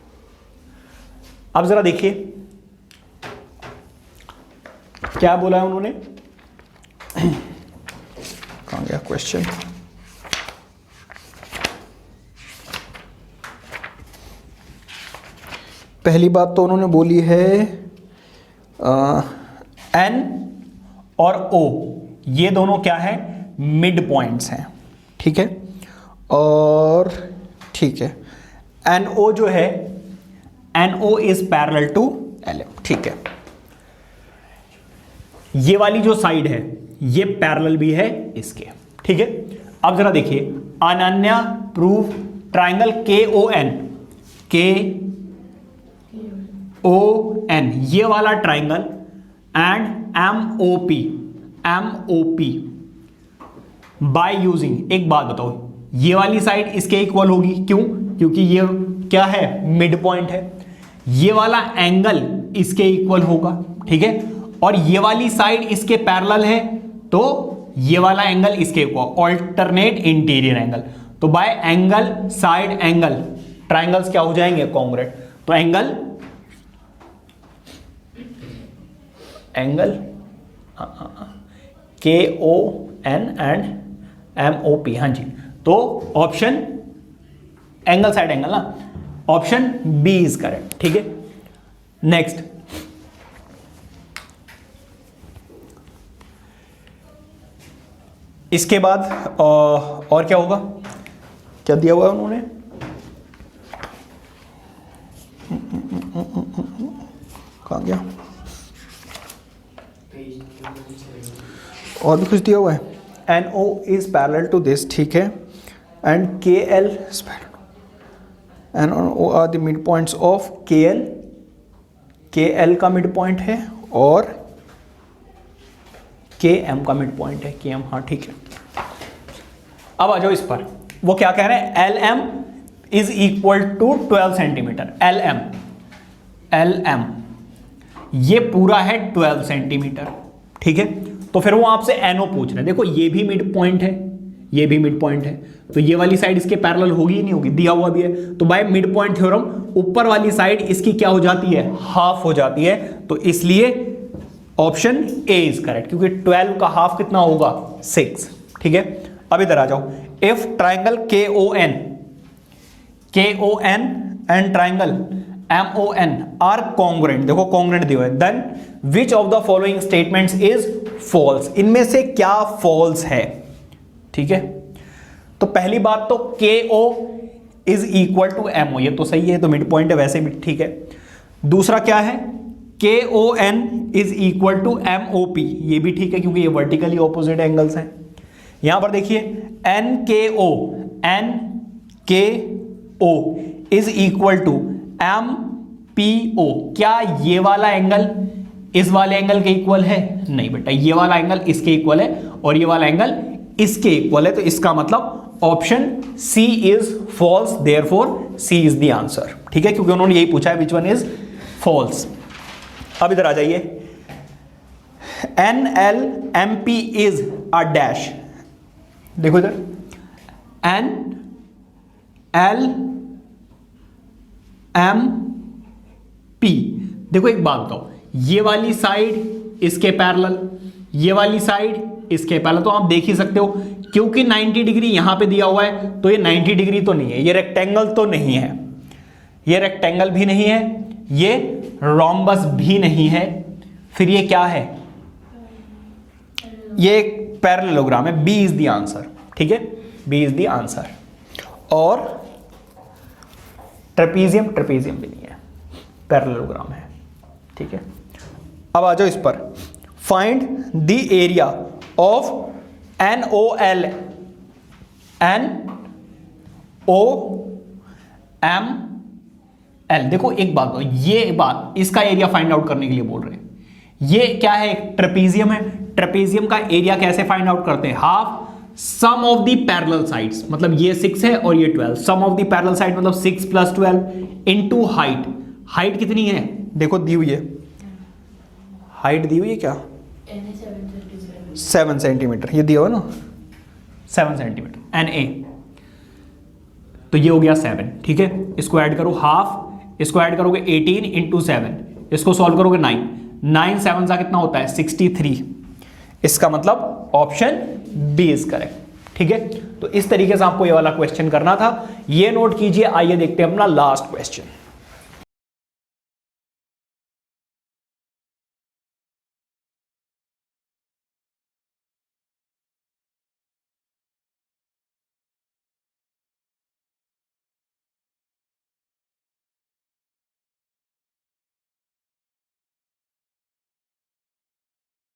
अब जरा देखिए क्या बोला है उन्होंने, कहां गया क्वेश्चन। पहली बात तो उन्होंने बोली है एन और ओ ये दोनों क्या है मिड पॉइंट्स हैं, ठीक है। और ठीक है NO जो है NO is parallel to LM, ठीक है। ये वाली जो साइड है ये पैरेलल भी है इसके, ठीक है। अब जरा देखिए, अनन्या प्रूव ट्राइंगल KON ये वाला triangle and MOP by using. एक बात बताओ, ये वाली साइड इसके इक्वल होगी, क्यों? क्योंकि ये क्या है मिड पॉइंट है। ये वाला एंगल इसके इक्वल होगा, ठीक है। और ये वाली साइड इसके पैरेलल है, तो ये वाला एंगल इसके इक्वल, ऑल्टरनेट इंटीरियर एंगल। तो by angle side angle triangles क्या हो जाएंगे कॉन्ग्रुएंट। तो एंगल KON एंड MOP, हाँ जी। तो ऑप्शन एंगल साइड एंगल ना, ऑप्शन बी इज करेक्ट, ठीक है। नेक्स्ट, इसके बाद और क्या होगा, क्या दिया हुआ है उन्होंने, कहां गया, और भी कुछ दिया हुआ है। NO is parallel to this, ठीक है, and KL is parallel and O are the mid points of KL। KL का मिड पॉइंट है और KM का मिड पॉइंट है, KM, हाँ ठीक है। अब आ जाओ इस पर, वो क्या कह रहे हैं, LM is equal to 12 centimetre. LM ये पूरा है 12 सेंटीमीटर, ठीक है। तो फिर वो आपसे एनओ पूछ रहे हैं, देखो ये भी मिड पॉइंट है, ये भी मिड पॉइंट है, तो ये वाली साइड इसके पैरेलल होगी ही नहीं होगी, दिया हुआ भी है। तो बाय मिड पॉइंट थ्योरम ऊपर वाली साइड इसकी क्या हो जाती है, हाफ हो जाती है। तो इसलिए ऑप्शन ए इज करेक्ट, क्योंकि 12 का हाफ कितना होगा, 6, ठीक है। अब इधर आ जाओ, if triangle KON and triangle MON are congruent, देखो कॉन्ग्रुएंट दिया है, then which of the following statements is false, इनमें से क्या फॉल्स है, ठीक है। तो पहली बात तो KO is equal to MO, ये तो सही है, तो मिड पॉइंट है वैसे भी, ठीक है। दूसरा क्या है, KON is equal to MOP, ये भी ठीक है क्योंकि ये वर्टिकली ऑपोजिट एंगल्स हैं। यहां पर देखिए NKO is equal to MPO, क्या ये वाला एंगल इस वाले एंगल के इक्वल है, नहीं बेटा, ये वाला एंगल इसके इक्वल है और ये वाला एंगल इसके इक्वल है। तो इसका मतलब option C is false, therefore C is the answer, ठीक है, क्योंकि उन्होंने यही पूछा है विच वन इज फॉल्स। अब इधर आ जाइए, NLMP इज अ डैश, देखो इधर NLMP, देखो एक बात बताओ, ये वाली साइड इसके पैरेलल, ये वाली साइड इसके पैरेलल, तो आप देख ही सकते हो, क्योंकि 90 डिग्री यहां पे दिया हुआ है, तो ये 90 डिग्री तो नहीं है, ये रेक्टेंगल तो नहीं है, ये रेक्टेंगल भी नहीं है, ये रोम्बस भी नहीं है, फिर ये क्या है, ये एक पैरेललोग्राम है, बी इज द आंसर, ठीक है, बी इज द आंसर। और ट्रेपीजियम भी नहीं है, पैरेललोग्राम है, ठीक है। अब आ जाओ इस पर, find the area of NOLM, देखो एक बात हो, ये बात इसका एरिया फाइंड आउट करने के लिए बोल रहे हैं, ये क्या है, ट्रेपीजियम है, ट्रेपीजियम का एरिया कैसे फाइंड आउट करते हैं, half sum of the parallel sides, मतलब ये 6 है और ये 12, सम ऑफ द पैरेलल साइड मतलब 6 + 12 इनटू हाइट, हाइट कितनी है, देखो दी हुई है, हाइट दी हुई है क्या, 7 सेंटीमीटर, ये दिया हुआ ना 7 सेंटीमीटर NA, तो ये हो गया 7, ठीक है। इसको ऐड करो हाफ, इसको ऐड करोगे 18 × 7, इसको सॉल्व करोगे 9 7 सा कितना होता है 63, इसका मतलब ऑप्शन बी इज करेक्ट, ठीक है। तो इस तरीके से आपको ये वाला क्वेश्चन करना था, ये नोट कीजिए। आइए देखते हैं अपना लास्ट क्वेश्चन।